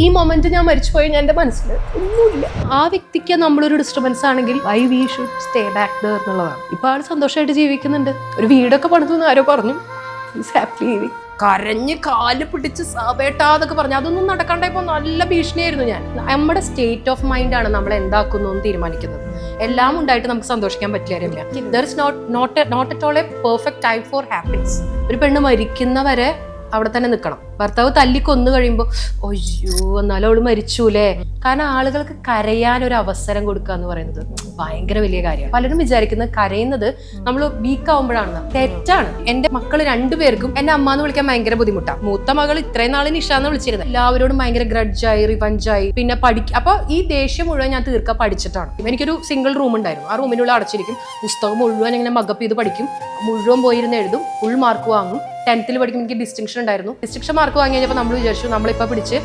ഈ മൊമെന്റ് ഞാൻ മരിച്ചുപോയി ഞാൻ എൻ്റെ മനസ്സിൽ ഒന്നുമില്ല. ആ വ്യക്തിക്ക് നമ്മളൊരു ഡിസ്റ്റർബൻസ് ആണെങ്കിൽ why we should stay back there എന്നുള്ളതാണ്. ഇപ്പൊ ആള് സന്തോഷമായിട്ട് ജീവിക്കുന്നുണ്ട്. ഒരു വീടൊക്കെ പണിതു ആരോ പറഞ്ഞു. കരഞ്ഞ് കാല് പിടിച്ച് സാബേട്ടാന്നൊക്കെ പറഞ്ഞു. അതൊന്നും നടക്കാണ്ടായപ്പോ നല്ല ഭീഷണിയായിരുന്നു ഞാൻ. നമ്മുടെ സ്റ്റേറ്റ് ഓഫ് മൈൻഡ് ആണ് നമ്മൾ എന്താക്കുന്നു എന്ന് തീരുമാനിക്കുന്നത്. എല്ലാം ഉണ്ടായിട്ട് നമുക്ക് സന്തോഷിക്കാൻ പറ്റില്ല. There is not at all a perfect time for happiness. ഒരു പെണ്ണ് മരിക്കുന്നവരെ അവിടെ തന്നെ നിൽക്കണം. ഭർത്താവ് തല്ലി കൊന്നു കഴിയുമ്പോൾ അയ്യോ എന്നാലും അവള് മരിച്ചൂലേ. കാരണം ആളുകൾക്ക് കരയാൻ ഒരു അവസരം കൊടുക്കുക എന്ന് പറയുന്നത് ഭയങ്കര വലിയ കാര്യമാണ്. പലരും വിചാരിക്കുന്നത് കരയുന്നത് നമ്മൾ വീക്ക് ആവുമ്പോഴാണ്. തെറ്റാണ്. എന്റെ മക്കൾ രണ്ടുപേർക്കും എന്നെ അമ്മ എന്ന് വിളിക്കാൻ ഭയങ്കര ബുദ്ധിമുട്ടാണ്. മൂത്ത മകൾ ഇത്രയും നാള് നിഷാന്ന് വിളിച്ചിരുന്നത്. എല്ലാവരോടും ഭയങ്കര ഗ്രഡ്ജായി റിവഞ്ചായി. പിന്നെ അപ്പൊ ഈ ദേഷ്യം മുഴുവൻ ഞാൻ തീർക്കാൻ പഠിച്ചിട്ടാണ്. എനിക്കൊരു സിംഗിൾ റൂം ഉണ്ടായിരുന്നു. ആ റൂമിനുള്ള അടച്ചിരിക്കും. പുസ്തകം മുഴുവൻ ഇങ്ങനെ മകപ്പ് ചെയ്ത് പഠിക്കും. മുഴുവൻ പോയിരുന്ന് എഴുതും. ഫുൾ മാർക്ക് വാങ്ങും. 10th പഠിക്കുമ്പോൾ എനിക്ക് ഡിസ്റ്റിങ്ഷൻ ഉണ്ടായിരുന്നു. ഡിസ്റ്റിങ്ഷൻ മാർക്ക് വാങ്ങി കഴിഞ്ഞപ്പോൾ നമ്മൾ വിചാരിച്ചു നമ്മളിപ്പോൾ പിടിച്ച്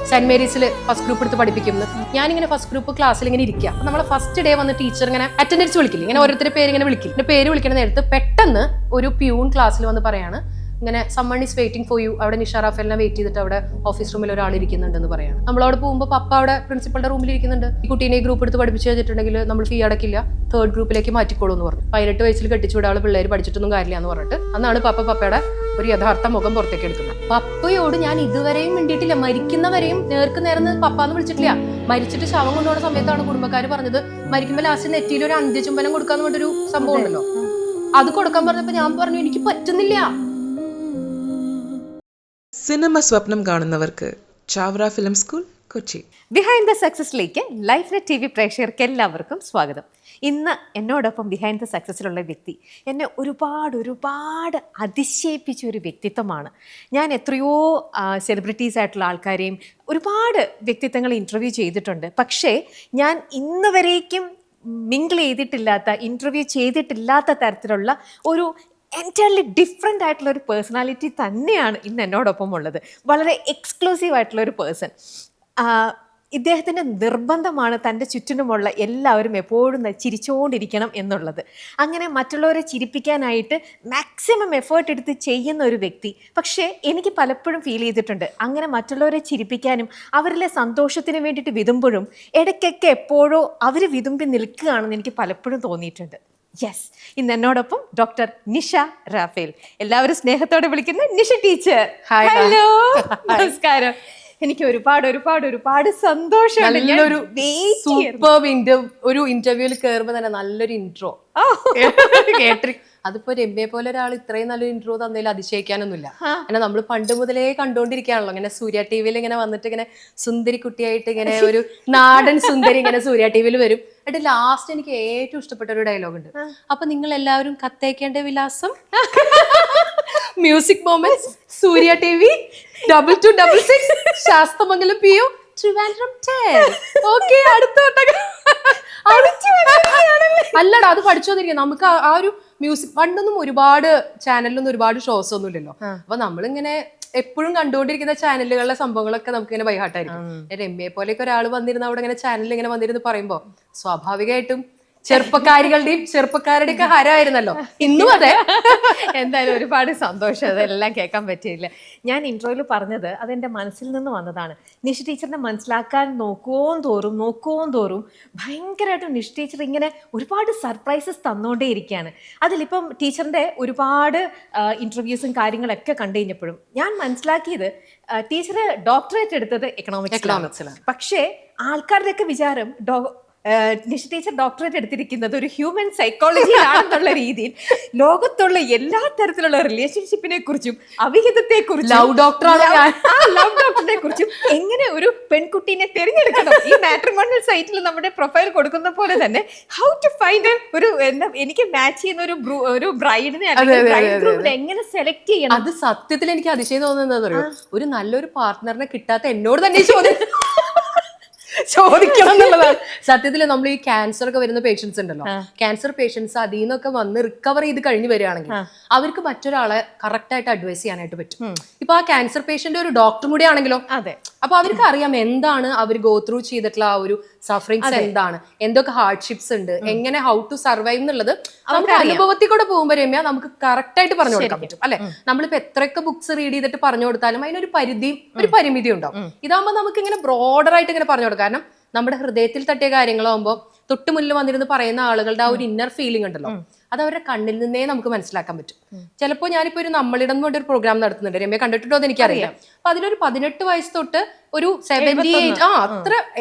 സെന്റ് മേരീസിൽ ഫസ്റ്റ് ഗ്രൂപ്പ് എടുത്ത് പഠിപ്പിക്കുന്നു. ഞാനിങ്ങനെ ഫസ്റ്റ് ഗ്രൂപ്പ് ക്ലാസ്സിൽ ഇങ്ങനെ ഇരിക്കുക. അപ്പൊ നമ്മളെ ഫസ്റ്റ് ഡേ വന്ന് ടീച്ചർ ഇങ്ങനെ അറ്റൻഡൻസ് വിളിക്കില്ല, ഇങ്ങനെ ഓരോരുത്തരുടെ പേര് ഇങ്ങനെ വിളിക്കില്ല. എന്റെ പേര് വിളിക്കുന്ന നേരത്ത് പെട്ടെന്ന് ഒരു പ്യൂൺ ക്ലാസ്സിൽ വന്ന് പറയാണ് ഇങ്ങനെ summon is waiting for you. അവിടെ നിഷ റാഫേലിനെ വെയിറ്റ് ചെയ്തിട്ട് അവിടെ ഓഫീസ് റൂമിൽ ഒരാൾ ഇരിക്കുന്നുണ്ടെന്ന് പറയാണ്. നമ്മളവിടെ പോകുമ്പോൾ പപ്പ അവിടെ പ്രിൻസിപ്പളുടെ റൂമിൽ ഇരിക്കുന്നുണ്ട്. ഈ കുട്ടീനെ ഈ ഗ്രൂപ്പ് എടുത്ത് പഠിപ്പിച്ചു കഴിഞ്ഞിട്ടുണ്ടെങ്കിൽ നമ്മൾ ഫീ അടക്കില്ല, 3rd ഗ്രൂപ്പിലേക്ക് മാറ്റിക്കോളൂ എന്ന് പറഞ്ഞു. 18 വയസ്സിൽ കെട്ടിച്ചു വിടാള് പിള്ളേർ പഠിച്ചിട്ടൊന്നും കാര്യമില്ല എന്ന് പറഞ്ഞിട്ട് അന്നാണ് പപ്പയുടെ ഒരു യഥാർത്ഥ മുഖം പുറത്തേക്ക് എടുക്കുന്നത്. പപ്പയോട് ഞാൻ ഇതുവരെയും മിണ്ടിയിട്ടില്ല. മരിക്കുന്നവരെയും നേർക്ക് നേർന്ന് പപ്പാന്ന് വിളിച്ചിട്ടില്ല. മരിച്ചിട്ട് ശവം കൊണ്ടുപോകുന്ന സമയത്താണ് കുടുംബക്കാർ പറഞ്ഞത് മരിക്കുമ്പോൾ ലാസ്റ്റ് നെറ്റിയിൽ ഒരു അന്ത്യചുംബനം കൊടുക്കാന്ന് പറഞ്ഞൊരു സംഭവം ഉണ്ടല്ലോ. അത് കൊടുക്കാൻ പറഞ്ഞപ്പോ ഞാൻ പറഞ്ഞു എനിക്ക് പറ്റുന്നില്ല. സിനിമ സ്വപ്നം കാണുന്നവർക്ക് Chavara film school Kochi. Behind the സക്സസിലേക്ക് ലൈഫ് നെറ്റ് TV പ്രേക്ഷകർക്ക് എല്ലാവർക്കും സ്വാഗതം. ഇന്ന് എന്നോടൊപ്പം ബിഹൈൻഡ് ദ സക്സസിലുള്ള വ്യക്തി എന്നെ ഒരുപാട് അതിശയിപ്പിച്ച ഒരു വ്യക്തിത്വമാണ്. ഞാൻ എത്രയോ സെലിബ്രിറ്റീസ് ആയിട്ടുള്ള ആൾക്കാരെയും ഒരുപാട് വ്യക്തിത്വങ്ങൾ ഇൻ്റർവ്യൂ ചെയ്തിട്ടുണ്ട്. പക്ഷേ ഞാൻ ഇന്ന് വരേക്കും മിങ്കിൾ ചെയ്തിട്ടില്ലാത്ത, ഇൻ്റർവ്യൂ ചെയ്തിട്ടില്ലാത്ത തരത്തിലുള്ള ഒരു എൻറ്റയർലി ഡിഫറെൻ്റ് ആയിട്ടുള്ള ഒരു പേഴ്സണാലിറ്റി തന്നെയാണ് ഇന്ന് എന്നോടൊപ്പം ഉള്ളത്. വളരെ എക്സ്ക്ലൂസീവ് ആയിട്ടുള്ള ഒരു പേഴ്സൺ. ഇദ്ദേഹത്തിൻ്റെ നിർബന്ധമാണ് തൻ്റെ ചുറ്റിനുമുള്ള എല്ലാവരും എപ്പോഴും ചിരിച്ചുകൊണ്ടിരിക്കണം എന്നുള്ളത്. അങ്ങനെ മറ്റുള്ളവരെ ചിരിപ്പിക്കാനായിട്ട് മാക്സിമം എഫേർട്ട് എടുത്ത് ചെയ്യുന്ന ഒരു വ്യക്തി. പക്ഷേ എനിക്ക് പലപ്പോഴും ഫീൽ ചെയ്തിട്ടുണ്ട് അങ്ങനെ മറ്റുള്ളവരെ ചിരിപ്പിക്കാനും അവരിലെ സന്തോഷത്തിന് വേണ്ടിയിട്ട് വിതുമ്പോഴും ഇടയ്ക്കൊക്കെ എപ്പോഴോ അവർ വിതുമ്പി നിൽക്കുകയാണെന്ന് എനിക്ക് പലപ്പോഴും തോന്നിയിട്ടുണ്ട്. യെസ്, ഇന്ന് എന്നോടൊപ്പം ഡോക്ടർ നിഷ റാഫേൽ. എല്ലാവരും സ്നേഹത്തോടെ വിളിക്കുന്ന നിഷ ടീച്ചർ. ഹലോ, നമസ്കാരം. എനിക്ക് ഒരുപാട് സന്തോഷമാണ്. ഒരു ഇന്റർവ്യൂവിൽ കയറുമ്പോ തന്നെ നല്ലൊരു ഇൻട്രോ കേട്ടി. അതിപ്പോ രമ്യയെ പോലെ ഒരാൾ ഇത്രയും നല്ലൊരു ഇൻട്രോ തന്നതിൽ അതിശയിക്കാനൊന്നുമില്ല. കാരണം നമ്മൾ പണ്ട് മുതലേ കണ്ടുകൊണ്ടിരിക്കുകയാണല്ലോ ഇങ്ങനെ സൂര്യ ടിവിയിൽ ഇങ്ങനെ വന്നിട്ട് ഇങ്ങനെ സുന്ദരി കുട്ടിയായിട്ട് ഇങ്ങനെ ഒരു നാടൻ സുന്ദരി ഇങ്ങനെ സൂര്യ ടിവിയിൽ വരും. എന്നിട്ട് ലാസ്റ്റ് എനിക്ക് ഏറ്റവും ഇഷ്ടപ്പെട്ട ഒരു ഡയലോഗ് ഉണ്ട്. അപ്പൊ നിങ്ങൾ എല്ലാവരും കത്തയക്കേണ്ട വിലാസം music moments Surya TV 2266 Sasthamangalam PO Trivandrum 10. Okay, അടുത്ത അല്ലടാ അത് പഠിച്ചോന്നിരിക്കും. നമുക്ക് ആ ഒരു മ്യൂസിക് പണ്ടൊന്നും ഒരുപാട് ചാനലിലൊന്നും ഒരുപാട് ഷോസ് ഒന്നും ഇല്ലല്ലോ. അപ്പൊ നമ്മളിങ്ങനെ എപ്പോഴും കണ്ടുകൊണ്ടിരിക്കുന്ന ചാനലുകളിലെ സംഭവങ്ങളൊക്കെ നമുക്ക് ഇങ്ങനെ ബൈഹാർട്ടായിരിക്കും. രമ്യയെ പോലെയൊക്കെ ഒരാൾ വന്നിരുന്ന അവിടെ ഇങ്ങനെ ചാനലിൽ ഇങ്ങനെ വന്നിരുന്ന് പറയുമ്പോ സ്വാഭാവികമായിട്ടും ചെറുപ്പക്കാരുടെയൊക്കെ ഹരമായിരുന്നല്ലോ. ഇന്നും അതെ. എന്തായാലും ഒരുപാട് സന്തോഷം അതെല്ലാം കേൾക്കാൻ പറ്റിയില്ല. ഞാൻ ഇൻട്രോയിൽ പറഞ്ഞത് അതെൻ്റെ മനസ്സിൽ നിന്ന് വന്നതാണ്. നിഷ ടീച്ചറിനെ മനസ്സിലാക്കാൻ നോക്കുവോം തോറും ഭയങ്കരമായിട്ടും നിഷ ടീച്ചർ ഇങ്ങനെ ഒരുപാട് സർപ്രൈസസ് തന്നുകൊണ്ടേ ഇരിക്കുകയാണ്. അതിലിപ്പം ടീച്ചറിൻ്റെ ഒരുപാട് ഇൻ്റർവ്യൂസും കാര്യങ്ങളൊക്കെ കണ്ടു കഴിഞ്ഞപ്പോഴും ഞാൻ മനസ്സിലാക്കിയത് ടീച്ചർ ഡോക്ടറേറ്റ് എടുത്തത് എക്കണോമിക്സിലാണ്. പക്ഷേ ആൾക്കാരുടെയൊക്കെ വിചാരം നിഷ ടീച്ചർ ഡോക്ടറേറ്റ് എടുത്തിരിക്കുന്നത് ഒരു ഹ്യൂമൻ സൈക്കോളജിയിലാണെന്നുള്ള രീതിയിൽ ലോകത്തുള്ള എല്ലാ തരത്തിലുള്ള റിലേഷൻഷിപ്പിനെ കുറിച്ചും അവിഹിതത്തെ കുറിച്ചും ലവ് ഡോക്ടറിനെ കുറിച്ചും എങ്ങനെ ഒരു പെൺകുട്ടീനെ തിരഞ്ഞെടുക്കണം ഈ മാട്രിമോണിയൽ സൈറ്റിൽ നമ്മുടെ പ്രൊഫൈൽ കൊടുക്കുന്ന പോലെ തന്നെ ഹൗ ടു ഫൈൻഡ് ഒരു എനിക്ക് മാച്ച് ചെയ്യുന്ന ഒരു ബ്രൈഡിനെ എങ്ങനെ സെലക്ട് ചെയ്യണം. അത് സത്യത്തിൽ എനിക്ക് അതിശയം തോന്നുന്നത് ഒരു നല്ലൊരു പാർട്ട്ണറിനെ കിട്ടാത്ത എന്നോട് തന്നെ ചോദിക്കണം എന്നുള്ളതാണ്. സത്യത്തിൽ നമ്മൾ ഈ ക്യാൻസർ ഒക്കെ വരുന്ന പേഷ്യൻസ് ഉണ്ടല്ലോ, ക്യാൻസർ പേഷ്യൻസ് അതിൽ നിന്നൊക്കെ വന്ന് റിക്കവർ ചെയ്ത് കഴിഞ്ഞ് വരികയാണെങ്കിൽ അവർക്ക് മറ്റൊരാളെ കറക്റ്റ് ആയിട്ട് അഡ്വൈസ് ചെയ്യാനായിട്ട് പറ്റും. ഇപ്പൊ ആ ക്യാൻസർ പേഷ്യന്റ് ഒരു ഡോക്ടർ കൂടി ആണെങ്കിലോ, അതെ, അപ്പൊ അവർക്ക് അറിയാം എന്താണ് അവർ ഗോ ത്രൂ ചെയ്തിട്ടുള്ള ആ ഒരു സഫറിങ്സ് എന്താണ്, എന്തൊക്കെ ഹാർഡ്ഷിപ്സ് ഉണ്ട്, എങ്ങനെ ഹൗ ടു സർവൈവ് എന്നുള്ളത് നമുക്ക് അനുഭവത്തിൽ കൂടെ പോകുമ്പോൾ രമ്യ നമുക്ക് കറക്റ്റ് ആയിട്ട് പറഞ്ഞു കൊടുക്കാൻ പറ്റും അല്ലെ. നമ്മളിപ്പോ എത്രയൊക്കെ ബുക്സ് റീഡ് ചെയ്തിട്ട് പറഞ്ഞു കൊടുത്താലും അതിനൊരു പരിമിതി ഉണ്ടാവും. ഇതാകുമ്പോൾ നമുക്ക് ഇങ്ങനെ ബ്രോഡർ ആയിട്ട് ഇങ്ങനെ പറഞ്ഞു കൊടുക്കാം. കാരണം നമ്മുടെ ഹൃദയത്തിൽ തട്ടിയ കാര്യങ്ങളാകുമ്പോൾ തൊട്ട് മുന്നിൽ വന്നിരുന്ന് പറയുന്ന ആളുകളുടെ ആ ഒരു ഇന്നർ ഫീലിംഗ് ഉണ്ടല്ലോ, അത് അവരുടെ കണ്ണിൽ നിന്നേ നമുക്ക് മനസ്സിലാക്കാൻ പറ്റും. ചിലപ്പോൾ ഞാനിപ്പോ ഒരു നമ്മളിടം കൊണ്ട് ഒരു പ്രോഗ്രാം നടത്തുന്നുണ്ട്, രമ്യ കണ്ടിട്ടുണ്ടോ എന്ന് എനിക്കറിയാം. അപ്പൊ അതിലൊരു 18 വയസ്സ് തൊട്ട് ഒരു 78 അത്ര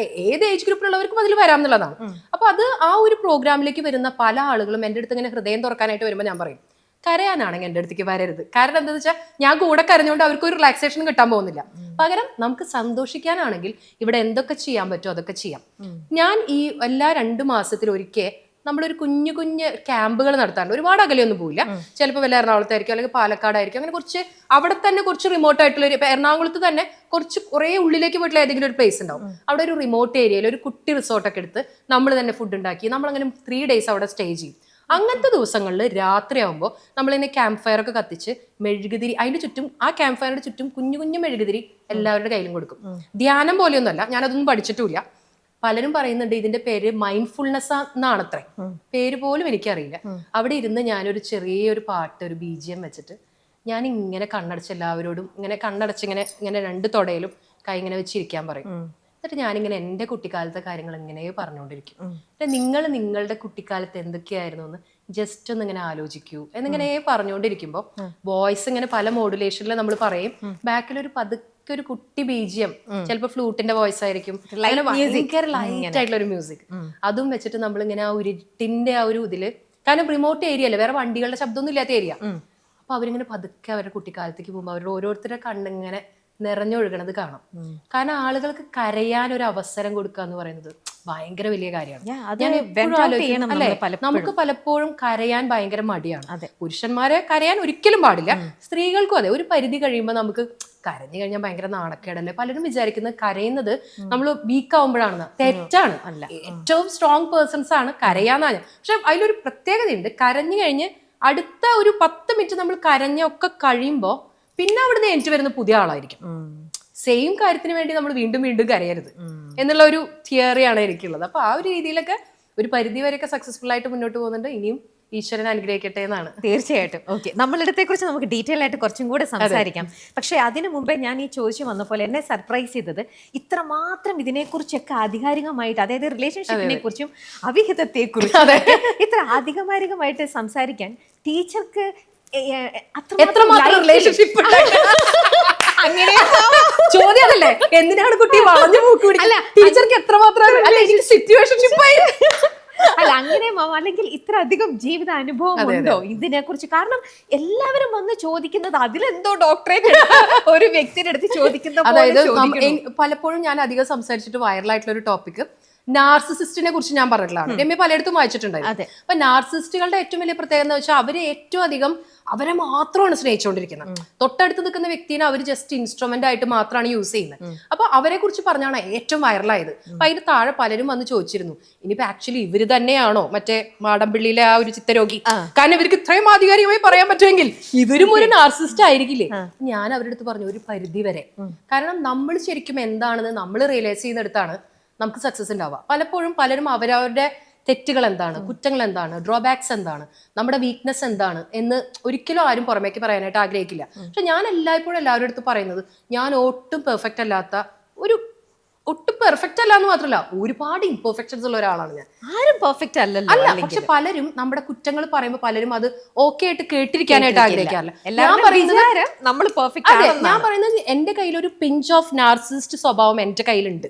ഏത് ഏജ് ഗ്രൂപ്പിലുള്ളവർക്കും അതിൽ വരാം എന്നുള്ളതാണ്. അപ്പൊ അത് ആ ഒരു പ്രോഗ്രാമിലേക്ക് വരുന്ന പല ആളുകളും എൻ്റെ അടുത്ത് ഇങ്ങനെ ഹൃദയം തുറക്കാനായിട്ട് വരുമ്പോൾ ഞാൻ പറയും, കരയാനാണെങ്കിൽ എൻ്റെ അടുത്തേക്ക് വരരുത്. കാരണം എന്താണെന്ന് വെച്ചാൽ ഞാൻ കൂടെ കരഞ്ഞുകൊണ്ട് അവർക്ക് ഒരു റിലാക്സേഷൻ കിട്ടാൻ പോകുന്നില്ല. പകരം നമുക്ക് സന്തോഷിക്കാനാണെങ്കിൽ ഇവിടെ എന്തൊക്കെ ചെയ്യാൻ പറ്റുമോ അതൊക്കെ ചെയ്യാം. ഞാൻ ഈ എല്ലാ 2 മാസത്തിലൊരിക്കൽ നമ്മളൊരു കുഞ്ഞു ക്യാമ്പുകൾ നടത്താറുണ്ട്. ഒരുപാട് അകലെയൊന്നും പോയില്ല. ചിലപ്പോൾ വല്ല എറണാകുളത്തായിരിക്കും, അല്ലെങ്കിൽ പാലക്കാടായിരിക്കും. അങ്ങനെ കുറച്ച് അവിടെ തന്നെ കുറച്ച് റിമോട്ട് ആയിട്ടുള്ള ഒരു, ഇപ്പൊ എറണാകുളത്ത് തന്നെ കുറേ ഉള്ളിലേക്ക് പോയിട്ടുള്ള ഏതെങ്കിലും ഒരു പ്ലേസ് ഉണ്ടാവും. അവിടെ ഒരു റിമോട്ട് ഏരിയയിൽ ഒരു കുട്ടി റിസോർട്ടൊക്കെ എടുത്ത് നമ്മൾ തന്നെ ഫുഡ് ഉണ്ടാക്കി നമ്മളങ്ങനെ 3 days അവിടെ സ്റ്റേ ചെയ്യും. അങ്ങനത്തെ ദിവസങ്ങളിൽ രാത്രിയാകുമ്പോൾ നമ്മളിങ്ങനെ ക്യാമ്പ് ഫയർ ഒക്കെ കത്തിച്ച് മെഴുകുതിരി അതിന്റെ ചുറ്റും, ആ ക്യാമ്പ് ഫയറിന്റെ ചുറ്റും കുഞ്ഞു മെഴുകുതിരി എല്ലാവരുടെ കയ്യിലും കൊടുക്കും. ധ്യാനം പോലെയൊന്നുമല്ല, ഞാനതൊന്നും പഠിച്ചിട്ടുമില്ല. പലരും പറയുന്നുണ്ട് ഇതിന്റെ പേര് മൈൻഡ്ഫുൾനെസ് എന്നാണത്രേ. പേര് പോലും എനിക്കറിയില്ല. അവിടെ ഇരുന്ന് ഞാനൊരു ചെറിയൊരു പാട്ട്, ഒരു BGM വെച്ചിട്ട് ഞാൻ ഇങ്ങനെ കണ്ണടച്ച് എല്ലാവരോടും ഇങ്ങനെ കണ്ണടച്ചിങ്ങനെ 2 തൊടയിലും കൈ ഇങ്ങനെ വെച്ചിരിക്കാൻ പറയും. എന്നിട്ട് ഞാനിങ്ങനെ എൻ്റെ കുട്ടിക്കാലത്തെ കാര്യങ്ങൾ ഇങ്ങനെ പറഞ്ഞുകൊണ്ടിരിക്കും. നിങ്ങൾ നിങ്ങളുടെ കുട്ടിക്കാലത്ത് എന്തൊക്കെയായിരുന്നു എന്ന് ജസ്റ്റ് ഒന്ന് ഇങ്ങനെ ആലോചിക്കൂ എന്നിങ്ങനെ പറഞ്ഞുകൊണ്ടിരിക്കുമ്പോൾ വോയിസ് ഇങ്ങനെ പല മോഡുലേഷനിൽ നമ്മൾ പറയും. ബാക്കിൽ ഒരു ഒരു കുട്ടി BGM, ചിലപ്പോൾ ഫ്ലൂട്ടിന്റെ വോയിസ് ആയിരിക്കും, ഭയങ്കര ലൈറ്റ് ആയിട്ടുള്ള ഒരു മ്യൂസിക്. അതും വെച്ചിട്ട് നമ്മളിങ്ങനെ ആ ഇരുട്ടിന്റെ ആ ഒരു ഇതില്, കാരണം റിമോട്ട് ഏരിയ അല്ലേ, വേറെ വണ്ടികളുടെ ശബ്ദമൊന്നും ഇല്ലാത്ത ഏരിയ. അപ്പൊ അവരിങ്ങനെ പതുക്കെ അവരുടെ കുട്ടിക്കാലത്തേക്ക് പോകുമ്പോൾ അവരുടെ ഓരോരുത്തരുടെ കണ്ണിങ്ങനെ നിറഞ്ഞൊഴുകണത് കാണാം. കാരണം ആളുകൾക്ക് കരയാൻ ഒരു അവസരം കൊടുക്കുക എന്ന് പറയുന്നത് ഭയങ്കര വലിയ കാര്യമാണ്. നമുക്ക് പലപ്പോഴും കരയാൻ ഭയങ്കര മടിയാണ്. പുരുഷന്മാരെ കരയാൻ ഒരിക്കലും പാടില്ല, സ്ത്രീകൾക്കും അതെ. ഒരു പരിധി കഴിയുമ്പോൾ നമുക്ക് കരഞ്ഞു കഴിഞ്ഞാൽ ഭയങ്കര നാണക്കേടല്ലേ. പലരും വിചാരിക്കുന്നത് കരയുന്നത് നമ്മൾ വീക്ക് ആവുമ്പോഴാണെന്ന്. തെറ്റാണ്. ഏറ്റവും സ്ട്രോങ് പേഴ്സൺസ് ആണ് കരയാന്നാണ്. പക്ഷെ അതിലൊരു പ്രത്യേകതയുണ്ട്. കരഞ്ഞു കഴിഞ്ഞ് അടുത്ത ഒരു 10 മിനിറ്റ് നമ്മൾ കരഞ്ഞൊക്കെ കഴിയുമ്പോൾ പിന്നെ അവിടുന്ന് എനിക്ക് വരുന്ന പുതിയ ആളായിരിക്കും. സെയിം കാര്യത്തിന് വേണ്ടി നമ്മൾ വീണ്ടും കരയരുത് എന്നുള്ള ഒരു തിയറിയാണ് എനിക്കുള്ളത്. അപ്പൊ ആ ഒരു രീതിയിലൊക്കെ ഒരു പരിധി വരെയൊക്കെ സക്സസ്ഫുൾ ആയിട്ട് മുന്നോട്ട് പോകുന്നുണ്ട്. ഇനിയും ഈശ്വരൻ അനുഗ്രഹിക്കട്ടെ എന്നാണ്. തീർച്ചയായിട്ടും. ഓക്കെ, നമ്മളിടത്തെ കുറിച്ച് നമുക്ക് ഡീറ്റെയിൽ ആയിട്ട് കുറച്ചും കൂടെ സംസാരിക്കാം. പക്ഷെ അതിനു മുമ്പേ ഞാൻ ഈ ചോദിച്ചു വന്ന പോലെ എന്നെ സർപ്രൈസ് ചെയ്തത് ഇത്രമാത്രം ഇതിനെക്കുറിച്ചൊക്കെ ആധികാരികമായിട്ട്, അതായത് റിലേഷൻഷിപ്പിനെ കുറിച്ചും അവിഹിതത്തെ കുറിച്ചും ഇത്ര ആധികാരികമായിട്ട് സംസാരിക്കാൻ ടീച്ചർക്ക് എത്രമാത്രം റിലേഷൻഷിപ്പ് അങ്ങനെ ചോദ്യം അതല്ലേ, എന്തിനാണ് കുട്ടി വളഞ്ഞു മൂക്ക് പിടിക്കുക? ടീച്ചർക്ക് എത്രമാത്രം സിറ്റുവേഷൻഷിപ്പായി അല്ല അങ്ങനെ അല്ലെങ്കിൽ ഇത്ര അധികം ജീവിത അനുഭവം ഉണ്ടോ ഇതിനെ കുറിച്ച്? കാരണം എല്ലാവരും വന്ന് ചോദിക്കുന്നത് അതിലെന്തോ ഡോക്ടറേറ്റ് ഒരു വ്യക്തിയുടെ അടുത്ത് ചോദിക്കുന്ന. അതായത് പലപ്പോഴും ഞാൻ അധികം സംസാരിച്ചിട്ട് വൈറലായിട്ടുള്ള ഒരു ടോപ്പിക് നാർസിസിസ്റ്റിനെ കുറിച്ച് ഞാൻ പറഞ്ഞിട്ടുള്ളതാണ്. രമ്യ പലയിടത്തും വായിച്ചിട്ടുണ്ടായിരുന്നു. അപ്പൊ നാർസിസ്റ്റുകളുടെ ഏറ്റവും വലിയ പ്രത്യേകത എന്ന് വെച്ചാൽ അവര് ഏറ്റവും അധികം അവരെ മാത്രമാണ് സ്നേഹിച്ചുകൊണ്ടിരിക്കുന്നത്. തൊട്ടടുത്ത് നിൽക്കുന്ന വ്യക്തിനെ അവർ ജസ്റ്റ് ഇൻസ്ട്രുമെന്റ് ആയിട്ട് മാത്രമാണ് യൂസ് ചെയ്യുന്നത്. അപ്പൊ അവരെ കുറിച്ച് പറഞ്ഞാണ് ഏറ്റവും വൈറലായത്. അപ്പൊ അതിന് താഴെ പലരും വന്ന് ചോദിച്ചിരുന്നു, ഇനിയിപ്പോ ആക്ച്വലി ഇവര് തന്നെയാണോ മറ്റേ മാടമ്പിള്ളിയിലെ ആ ഒരു ചിത്തരോഗി? കാരണം ഇവർക്ക് ഇത്രയും ആധികാരികമായി പറയാൻ പറ്റുമെങ്കിൽ ഇവരും ഒരു നാർസിസ്റ്റ് ആയിരിക്കില്ലേ? ഞാൻ അവരുടെ അടുത്ത് പറഞ്ഞു, ഒരു പരിധി വരെ. കാരണം നമ്മൾ ശരിക്കും എന്താണെന്ന് നമ്മൾ റിയലൈസ് ചെയ്യുന്നിടത്താണ് നമുക്ക് സക്സസ് ഉണ്ടാവുക. പലപ്പോഴും പലരും അവരവരുടെ തെറ്റുകൾ എന്താണ്, കുറ്റങ്ങൾ എന്താണ്, ഡ്രോബാക്സ് എന്താണ്, നമ്മുടെ വീക്ക്നെസ് എന്താണ് എന്ന് ഒരിക്കലും ആരും പുറമേക്ക് പറയാനായിട്ട് ആഗ്രഹിക്കില്ല. പക്ഷെ ഞാൻ എല്ലായ്പ്പോഴും എല്ലാവരുടെ അടുത്ത് പറയുന്നത്, ഞാൻ ഒട്ടും പെർഫെക്റ്റ് അല്ലാത്ത ഒട്ടും പെർഫെക്റ്റ് അല്ല എന്ന് മാത്രമല്ല ഒരുപാട് ഇംപെർഫെക്ഷൻസ് ഉള്ള ഒരാളാണ് ഞാൻ. ആരും പെർഫെക്റ്റ് അല്ല. പക്ഷെ പലരും നമ്മുടെ കുറ്റങ്ങൾ പറയുമ്പോൾ പലരും അത് ഓക്കെ ആയിട്ട് കേട്ടിരിക്കാനായിട്ട് ആഗ്രഹിക്കാറില്ല. ഞാൻ പറയുന്നത് എന്റെ കയ്യിൽ ഒരു പിഞ്ച് ഓഫ് നാർസിസ്റ്റ് സ്വഭാവം എന്റെ കയ്യിലുണ്ട്.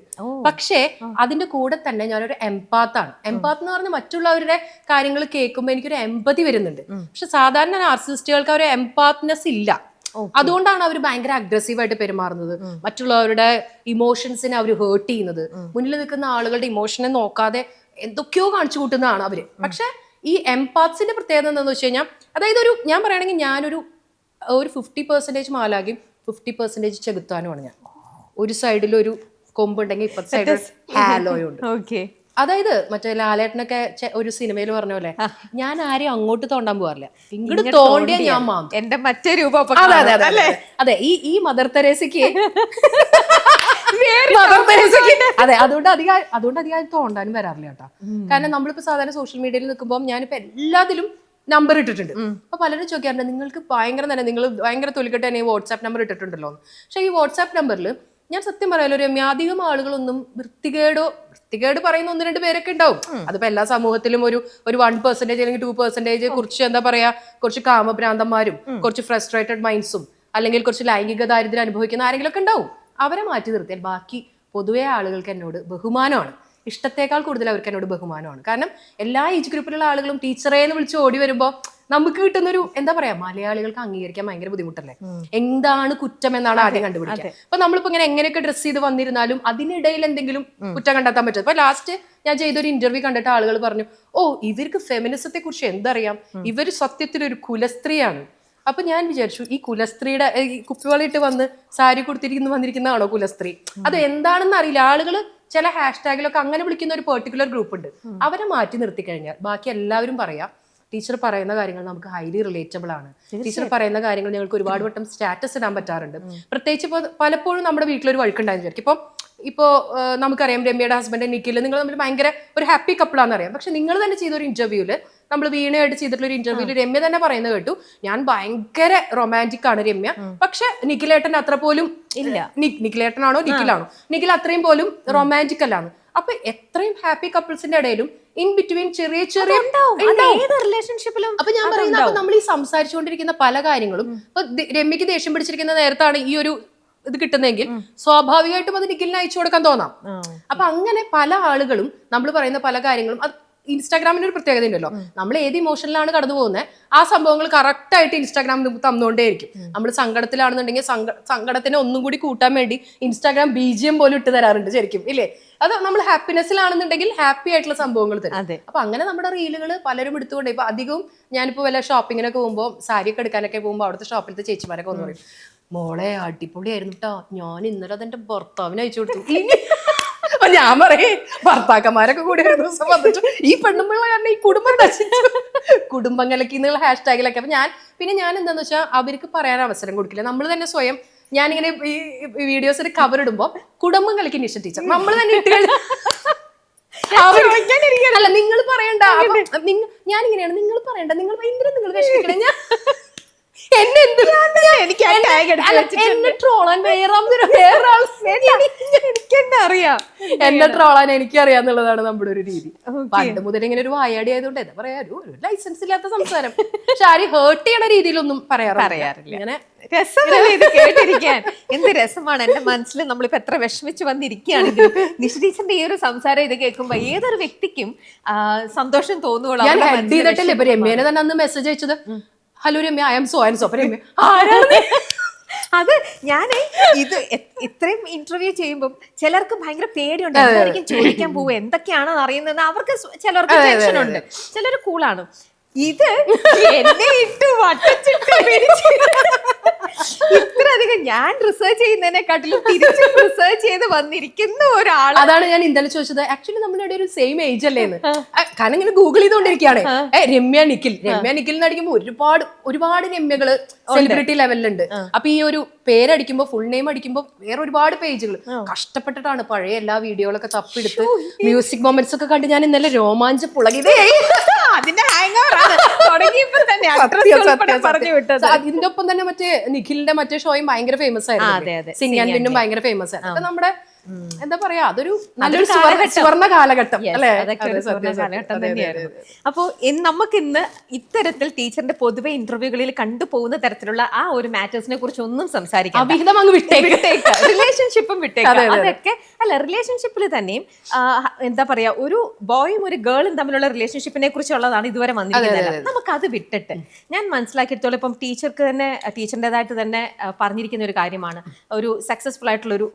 പക്ഷേ അതിന്റെ കൂടെ തന്നെ ഞാനൊരു എംപാത്താണ്. എംപാത്ത് എന്ന് പറഞ്ഞാൽ മറ്റുള്ളവരുടെ കാര്യങ്ങൾ കേൾക്കുമ്പോൾ എനിക്കൊരു എമ്പതി വരുന്നുണ്ട്. പക്ഷെ സാധാരണ നാർസിസ്റ്റുകൾക്ക് ഒരു എംപാത്ത്നെസ് ഇല്ല. അതുകൊണ്ടാണ് അവർ ഭയങ്കര അഗ്രസീവായിട്ട് പെരുമാറുന്നത്, മറ്റുള്ളവരുടെ ഇമോഷൻസിനെ അവർ ഹേർട്ട് ചെയ്യുന്നത്, മുന്നിൽ നിൽക്കുന്ന ആളുകളുടെ ഇമോഷനെ നോക്കാതെ എന്തൊക്കെയോ കാണിച്ചു കൂട്ടുന്നതാണ് അവര്. പക്ഷെ ഈ എംപാത്സിന്റെ പ്രത്യേകത എന്താണെന്ന് വെച്ച് കഴിഞ്ഞാൽ, അതായത് ഞാൻ പറയുകയാണെങ്കിൽ ഞാനൊരു 50% മാലാഖയും 50% ചെകുത്താനുമാണ് ഞാൻ. ഒരു സൈഡിൽ ഒരു കൊമ്പുണ്ടെങ്കിൽ ഇപ്പത്തെ സൈഡിൽ ഹാലോയും ഉണ്ട്. അതായത് മറ്റേ ലാലേട്ടനൊക്കെ ഒരു സിനിമയിൽ പറഞ്ഞ പോലെ ഞാൻ ആരെയും അങ്ങോട്ട് തോണ്ടാൻ പോകാറില്ല, ഇങ്ങോട്ട് തോണ്ടിയാ ഞാൻ മാം. എന്റെ മറ്റേ രൂപം. അതെ ഈ മദർ തെരേസയ്ക്ക് അതെ, അതുകൊണ്ട് അധികം തോണ്ടാനും വരാറില്ല കേട്ടോ. കാരണം നമ്മളിപ്പോ സാധാരണ സോഷ്യൽ മീഡിയയിൽ നിൽക്കുമ്പോൾ ഞാനിപ്പോ എല്ലാത്തിലും നമ്പർ ഇട്ടിട്ടുണ്ട്. അപ്പൊ പലരും ചോദിക്കാറുണ്ട് നിങ്ങൾക്ക് ഭയങ്കര തന്നെ നിങ്ങൾ ഭയങ്കര തൊലിക്കെട്ട് തന്നെ വാട്സാപ്പ് നമ്പർ ഇട്ടിട്ടുണ്ടല്ലോ. പക്ഷെ ഈ വാട്സാപ്പ് നമ്പറിൽ ഞാൻ സത്യം പറയാലോ രമ്യ, അധികം ആളുകളൊന്നും വൃത്തികേട് പറയുന്ന 1-2 പേരൊക്കെ ഉണ്ടാവും. അതിപ്പോ എല്ലാ സമൂഹത്തിലും ഒരു 1% അല്ലെങ്കിൽ 2% കുറച്ച് എന്താ പറയാ, കുറച്ച് കാമഭ്രാന്തന്മാരും കുറച്ച് ഫ്രസ്ട്രേറ്റഡ് മൈൻഡ്സും അല്ലെങ്കിൽ കുറച്ച് ലൈംഗിക ദാരിദ്ര്യം അനുഭവിക്കുന്ന ആരെങ്കിലും ഒക്കെ ഉണ്ടാവും. അവരെ മാറ്റി നിർത്തിയാൽ ബാക്കി പൊതുവെ ആളുകൾക്ക് എന്നോട് ബഹുമാനമാണ്. ഇഷ്ടത്തെക്കാൾ കൂടുതൽ അവർക്ക് എന്നോട് ബഹുമാനമാണ്. കാരണം എല്ലാ ഏജ് ഗ്രൂപ്പിലുള്ള ആളുകളും ടീച്ചറെ എന്ന് വിളിച്ച് ഓടി വരുമ്പോൾ നമുക്ക് കിട്ടുന്നൊരു എന്താ പറയാ, മലയാളികൾക്ക് അംഗീകരിക്കാൻ ഭയങ്കര ബുദ്ധിമുട്ടല്ലേ. എന്താണ് കുറ്റം എന്നാണ് ആദ്യം കണ്ടുപിടിക്കുക. അപ്പൊ നമ്മളിപ്പോ ഇങ്ങനെ എങ്ങനെയൊക്കെ ഡ്രസ് ചെയ്ത് വന്നിരുന്നാലും അതിനിടയിൽ എന്തെങ്കിലും കുറ്റം കണ്ടെത്താൻ പറ്റും. അപ്പൊ ലാസ്റ്റ് ഞാൻ ചെയ്തൊരു ഇന്റർവ്യൂ കണ്ടിട്ട് ആളുകൾ പറഞ്ഞു, ഓ ഇവർക്ക് ഫെമിനിസത്തെ കുറിച്ച് എന്തറിയാം, ഇവര് സത്യത്തിൽ ഒരു കുലസ്ത്രീയാണ്. അപ്പൊ ഞാൻ വിചാരിച്ചു, ഈ കുലസ്ത്രീയുടെ കുപ്പിവളിയിട്ട് വന്ന് സാരി വന്നിരിക്കുന്നതാണോ കുലസ്ത്രീ? അത് എന്താണെന്ന് അറിയില്ല. ആളുകൾ ചില ഹാഷ്ടാഗിലൊക്കെ അങ്ങനെ വിളിക്കുന്ന ഒരു പെർട്ടിക്കുലർ ഗ്രൂപ്പ് ഉണ്ട്. അവരെ മാറ്റി നിർത്തി കഴിഞ്ഞാൽ ബാക്കി എല്ലാവരും പറയാം ടീച്ചർ പറയുന്ന കാര്യങ്ങൾ നമുക്ക് ഹൈലി റിലേറ്റബിൾ ആണ്. ടീച്ചർ പറയുന്ന കാര്യങ്ങൾ ഞങ്ങൾക്ക് ഒരുപാട് വട്ടം സ്റ്റാറ്റസ് ഇടാൻ പറ്റാറുണ്ട്. പ്രത്യേകിച്ച് ഇപ്പോൾ പലപ്പോഴും നമ്മുടെ വീട്ടിലൊരു വഴക്കുണ്ടായെന്ന് വിചാരിക്കും. ഇപ്പോൾ നമുക്കറിയാം രമ്യയുടെ ഹസ്ബൻഡ് നിഖിൽ, നിങ്ങൾ തമ്മിൽ ഭയങ്കര ഒരു ഹാപ്പി കപ്പിളാന്ന് അറിയാം. പക്ഷെ നിങ്ങൾ തന്നെ ചെയ്തൊരു ഇന്റർവ്യൂല്, നമ്മൾ വീണയായിട്ട് ചെയ്തിട്ടുള്ള ഒരു ഇന്റർവ്യൂല് രമ്യ തന്നെ പറയുന്നത് കേട്ടു, ഞാൻ ഭയങ്കര റൊമാൻറ്റിക് ആണ് രമ്യ, പക്ഷെ നിഖിലേട്ടൻ അത്ര പോലും ഇല്ല. നിഖിലേട്ടനാണോ നിഖിലാണോ, നിഖിൽ അത്രയും പോലും റൊമാൻറ്റിക് അല്ലാന്ന്. അപ്പൊ എത്രയും ഹാപ്പി കപ്പിൾസിന്റെ ഇടയിലും ഇൻ ബിറ്റ്വീൻ ചെറിയ റിലേഷൻഷിപ്പിലും അപ്പൊ ഞാൻ പറയുന്നത്, അപ്പൊ നമ്മൾ ഈ സംസാരിച്ചുകൊണ്ടിരിക്കുന്ന പല കാര്യങ്ങളും ഇപ്പൊ രമ്യക്ക് ദേഷ്യം പിടിച്ചിരിക്കുന്ന നേരത്താണ് ഈ ഒരു ഇത് കിട്ടുന്നെങ്കിൽ സ്വാഭാവികമായിട്ടും അത് നിഖിലിന് അയച്ചു കൊടുക്കാൻ തോന്നാം. അപ്പൊ അങ്ങനെ പല ആളുകളും നമ്മൾ പറയുന്ന പല കാര്യങ്ങളും, അത് ഇൻസ്റ്റാഗ്രാമിന് ഒരു പ്രത്യേകത ഉണ്ടല്ലോ, നമ്മൾ ഏത് ഇമോഷനിലാണ് കടന്നു പോകുന്നത് ആ സംഭവങ്ങൾ കറക്റ്റ് ആയിട്ട് ഇൻസ്റ്റാഗ്രാം തന്നുകൊണ്ടേയിരിക്കും. നമ്മൾ സങ്കടത്തിലാണെന്നുണ്ടെങ്കിൽ സങ്കടത്തിനെ ഒന്നും കൂടി കൂട്ടാൻ വേണ്ടി ഇൻസ്റ്റാഗ്രാം BGM പോലും ഇട്ട് തരാറുണ്ട് ശരിക്കും, ഇല്ലേ? അത് നമ്മൾ ഹാപ്പിനെസ്സിലാണെന്നുണ്ടെങ്കിൽ ഹാപ്പി ആയിട്ടുള്ള സംഭവങ്ങൾ തരും. അപ്പൊ അങ്ങനെ നമ്മുടെ റീലുകൾ പലരും എടുത്തുകൊണ്ട് ഇപ്പൊ അധികവും ഞാനിപ്പോ വല്ല ഷോപ്പിങ്ങിനൊക്കെ പോകുമ്പോൾ സാരിയൊക്കെ എടുക്കാനൊക്കെ പോകുമ്പോൾ അവിടുത്തെ ഷോപ്പിലത്തെ ചേച്ചിമാരൊക്കെ ഒന്ന് പറയും, മോളെ അടിപൊളിയായിരുന്നു കേട്ടോ, ഞാൻ ഇന്നലെ അതെന്റെ ഭർത്താവിന് അയച്ചു കൊടുത്തു. അപ്പൊ ഞാൻ പറയേ ഭർത്താക്കന്മാരൊക്കെ കൂടി ഒരു ദിവസം വന്നിട്ട് ഈ പെണ്ണുമ്പിള്ള കാരണം ഈ കുടുംബം നശിച്ചു, കുടുംബം കലക്കി എന്നുള്ള ഹാഷ്ടാഗിലൊക്കെ. അപ്പൊ ഞാൻ എന്താന്ന് വെച്ചാൽ അവർക്ക് പറയാൻ അവസരം കൊടുക്കില്ല. നമ്മൾ തന്നെ സ്വയം, ഞാനിങ്ങനെ ഈ വീഡിയോസിന് കവർ ഇടുമ്പോ കുടുംബം കളിക്ക് നിഷ ടീച്ചർ നമ്മൾ തന്നെ ഇട്ട് അല്ല നിങ്ങൾ പറയണ്ട, ഞാനിങ്ങനെയാണ്, നിങ്ങൾ പറയണ്ട, നിങ്ങൾ വിഷമിക്കണേ, ഞാൻ എന്നെ ട്രോളാൻ എന്നെ ട്രോളാൻ എനിക്കറിയാന്നുള്ളതാണ് നമ്മുടെ ഒരു രീതി. പണ്ട് മുതൽ ഇങ്ങനെ ഒരു വായാടി ആയതുകൊണ്ട് എന്താ പറയാ, ഒരു ലൈസൻസ് ഇല്ലാത്ത സംസാരം. പക്ഷെ ആരും ഹേർട്ട് ചെയ്യണ രീതിയിലൊന്നും പറയാറില്ല. ഇങ്ങനെ രസമല്ലേ ഇത് കേട്ടിരിക്കാൻ? എന്ത് രസമാണ്. എന്റെ മനസ്സിൽ നമ്മളിപ്പോ എത്ര വിഷമിച്ച് വന്നിരിക്കുകയാണെങ്കിലും നിഷ ടീച്ചറിന്റെ ഈ ഒരു സംസാരം ഇത് കേൾക്കുമ്പോ ഏതൊരു വ്യക്തിക്കും സന്തോഷം തോന്നുകയുള്ളൂ. ഞാൻ ഹെഡ് ചെയ്തിട്ടില്ല. ഇപ്പൊ രമ്യേനെ തന്നെ അന്ന് മെസ്സേജ് അയച്ചത്, hello Ramya, I am so and so. അപ്പൊ രമ്യ ആരാണ്? അത് ഞാൻ ഇത് ഇത്രയും ഇന്റർവ്യൂ ചെയ്യുമ്പോൾ ചിലർക്ക് ഭയങ്കര പേടിയുണ്ട്, എന്തായിരിക്കും ചോദിക്കാൻ പോവുക, എന്തൊക്കെയാണെന്ന് അറിയുന്നത്. അവർക്ക് ചിലർക്ക് ടെൻഷൻ ഉണ്ട്, ചിലർ കൂളാണ്. ഇത് എന്നെ ഇട്ട് വട്ടച്ചിട്ട് ഇത്രയധികം ഞാൻ റിസർച്ച് ചെയ്യുന്നതിനെക്കാട്ടിലും തിരിച്ചും റിസർച്ച് ചെയ്ത് വന്നിരിക്കുന്ന ഒരാൾ. അതാണ് ഞാൻ ഇന്നലെ ചോദിച്ചത്. ആക്ച്വലി നമ്മളുടെ ഒരു സെയിം ഏജ് അല്ലേന്ന്. കാരണം ഇങ്ങനെ ഗൂഗിൾ ചെയ്തുകൊണ്ടിരിക്കുകയാണ്. രമ്യ നിഖിൽ എന്ന് അടിക്കുമ്പോൾ ഒരുപാട് രമ്യകള് സെലിബ്രിറ്റി ലെവലിലുണ്ട്. അപ്പൊ ഈ ഒരു പേരടിക്കുമ്പോ, ഫുൾ നെയിം അടിക്കുമ്പോൾ വേറെ ഒരുപാട് പേജുകൾ കഷ്ടപ്പെട്ടിട്ടാണ് പഴയ എല്ലാ വീഡിയോകളൊക്കെ തപ്പിയെടുത്ത് മ്യൂസിക് മൊമെന്റ്സ് ഒക്കെ കണ്ട് ഞാൻ ഇന്നലെ രോമാഞ്ചം പുളകിതേ. അതിന്റെ ഹാങ് ഓവർ ആണ് തുടങ്ങിയപ്പോൾ തന്നെ പറഞ്ഞു വിട്ടത്. അതിന്റെ ഒപ്പം തന്നെ മറ്റേ നിഖിലിന്റെ മറ്റേ ഷോയും ഭയങ്കര ഫേമസ് ആയിരുന്നു, സിംഗ് ആൻഡ് വിന്നും ഭയങ്കര ഫേമസ് ആയിരുന്നു. അപ്പൊ നമ്മുടെ എന്താ പറയാ, അതൊരു നല്ലൊരു സുവർണ്ണ കാലഘട്ടം അല്ലേ? കാലഘട്ടം തന്നെയായിരുന്നു. അപ്പോൾ നമുക്ക് ഇന്ന് ഇത്തരത്തിൽ ടീച്ചറിന്റെ പൊതുവെ ഇന്റർവ്യൂകളിൽ കണ്ടുപോകുന്ന തരത്തിലുള്ള ആ ഒരു മാറ്റേഴ്സിനെ കുറിച്ച് ഒന്നും സംസാരിക്കാം. റിലേഷൻഷിപ്പും വിട്ടേക്കാം. അതൊക്കെ അല്ല, റിലേഷൻഷിപ്പിൽ തന്നെയും എന്താ പറയാ, ഒരു ബോയും ഒരു ഗേളും തമ്മിലുള്ള റിലേഷൻഷിപ്പിനെ കുറിച്ചുള്ളതാണ് ഇതുവരെ വന്നിരിക്കുന്നത്. നമുക്കത് വിട്ടിട്ട് ഞാൻ മനസ്സിലാക്കിയെടുത്തോളം ഇപ്പം ടീച്ചർക്ക് തന്നെ ടീച്ചറിൻ്റെതായിട്ട് തന്നെ പറഞ്ഞിരിക്കുന്ന ഒരു കാര്യമാണ്, ഒരു സക്സസ്ഫുൾ ആയിട്ടുള്ളൊരു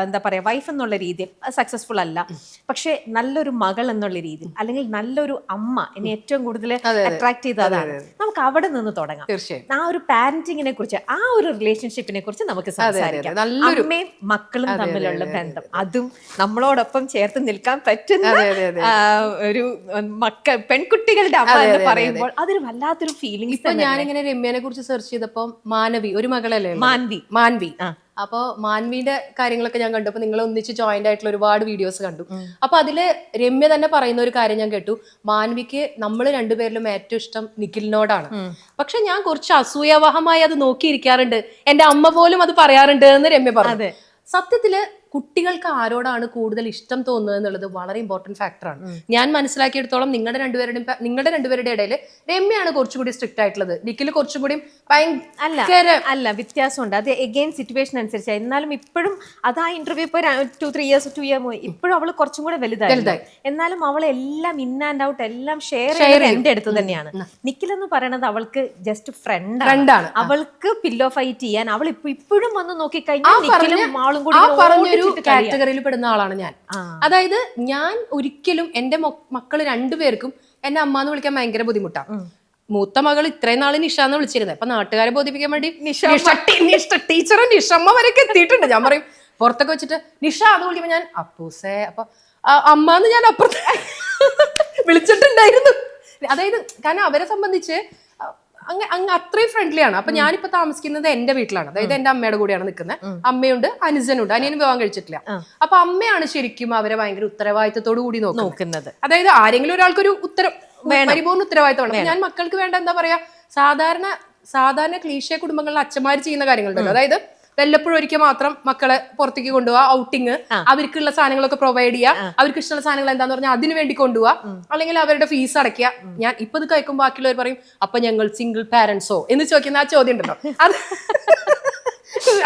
എന്താ പറയാ വൈഫ് എന്നുള്ള രീതിയിൽ സക്സസ്ഫുൾ അല്ല, പക്ഷെ നല്ലൊരു മകൾ എന്നുള്ള രീതിയിൽ അല്ലെങ്കിൽ നല്ലൊരു അമ്മ എന്നെ ഏറ്റവും കൂടുതൽ അട്രാക്ട് ചെയ്തതാണ്. നമുക്ക് നമുക്ക് അവിടെ നിന്ന് തുടങ്ങാം. തീർച്ചയായും. ആ ഒരു പാരന്റിങ്ങിനെ കുറിച്ച്, ആ ഒരു റിലേഷൻഷിപ്പിനെ കുറിച്ച് നമുക്ക് സംസാരിക്കാം. അമ്മയും മക്കളും തമ്മിലുള്ള ബന്ധം, അതും നമ്മളോടൊപ്പം ചേർത്ത് നിൽക്കാൻ പറ്റുന്ന ഒരു പെൺകുട്ടികളുടെ അമ്മ എന്ന് പറയുമ്പോൾ അതൊരു വല്ലാത്തൊരു ഫീലിംഗ്. ഇപ്പൊ ഞാനിങ്ങനെ രമ്യനെ കുറിച്ച് സെർച്ച് ചെയ്തപ്പോ മാനവി, ഒരു മകളല്ലേ, മാൻവി. അപ്പൊ മാൻവിയുടെ കാര്യങ്ങളൊക്കെ ഞാൻ കണ്ടു. അപ്പൊ നിങ്ങൾ ഒന്നിച്ച് ജോയിന്റ് ആയിട്ടുള്ള ഒരുപാട് വീഡിയോസ് കണ്ടു. അപ്പൊ അതില് രമ്യ തന്നെ പറയുന്ന ഒരു കാര്യം ഞാൻ കേട്ടു, മാൻവിക്ക് നമ്മൾ രണ്ടുപേരിലും ഏറ്റവും ഇഷ്ടം നിഖിലിനോടാണ്. പക്ഷെ ഞാൻ കുറച്ച് അസൂയാവഹമായി അത് നോക്കിയിരിക്കാറുണ്ട്, എന്റെ അമ്മ പോലും അത് പറയാറുണ്ട് എന്ന് രമ്യ പറഞ്ഞു. സത്യത്തില് കുട്ടികൾക്ക് ആരോടാണ് കൂടുതൽ ഇഷ്ടം തോന്നുന്നത് എന്നുള്ളത് വളരെ ഇമ്പോർട്ടന്റ് ഫാക്ടറാണ്. ഞാൻ മനസ്സിലാക്കിയെടുത്തോളം നിങ്ങളുടെ രണ്ടുപേരുടെ ഇടയിൽ രമ്യയാണ് കുറച്ചുകൂടി സ്ട്രിക്റ്റ് ആയിട്ടുള്ളത്, നിഖിൽ കുറച്ചും കൂടി അല്ല വ്യത്യാസമുണ്ട്. അത് എഗെയിൻ സിറ്റുവേഷൻ അനുസരിച്ച്. എന്നാലും ഇപ്പോഴും അത് ആ ഇന്റർവ്യൂ ഇപ്പൊ 2 ഇയർ ഇപ്പോഴും അവള് കുറച്ചും കൂടെ വലുതായി. എന്നാലും അവൾ എല്ലാം ഇൻ ആൻഡ് ഔട്ട് എല്ലാം ഷെയർ ചെയ്ത് എന്റെ അടുത്ത് തന്നെയാണ്. നിഖിൽ എന്ന് പറയുന്നത് അവൾക്ക് ജസ്റ്റ് ഫ്രണ്ടാണ്. അവൾക്ക് പില്ലോ ഫൈറ്റ് ചെയ്യാൻ അവൾ ഇപ്പോഴും വന്ന് നോക്കിക്കഴിഞ്ഞാൽ നിഖിലും ആളും കൂടി കാറ്റഗറിയിൽ പെടുന്ന ആളാണ് ഞാൻ. അതായത് ഞാൻ ഒരിക്കലും എന്റെ മക്കള് രണ്ടുപേർക്കും എന്നെ അമ്മ എന്ന് വിളിക്കാൻ ഭയങ്കര ബുദ്ധിമുട്ടാണ്. മൂത്ത മകൾ ഇത്രയും നാള് നിഷ എന്ന് വിളിച്ചിരുന്നത്. അപ്പൊ നാട്ടുകാരെ ബോധിപ്പിക്കാൻ വേണ്ടി ടീച്ചറും നിഷമ്മ വരെയൊക്കെ എത്തിയിട്ടുണ്ട്. ഞാൻ പറയും പുറത്തൊക്കെ വെച്ചിട്ട് നിഷ എന്ന് വിളിക്കുമ്പോ ഞാൻ അപ്പൂസേ, അപ്പൊ അമ്മ എന്ന് ഞാൻ അപ്പുറത്ത് വിളിച്ചിട്ടുണ്ടായിരുന്നു. അതായത് കാരണം അവരെ സംബന്ധിച്ച് അങ്ങ് അത്രയും ഫ്രണ്ട്ലി ആണ്. അപ്പൊ ഞാനിപ്പോ താമസിക്കുന്നത് എന്റെ വീട്ടിലാണ്, അതായത് എന്റെ അമ്മയുടെ കൂടെയാണ് നിൽക്കുന്നത്. അമ്മയുണ്ട്, അനുജനുണ്ട്, അനിയനും വിവാഹം കഴിച്ചിട്ടില്ല. അപ്പൊ അമ്മയാണ് ശരിക്കും അവരെ ഭയങ്കര ഉത്തരവാദിത്തത്തോടു കൂടി നോക്കുന്നത്. അതായത് ആരെങ്കിലും ഒരാൾക്കൊരു പരിപൂർണ്ണ ഉത്തരവാദിത്തമാണ്. ഞാൻ മക്കൾക്ക് വേണ്ട എന്താ പറയാ, സാധാരണ ക്ലീശേ കുടുംബങ്ങളിലെ അച്ഛന്മാർ ചെയ്യുന്ന കാര്യങ്ങളുണ്ടല്ലോ. അതായത് വല്ലപ്പോഴും ഒരിക്കൽ മാത്രം മക്കളെ പുറത്തേക്ക് കൊണ്ടുപോവാ, ഔട്ടിങ്, അവർക്കുള്ള സാധനങ്ങളൊക്കെ പ്രൊവൈഡ് ചെയ്യുക, അവർക്ക് ഇഷ്ടമുള്ള സാധനങ്ങൾ എന്താന്ന് പറഞ്ഞാൽ അതിന് വേണ്ടി കൊണ്ടുപോവാ, അല്ലെങ്കിൽ അവരുടെ ഫീസ് അടയ്ക്കുക. ഞാൻ ഇപ്പൊ ഇത് കേൾക്കുമ്പോൾ ബാക്കിയുള്ളവർ പറയും അപ്പൊ ഞങ്ങൾ സിംഗിൾ പാരന്റ്സോ എന്ന് ചോദിക്കുന്ന ആ ചോദ്യം ഉണ്ടല്ലോ,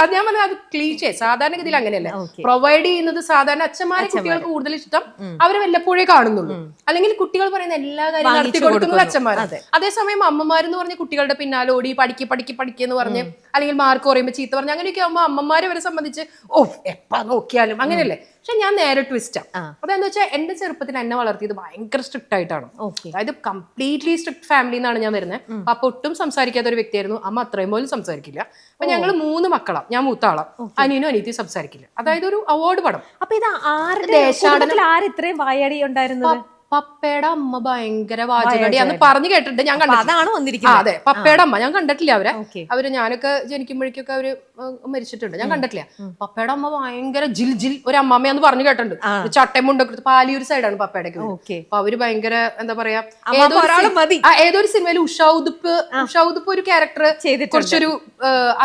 അത് ഞാൻ പറഞ്ഞത് അത് ക്ലീശേ. സാധാരണഗതിയിൽ അങ്ങനെയല്ല. പ്രൊവൈഡ് ചെയ്യുന്നത് സാധാരണ അച്ഛന്മാരെ കുട്ടികൾക്ക് കൂടുതൽ ഇഷ്ടം അവരെ വല്ലപ്പോഴേ കാണുന്നുള്ളൂ, അല്ലെങ്കിൽ കുട്ടികൾ പറയുന്ന എല്ലാ കാര്യവും നടത്തി കൊടുക്കുന്നത് അച്ഛന്മാരാണ്. അതേസമയം അമ്മമാരെന്ന് പറഞ്ഞ കുട്ടികളുടെ പിന്നാലെ ഓടി പഠിക്ക് എന്ന് പറഞ്ഞ്, അല്ലെങ്കിൽ മാർക്ക് കുറയുമ്പോൾ ചീത്ത പറഞ്ഞ്, അങ്ങനെയൊക്കെ ആകുമ്പോൾ അമ്മമാരെ അവരെ സംബന്ധിച്ച് എപ്പാ നോക്കിയാലും അങ്ങനെയല്ലേ. പക്ഷെ ഞാൻ നേരെ ട്വിസ്റ്റാ. അതെന്താ വെച്ചാൽ എന്റെ ചെറുപ്പത്തിൽ എന്നെ വളർത്തിയത് ഭയങ്കര സ്ട്രിക്റ്റ് ആയിട്ടാണ്. അതായത് കംപ്ലീറ്റ്ലി സ്ട്രിക്റ്റ് ഫാമിലിയിൽ നിന്നാണ് ഞാൻ വരുന്നത്. അപ്പൊ ഒട്ടും സംസാരിക്കാത്ത ഒരു വ്യക്തിയായിരുന്നു. അമ്മ അത്രയും പോലും സംസാരിക്കില്ല. അപ്പൊ ഞങ്ങൾ 3 മക്കളാ, ഞാൻ മൂത്ത ആളാ, അനിയനും അനിയത്തിയും സംസാരിക്കില്ല. അതായത് ഒരു അവാർഡ് പടം. അപ്പൊ ഇത് ഇത്രയും വായാടി ഉണ്ടായിരുന്നത്? പപ്പയുടെ അമ്മ ഭയങ്കര വാചകടിയാന്ന് പറഞ്ഞു കേട്ടിട്ടുണ്ട്. ഞാൻ അതാണ് വന്നിരിക്കുന്നത്. അതെ, പപ്പയുടെ അമ്മ. ഞാൻ കണ്ടിട്ടില്ല അവര് ഞാനൊക്കെ ജനിക്കുമ്പോഴേക്കൊക്കെ അവര് മരിച്ചിട്ടുണ്ട്, ഞാൻ കണ്ടിട്ടില്ല. പപ്പയുടെ അമ്മ ഭയങ്കര ജിൽ ഒരു അമ്മമ്മയാന്ന് പറഞ്ഞു കേട്ടിട്ടുണ്ട്. ചട്ടമുണ്ടൊക്കെ പാലിയൊരു സൈഡാണ് പപ്പയുടെ. അപ്പൊ അവര് ഭയങ്കര എന്താ പറയാ, ഏതൊരു സിനിമയിൽ ഉഷാ ഉദുപ്പ് ഒരു ക്യാരക്ടർ കുറച്ചൊരു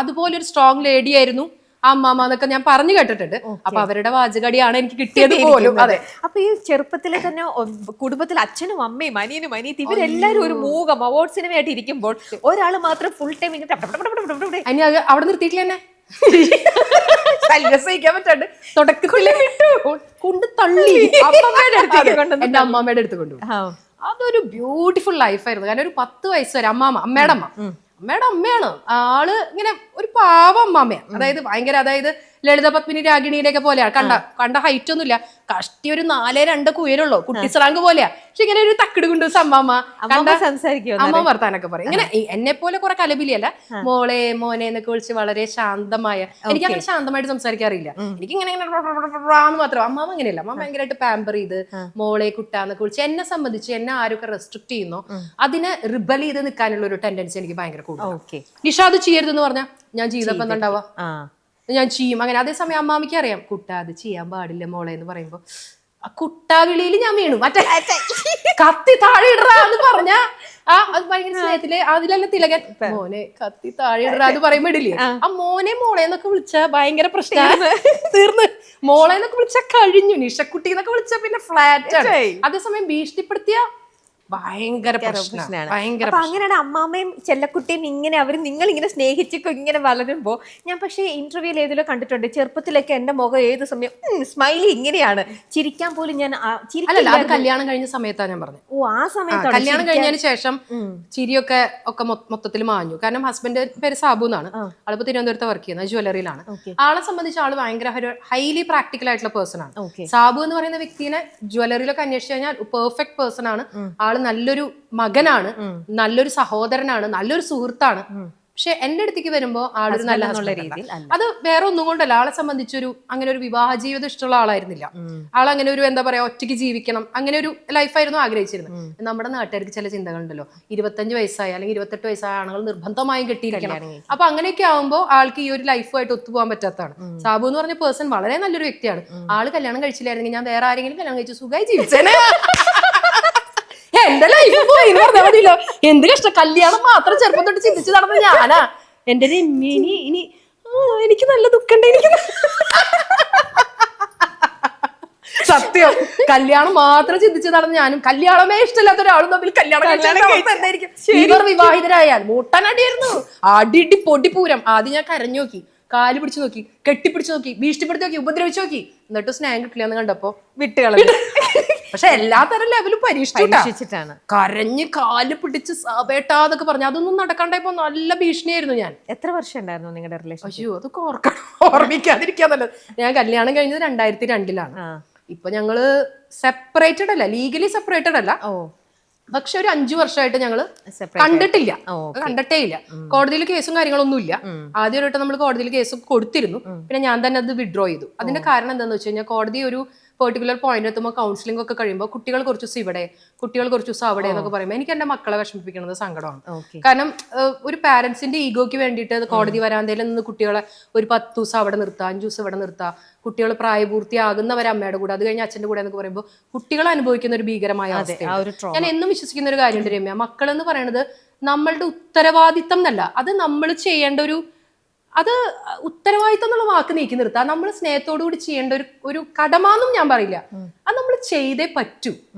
അതുപോലെ ഒരു സ്ട്രോങ് ലേഡി ആയിരുന്നു അമ്മാമ്മ എന്നൊക്കെ ഞാൻ പറഞ്ഞു കേട്ടിട്ടുണ്ട്. അപ്പൊ അവരുടെ വാചകടിയാണ് എനിക്ക് കിട്ടിയത് പോലും. അതെ. അപ്പൊ ഈ ചെറുപ്പത്തിലെ തന്നെ കുടുംബത്തിൽ അച്ഛനും അമ്മയും അനിയനും അനിയത്തി ഇവരെല്ലാരും ഒരു മൂകം അവാർഡ് സിനിമയായിട്ട് ഇരിക്കുമ്പോൾ ഒരാൾ മാത്രം ഫുൾ ടൈം അവിടെ നിർത്തിയിട്ടില്ല എന്നെ സഹിക്കാൻ പറ്റാണ്ട് തുടക്കത്തില് കൊണ്ട് തള്ളി എന്റെ അമ്മാമ്മയുടെ അടുത്ത് കൊണ്ടുപോകും. അതൊരു ബ്യൂട്ടിഫുൾ ലൈഫായിരുന്നു. കാരണം ഒരു 10 വയസ്സ് വരെ അമ്മയുടെ അമ്മയാണ് ആള്. ഇങ്ങനെ ഒരു പാവ അമ്മാമ്മയാണ്. അതായത് ഭയങ്കര, അതായത് ലളിത പത്മിനി രാഗിണിയുടെ ഒക്കെ പോലെയാണ്. കണ്ട ഹൈറ്റ് ഒന്നുമില്ല, കഷ്ടി ഒരു 4'2" ഉയരുള്ളൂ, കുട്ടി സ്രാങ്ക് പോലെയാ. പക്ഷെ ഇങ്ങനെ ഒരു തക്കിട് കൊണ്ടുവച്ച അമ്മാമ്മ അമ്മ വർത്താനൊക്കെ പറയും. ഇങ്ങനെ എന്നെ പോലെ കുറെ കലബിലിയല്ല, മോളെ മോനെ എന്നൊക്കെ വിളിച്ച് വളരെ ശാന്തമായ. എനിക്ക് അങ്ങനെ ശാന്തമായിട്ട് സംസാരിക്കാറില്ല. എനിക്ക് ഇങ്ങനെ മാത്രം. അമ്മാമ്മ അങ്ങനെയല്ല. അമ്മ ഭയങ്കരമായിട്ട് പാമ്പർ ചെയ്ത് മോളെ കുട്ടാന്നൊക്കെ വിളിച്ച് എന്നെ സംബന്ധിച്ച് എന്നെ ആരൊക്കെ റെസ്ട്രിക്ട് ചെയ്യുന്നോ അതിനെ റിബൽ ചെയ്ത് നിൽക്കാനുള്ള ഒരു ടെൻഡൻസി എനിക്ക് ഭയങ്കര കൂടുതൽ. നിഷ അത് ചെയ്യരുതെന്ന് പറഞ്ഞാൽ ഞാൻ ചെയ്തപ്പോ എന്താ ഞാൻ ചെയ്യും അങ്ങനെ. അതേസമയം അമ്മാമിക്ക് അറിയാം കുട്ടാ അത് ചെയ്യാൻ പാടില്ല മോളെ എന്ന് പറയുമ്പോ ആ കുട്ടാവിളിയിൽ ഞാൻ വീണു. മറ്റേ കത്തി താഴെ ഇടറാന്ന് പറഞ്ഞ അത് ഭയങ്കര സ്നേഹത്തില് അതിലെല്ലാം തിലകൻ മോനെ കത്തി താഴെ ഇടറാ എന്ന് പറയുമ്പോ ഇടില്ലേ, ആ മോനെ മോളെ എന്നൊക്കെ വിളിച്ച ഭയങ്കര പ്രശ്നമാണ്. തീർന്ന് മോളെ എന്നൊക്കെ വിളിച്ച കഴിഞ്ഞു. നിഷക്കുട്ടി എന്നൊക്കെ വിളിച്ച പിന്നെ ഫ്ലാറ്റ് ആണ്. അതേസമയം ഭീഷണിപ്പെടുത്തിയ ഭയങ്കര പ്രശ്നമാണ്. അപ്പൊ അങ്ങനെയാണ് അമ്മാമ്മയും ചെല്ലക്കുട്ടിയും ഇങ്ങനെ നിങ്ങൾ ഇങ്ങനെ സ്നേഹിച്ചൊക്കെ ഇങ്ങനെ വളരുമ്പോ ഞാൻ പക്ഷേ ഇന്റർവ്യൂയിൽ ഏതിലോ കണ്ടിട്ടുണ്ട്, ചെറുപ്പത്തിലൊക്കെ എന്റെ മുഖം ഏത് സമയം സ്മൈലി ഇങ്ങനെയാണ്, ചിരിക്കാൻ പോലും ഞാൻ കല്യാണം കഴിഞ്ഞ സമയത്താണ് ഞാൻ പറഞ്ഞത്. ഓ ആ സമയത്ത് കല്യാണം കഴിഞ്ഞതിന് ശേഷം ചിരിയൊക്കെ മൊത്തത്തിൽ മാഞ്ഞു. കാരണം ഹസ്ബൻഡ് പേര് സാബു എന്നാണ്. ആളിപ്പോ തിരുവനന്തപുരത്ത് വർക്ക് ചെയ്യുന്നത് ജ്വല്ലറിയിലാണ്. ആളെ സംബന്ധിച്ച് ആള് ഭയങ്കര ഹൈലി പ്രാക്ടിക്കൽ ആയിട്ടുള്ള പേഴ്സൺ ആണ്. സാബു എന്ന് പറയുന്ന വ്യക്തിനെ ജ്വല്ലറിയിലൊക്കെ അന്വേഷിച്ചു കഴിഞ്ഞാൽ പെർഫെക്റ്റ് പേഴ്സൺ ആണ്. ആൾ ആള് നല്ലൊരു മകനാണ്, നല്ലൊരു സഹോദരനാണ്, നല്ലൊരു സുഹൃത്താണ്. പക്ഷെ എന്റെ അടുത്തേക്ക് വരുമ്പോ ആളൊരു നല്ല രീതിയിൽ അത് വേറെ ഒന്നും കൊണ്ടല്ല. ആളെ സംബന്ധിച്ചൊരു അങ്ങനെ ഒരു വിവാഹ ജീവിതം ഇഷ്ടമുള്ള ആളായിരുന്നില്ല. ആൾ അങ്ങനെ ഒരു എന്താ പറയാ ഒറ്റയ്ക്ക് ജീവിക്കണം അങ്ങനെ ഒരു ലൈഫായിരുന്നു ആഗ്രഹിച്ചിരുന്നത്. നമ്മുടെ നാട്ടുകാർക്ക് ചില ചിന്തകളുണ്ടല്ലോ, 25 വയസ്സായ അല്ലെങ്കിൽ 28 വയസ്സായ ആളുകൾ നിർബന്ധമായും കെട്ടിയിരിക്കണം. അപ്പൊ അങ്ങനെയൊക്കെ ആവുമ്പോൾ ആൾക്ക് ഈ ഒരു ലൈഫുമായിട്ട് ഒത്തുപോകാൻ പറ്റാത്തതാണ്. സാബു എന്ന് പറഞ്ഞ പേഴ്സൺ വളരെ നല്ലൊരു വ്യക്തിയാണ്. ആള് കല്യാണം കഴിച്ചില്ലായിരുന്നെങ്കിൽ ഞാൻ വേറെ ആരെങ്കിലും കല്യാണം കഴിച്ചു സുഖമായി ജീവിച്ചേനെ. എന്റെ ലൈഫ് പോയി എന്ന് പറഞ്ഞാൽ മതിയല്ലോ. എന്ത് കഷ്ടം, കല്യാണം മാത്രം ചെറുപ്പം തൊട്ട് ചിന്തിച്ചു നടന്ന ഞാനാ. എന്റെ ഇനി എനിക്ക് നല്ല ദുഃഖമുണ്ട്. എനിക്ക് സത്യം കല്യാണം മാത്രം ചിന്തിച്ചു നടന്ന ഞാനും കല്യാണമേ ഇഷ്ടമില്ലാത്ത ഒരാളും തമ്മിൽ കല്യാണം എന്തായിരിക്കും. ഇവർ വിവാഹിതരായാൽ മൂട്ടനടിയായിരുന്നു, അടിടി പൊടിപ്പൂരം. ആദ്യം ഞാൻ കരഞ്ഞു നോക്കി, കാല് പിടിച്ചു നോക്കി, കെട്ടിപ്പിടിച്ചു നോക്കി, ഭീഷണിപ്പെടുത്തി നോക്കി, ഉപദ്രവിച്ചു നോക്കി. എന്നിട്ട് സ്നേഹം കിട്ടില്ല എന്ന് കണ്ടപ്പോ വിട്ടുകളഞ്ഞു. പക്ഷെ എല്ലാ തരം ലെവലും പരീക്ഷിച്ചിട്ടാണ്. കരഞ്ഞ് കാല് പിടിച്ച് സാബേട്ടാന്നൊക്കെ പറഞ്ഞു. അതൊന്നും നടക്കാണ്ടായപ്പോ നല്ല ഭീഷണിയായിരുന്നു ഞാൻ. എത്ര വർഷം ഉണ്ടായിരുന്നു നിങ്ങളുടെ റിലേഷൻ? അയ്യോ അതൊക്കെ ഓർമ്മിക്കാതിരിക്കാൻ നല്ലത്. ഞാൻ കല്യാണം കഴിഞ്ഞത് 2002-ലാണ്. ഇപ്പൊ ഞങ്ങള് സെപ്പറേറ്റഡ് അല്ല, ലീഗലി സെപ്പറേറ്റഡ് അല്ല. പക്ഷെ ഒരു 5 വർഷമായിട്ട് ഞങ്ങള് കണ്ടിട്ടേ ഇല്ല. കോടതിയിൽ കേസും കാര്യങ്ങളൊന്നും ഇല്ല. ആദ്യമായിട്ട് നമ്മൾ കോടതിയിൽ കേസ് കൊടുത്തിരുന്നു, പിന്നെ ഞാൻ തന്നെ അത് വിഡ്രോ ചെയ്തു. അതിന്റെ കാരണം എന്താണെന്ന് വെച്ച് കഴിഞ്ഞാൽ കോടതി ഒരു പെർട്ടിക്കുലർ പോയിന്റ് എത്തുമ്പോൾ കൗൺസിലിംഗ് ഒക്കെ കഴിയുമ്പോൾ കുട്ടികൾ കുറച്ച് ദിവസം ഇവിടെ, കുട്ടികൾ കുറച്ച് ദിവസം അവിടെ എന്നൊക്കെ പറയുമ്പോൾ എനിക്ക് എന്റെ മക്കളെ വിഷമിപ്പിക്കുന്നത് സങ്കടമാണ്. കാരണം ഒരു പാരന്റ്സിന്റെ ഈഗോയ്ക്ക് വേണ്ടിയിട്ട് കോടതി വരാന്തയിൽ നിന്ന് കുട്ടികളെ ഒരു 10 ദിവസം അവിടെ നിർത്താം, 5 ദിവസം ഇവിടെ നിർത്താം. കുട്ടികൾ പ്രായപൂർത്തിയാകുന്നവരെ അമ്മയുടെ കൂടെ, അത് കഴിഞ്ഞ് അച്ഛന്റെ കൂടെ എന്നൊക്കെ പറയുമ്പോൾ കുട്ടികൾ അനുഭവിക്കുന്ന ഒരു ഭീകരമായ അവസ്ഥയാണ്. ഞാൻ എന്നും വിശ്വസിക്കുന്ന ഒരു കാര്യമുണ്ട് രമ്യ, മക്കൾ എന്ന് പറയുന്നത് നമ്മളുടെ ഉത്തരവാദിത്തം എന്നല്ല, അത് നമ്മൾ ചെയ്യേണ്ട ഒരു, അത് ഉത്തരവാദിത്തം എന്നുള്ള വാക്ക് നീക്കി നിർത്താം. നമ്മൾ സ്നേഹത്തോടു കൂടി ചെയ്യേണ്ട ഒരു കടമാന്നും ഞാൻ പറയില്ല, അത് നമ്മൾ ചെയ്തേ പറ്റൂ.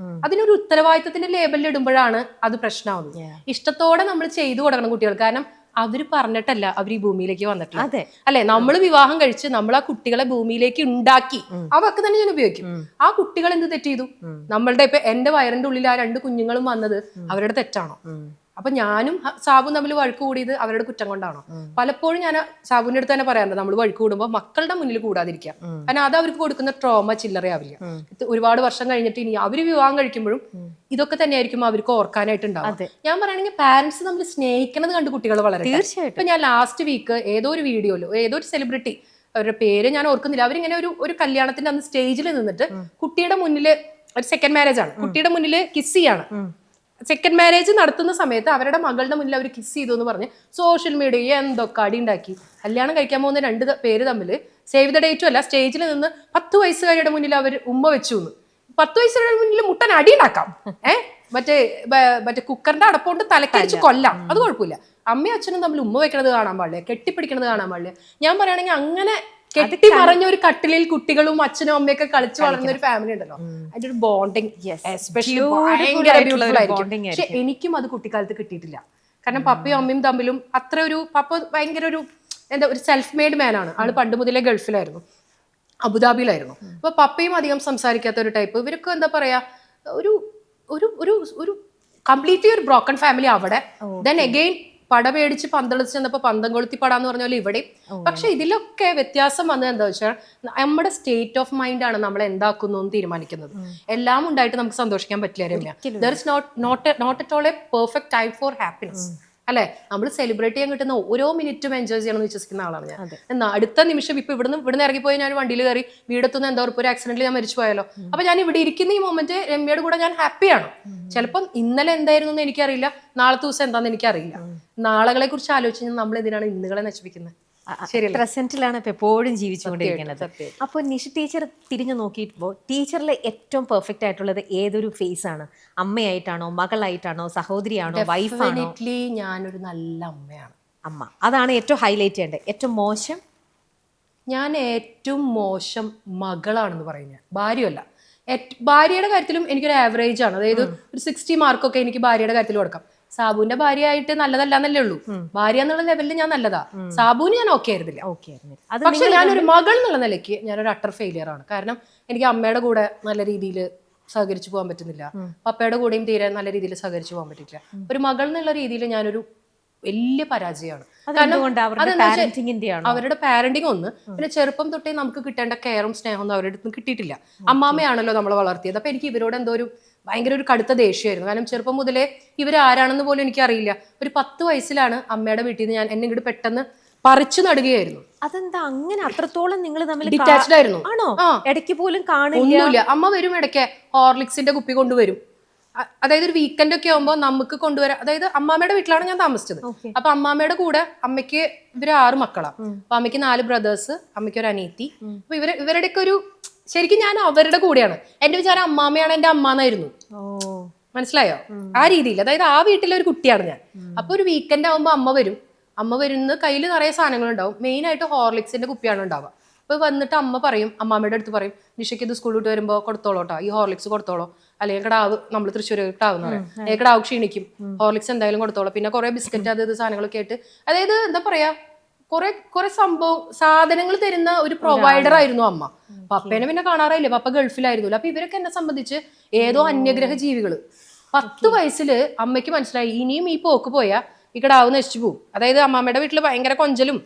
അതിനൊരു ഉത്തരവാദിത്തത്തിന്റെ ലേബലിൽ ഇടുമ്പോഴാണ് അത് പ്രശ്നമാവുന്നത്. ഇഷ്ടത്തോടെ നമ്മൾ ചെയ്തു കൊടുക്കണം കുട്ടികൾ. കാരണം അവര് പറഞ്ഞിട്ടല്ല അവർ ഈ ഭൂമിയിലേക്ക് വന്നിട്ടില്ല, അല്ലെ? നമ്മൾ വിവാഹം കഴിച്ച് നമ്മൾ ആ കുട്ടികളെ ഭൂമിയിലേക്ക് ഉണ്ടാക്കി. ആ വാക്ക് തന്നെ ഞാൻ ഉപയോഗിക്കും. ആ കുട്ടികൾ എന്ത് തെറ്റ് ചെയ്തു? നമ്മളുടെ ഇപ്പൊ എന്റെ വയറിന്റെ ഉള്ളിൽ ആ 2 കുഞ്ഞുങ്ങളും വന്നത് അവരുടെ തെറ്റാണോ? അപ്പൊ ഞാനും സാബും തമ്മിൽ വഴക്ക് കൂടിയത് അവരുടെ കുറ്റം കൊണ്ടാണോ? പലപ്പോഴും ഞാൻ സാബുവിന്റെ അടുത്ത് തന്നെ പറയാറുണ്ട്, നമ്മൾ വഴക്ക് കൂടുമ്പോൾ മക്കളുടെ മുന്നിൽ കൂടാതിരിക്കുക. കാരണം അത് അവർക്ക് കൊടുക്കുന്ന ട്രോമ ചില്ലറയാവില്ല. ഒരുപാട് വർഷം കഴിഞ്ഞിട്ട് ഇനി അവര് വിവാഹം കഴിക്കുമ്പോഴും ഇതൊക്കെ തന്നെയായിരിക്കും അവർക്ക് ഓർക്കാനായിട്ടുണ്ടാവും. ഞാൻ പറയുകയാണെങ്കിൽ പാരന്റ്സ് നമ്മൾ സ്നേഹിക്കുന്നത് കണ്ട് കുട്ടികൾ വളരെ. ഇപ്പൊ ഞാൻ ലാസ്റ്റ് വീക്ക് ഏതോ ഒരു വീഡിയോയിലോ ഏതോ ഒരു സെലിബ്രിറ്റി, അവരുടെ പേര് ഞാൻ ഓർക്കുന്നില്ല, അവരിങ്ങനെ ഒരു കല്യാണത്തിന്റെ അന്ന് സ്റ്റേജിൽ നിന്നിട്ട് കുട്ടിയുടെ മുന്നിൽ, ഒരു സെക്കൻഡ് മാരേജ് ആണ്, കുട്ടിയുടെ മുന്നിൽ കിസ് ചെയ്യാണ്. സെക്കൻഡ് മാരേജ് നടത്തുന്ന സമയത്ത് അവരുടെ മകളുടെ മുന്നിൽ അവർ കിസ് ചെയ്തു എന്ന് പറഞ്ഞ് സോഷ്യൽ മീഡിയ എന്തൊക്കെ അടി ഉണ്ടാക്കി. കല്യാണം കഴിക്കാൻ പോകുന്ന 2 പേര് തമ്മിൽ സേവ് ദ ഡേറ്റും അല്ല, സ്റ്റേജിൽ നിന്ന് 10 വയസ്സുകാരുടെ മുന്നിൽ അവർ ഉമ്മ വെച്ചു എന്ന്. 10 വയസ്സുകാരുടെ മുന്നിൽ മുട്ടൻ അടി ഉണ്ടാക്കാം. മറ്റേ കുക്കറിന്റെ അടപ്പുകൊണ്ട് തലക്കടിച്ച് കൊല്ലാം, അത് കുഴപ്പമില്ല. അമ്മയും അച്ഛനും തമ്മിൽ ഉമ്മ വെക്കണത് കാണാൻ പാടില്ല, കെട്ടിപ്പിടിക്കണത് കാണാൻ പാടില്ല. ഞാൻ പറയുകയാണെങ്കിൽ അങ്ങനെ കെട്ടി മറഞ്ഞ ഒരു കട്ടിലിൽ കുട്ടികളും അച്ഛനും അമ്മയൊക്കെ കളിച്ചു വളർന്ന ഒരു ഫാമിലി ഉണ്ടല്ലോ, അതിന്റെ ഒരു ബോണ്ടിങ് എസ്പെഷ്യലി ഭയങ്കര ബ്യൂട്ടിഫുൾ ആയിരിക്കും. പക്ഷെ എനിക്കും അത് കുട്ടിക്കാലത്ത് കിട്ടിയിട്ടില്ല. കാരണം പപ്പയും അമ്മയും തമ്മിലും അത്ര ഒരു, പപ്പ ഭയങ്കര ഒരു ഒരു സെൽഫ് മെയ്ഡ് മാൻ ആണ്. ആള് പണ്ട് മുതലേ ഗൾഫിലായിരുന്നു, അബുദാബിയിലായിരുന്നു. അപ്പൊ പപ്പയും അധികം സംസാരിക്കാത്ത ഒരു ടൈപ്പ്. ഇവരൊക്കെ എന്താ പറയാ, ഒരു ഒരു ഒരു കംപ്ലീറ്റ്ലി ഒരു ബ്രോക്കൺ ഫാമിലി അവിടെ. ദെൻ അഗെയിൻ പട പേടിച്ച് പന്തളിച്ച് ചെന്നപ്പോ പന്തം കൊളുത്തി പടാന്ന് പറഞ്ഞ പോലെ ഇവിടെ. പക്ഷെ ഇതിലൊക്കെ വ്യത്യാസം വന്നത് എന്താ വെച്ചാൽ നമ്മുടെ സ്റ്റേറ്റ് ഓഫ് മൈൻഡ് ആണ് നമ്മൾ എന്താക്കുന്നു എന്ന് തീരുമാനിക്കുന്നത്. എല്ലാം ഉണ്ടായിട്ട് നമുക്ക് സന്തോഷിക്കാൻ പറ്റില്ല Ramya. There is not at all a perfect time for happiness, അല്ലെ? നമ്മൾ സെലിബ്രേറ്റ് ചെയ്യാൻ കിട്ടുന്ന ഓരോ മിനിറ്റും എൻജോയ് ചെയ്യണമെന്ന് വിശ്വസിക്കുന്ന ആളാണ് ഞാൻ. എന്നാ അടുത്ത നിമിഷം ഇപ്പൊ ഇവിടുന്ന് ഇറങ്ങിപ്പോയി ഞാൻ വണ്ടിയിൽ കയറി വീടെത്തുന്ന എന്താ ഒരു ആക്സിഡന്റിൽ ഞാൻ മരിച്ചു പോയാലോ, അപ്പൊ ഞാൻ ഇവിടെ ഇരിക്കുന്ന ഈ മൊമെന്റ് രമ്യയുടെ കൂടെ ഞാൻ ഹാപ്പിയാണ്. ചിലപ്പം ഇന്നലെ എന്തായിരുന്നു എന്ന് എനിക്കറിയില്ല, നാളത്തെ ദിവസം എന്താണെന്ന് എനിക്കറിയില്ല. നാളകളെ കുറിച്ച് ആലോചിച്ച് നമ്മൾ എന്തിനാണ് ഇന്നുകളെ നശിപ്പിക്കുന്നത്? പ്രസന്റിലാണ് ഇപ്പൊ എപ്പോഴും ജീവിച്ചുകൊണ്ടിരിക്കുന്നത്. അപ്പോൾ നിഷ ടീച്ചർ തിരിഞ്ഞു നോക്കിയപ്പോൾ ടീച്ചറിലെ ഏറ്റവും പെർഫെക്റ്റ് ആയിട്ടുള്ളത് ഏതൊരു ഫേസ് ആണ്? അമ്മയായിട്ടാണോ, മകളായിട്ടാണോ, സഹോദരിയാണോ, വൈഫാണോ? ഞാനൊരു നല്ല അമ്മയാണ്. അമ്മ, അതാണ് ഏറ്റവും ഹൈലൈറ്റ് ചെയ്യേണ്ടത്. ഏറ്റവും മോശം? ഞാൻ ഏറ്റവും മോശം മകളാണെന്ന് പറയുന്നത്, ഭാര്യയല്ല. ഭാര്യയുടെ കാര്യത്തിലും എനിക്കൊരു ആവറേജ് ആണ്. അതായത് ഒരു 60 മാർക്കൊക്കെ എനിക്ക് ഭാര്യയുടെ കാര്യത്തിൽ കൊടുക്കാം. സാബുവിന്റെ ഭാര്യ ആയിട്ട് നല്ലതല്ലാന്നല്ലേ ഉള്ളൂ, ഭാര്യ എന്നുള്ള ലെവലിൽ ഞാൻ നല്ലതാ. സാബുവിന് ഞാൻ ഓക്കെ ആയിരുന്നില്ല. പക്ഷെ ഞാനൊരു മകൾ എന്നുള്ള നിലയ്ക്ക് ഞാനൊരു അട്ടർ ഫെയിലിയർ ആണ്. കാരണം എനിക്ക് അമ്മയുടെ കൂടെ നല്ല രീതിയിൽ സഹകരിച്ചു പോകാൻ പറ്റുന്നില്ല, പപ്പയുടെ കൂടെയും തീരെ നല്ല രീതിയിൽ സഹകരിച്ചു പോകാൻ പറ്റില്ല. ഒരു മകൾ എന്നുള്ള രീതിയിൽ ഞാനൊരു വലിയ പരാജയമാണ്. അതെന്തുകൊണ്ട്? അവരുടെ അതെന്താ വെച്ചാ പാരന്റിങ്ങിന്റെ ആണോ? അവരുടെ പാരന്റിങ് ഒന്ന്, പിന്നെ ചെറുപ്പം തൊട്ടേ നമുക്ക് കിട്ടേണ്ട കെയറും സ്നേഹമൊന്നും അവരുടെ അടുത്ത് കിട്ടിയിട്ടില്ല. അമ്മാമ്മയാണല്ലോ നമ്മളെ വളർത്തിയത്. അപ്പൊ എനിക്ക് ഇവരോട് എന്തോ ഒരു ഭയങ്കര ഒരു കടുത്ത ദേഷ്യമായിരുന്നു. കാരണം ചെറുപ്പം മുതലേ ഇവരാരാണെന്ന് പോലും എനിക്കറിയില്ല. ഒരു 10 വയസ്സിലാണ് അമ്മയുടെ വീട്ടിൽ നിന്ന് ഞാൻ എന്നെ ഇങ്ങോട്ട് പെട്ടെന്ന് പറിച്ചു നടുകയായിരുന്നു. അതെന്താ അങ്ങനെ അത്രത്തോളം നിങ്ങൾ തമ്മിൽ ഡിറ്റാച്ച്ഡ് ആയിരുന്നു. ആണോ? ഇടയ്ക്ക് പോലും കാണില്ല? ഒന്നുമില്ല. അമ്മ വരും ഇടയ്ക്ക് ഹോർലിക്സിന്റെ കുപ്പി കൊണ്ടുവരും. അതായത് ഒരു വീക്കെൻഡ് ഒക്കെ ആകുമ്പോൾ നമുക്ക് കൊണ്ടുവരാം. അതായത് അമ്മാമ്മയുടെ വീട്ടിലാണ് ഞാൻ താമസിച്ചത്. അപ്പൊ അമ്മാമ്മയുടെ കൂടെ അമ്മയ്ക്ക് ഇവര് 6 മക്കളാ. അപ്പൊ അമ്മയ്ക്ക് 4 ബ്രദേഴ്സ്, അമ്മയ്ക്ക് ഒരു അനിയത്തി. അപ്പൊ ഇവരുടെയൊക്കെ ഒരു ശരിക്കും ഞാൻ അവരുടെ കൂടെയാണ്. എന്റെ വിചാരം അമ്മാമ്മയാണ് എന്റെ അമ്മ എന്നായിരുന്നു. മനസ്സിലായോ? ആ രീതിയിൽ, അതായത് ആ വീട്ടിലെ ഒരു കുട്ടിയാണ് ഞാൻ. അപ്പൊ ഒരു വീക്കെൻഡ് ആകുമ്പോൾ അമ്മ വരും. അമ്മ വരുന്ന കയ്യിൽ നിറയെ സാധനങ്ങൾ ഉണ്ടാവും. മെയിൻ ആയിട്ട് ഹോർലിക്സിന്റെ കുപ്പിയാണ് ഉണ്ടാവുക. അപ്പൊ വന്നിട്ട് അമ്മ പറയും, അമ്മാമ്മയുടെ അടുത്ത് പറയും, നിഷയ്ക്ക് ഇത് സ്കൂളിൽ വിട്ട് വരുമ്പോൾ കൊടുത്തോളോട്ടോ, ഈ ഹോർലിക്സ് കൊടുത്തോളോ, അല്ലെങ്കിൽ കിടാവ്, നമ്മൾ തൃശ്ശൂർ കിടാവ് എന്ന് പറയും, കിടാവ് ക്ഷീണിക്കും, ഹോർലിക്സ് എന്തായാലും കൊടുത്തോളൂ. പിന്നെ കുറെ ബിസ്ക്കറ്റ് അത് ഇത് സാധനങ്ങളൊക്കെ ആയിട്ട്, അതായത് എന്താ പറയാ, കുറെ സാധനങ്ങൾ തരുന്ന ഒരു പ്രൊവൈഡർ ആയിരുന്നു അമ്മ. പപ്പേനെ പിന്നെ കാണാറില്ല, പപ്പ ഗൾഫിലായിരുന്നല്ലോ. അപ്പൊ ഇവരൊക്കെ എന്നെ സംബന്ധിച്ച് ഏതോ അന്യഗ്രഹ ജീവികള്. 10 വയസ്സില് അമ്മയ്ക്ക് മനസ്സിലായി ഇനിയും ഈ പോക്ക് പോയാ ഈ കിടാവ് നശിച്ചു പോകും. അതായത് അമ്മാമ്മയുടെ വീട്ടില് ഭയങ്കര കൊഞ്ചലും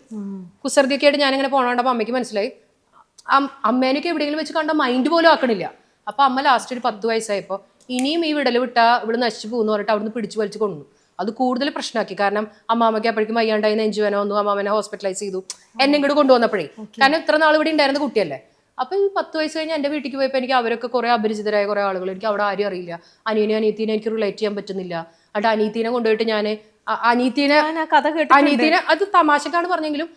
കുസൃതിയൊക്കെ ആയിട്ട് ഞാനിങ്ങനെ പോണോണ്ടപ്പോ അമ്മയ്ക്ക് മനസ്സിലായി അമ്മേനൊക്കെ എവിടെയെങ്കിലും വെച്ച് കണ്ട മൈൻഡ് പോലും ആക്കണില്ല. അപ്പൊ അമ്മ ലാസ്റ്റ് ഒരു 10 വയസ്സായപ്പോ ഇനിയും ഈ വിടല് വിട്ടാ ഇവിടെ നശിച്ചു പോകുന്നു പറഞ്ഞിട്ട് അവിടുന്ന് പിടിച്ചു വലിച്ചു കൊണ്ടു. അത് കൂടുതൽ പ്രശ്നമാക്കി. കാരണം അമ്മാമ്മയ്ക്ക് അപ്പോഴേക്കും വയ്യാണ്ടായി, നെഞ്ചുവേന വന്നു, അമ്മാമ്മനെ ഹോസ്പിറ്റലൈസ് ചെയ്തു. എന്നെ ഇങ്ങോട്ട് കൊണ്ടുവന്നപ്പോഴേ, കാരണം ഇത്ര നാൾ ഇവിടെ ഉണ്ടായിരുന്ന കുട്ടിയല്ലേ. അപ്പൊ ഈ 10 വയസ്സ് കഴിഞ്ഞ് എന്റെ വീട്ടിലേക്ക് പോയപ്പോൾ എനിക്ക് അവരൊക്കെ കുറെ അപരിചിതരായ കുറെ ആളുകൾ, എനിക്ക് അവിടെ ആരും അറിയില്ല. അനിയത്തിനെ എനിക്ക് റിലേറ്റ് ചെയ്യാൻ പറ്റുന്നില്ല. എന്നിട്ട് അനീത്തിനെ കൊണ്ടുപോയിട്ട് ഞാൻ അനീത്തിനെ അത് തമാശക്കാണ് പറഞ്ഞെങ്കിലും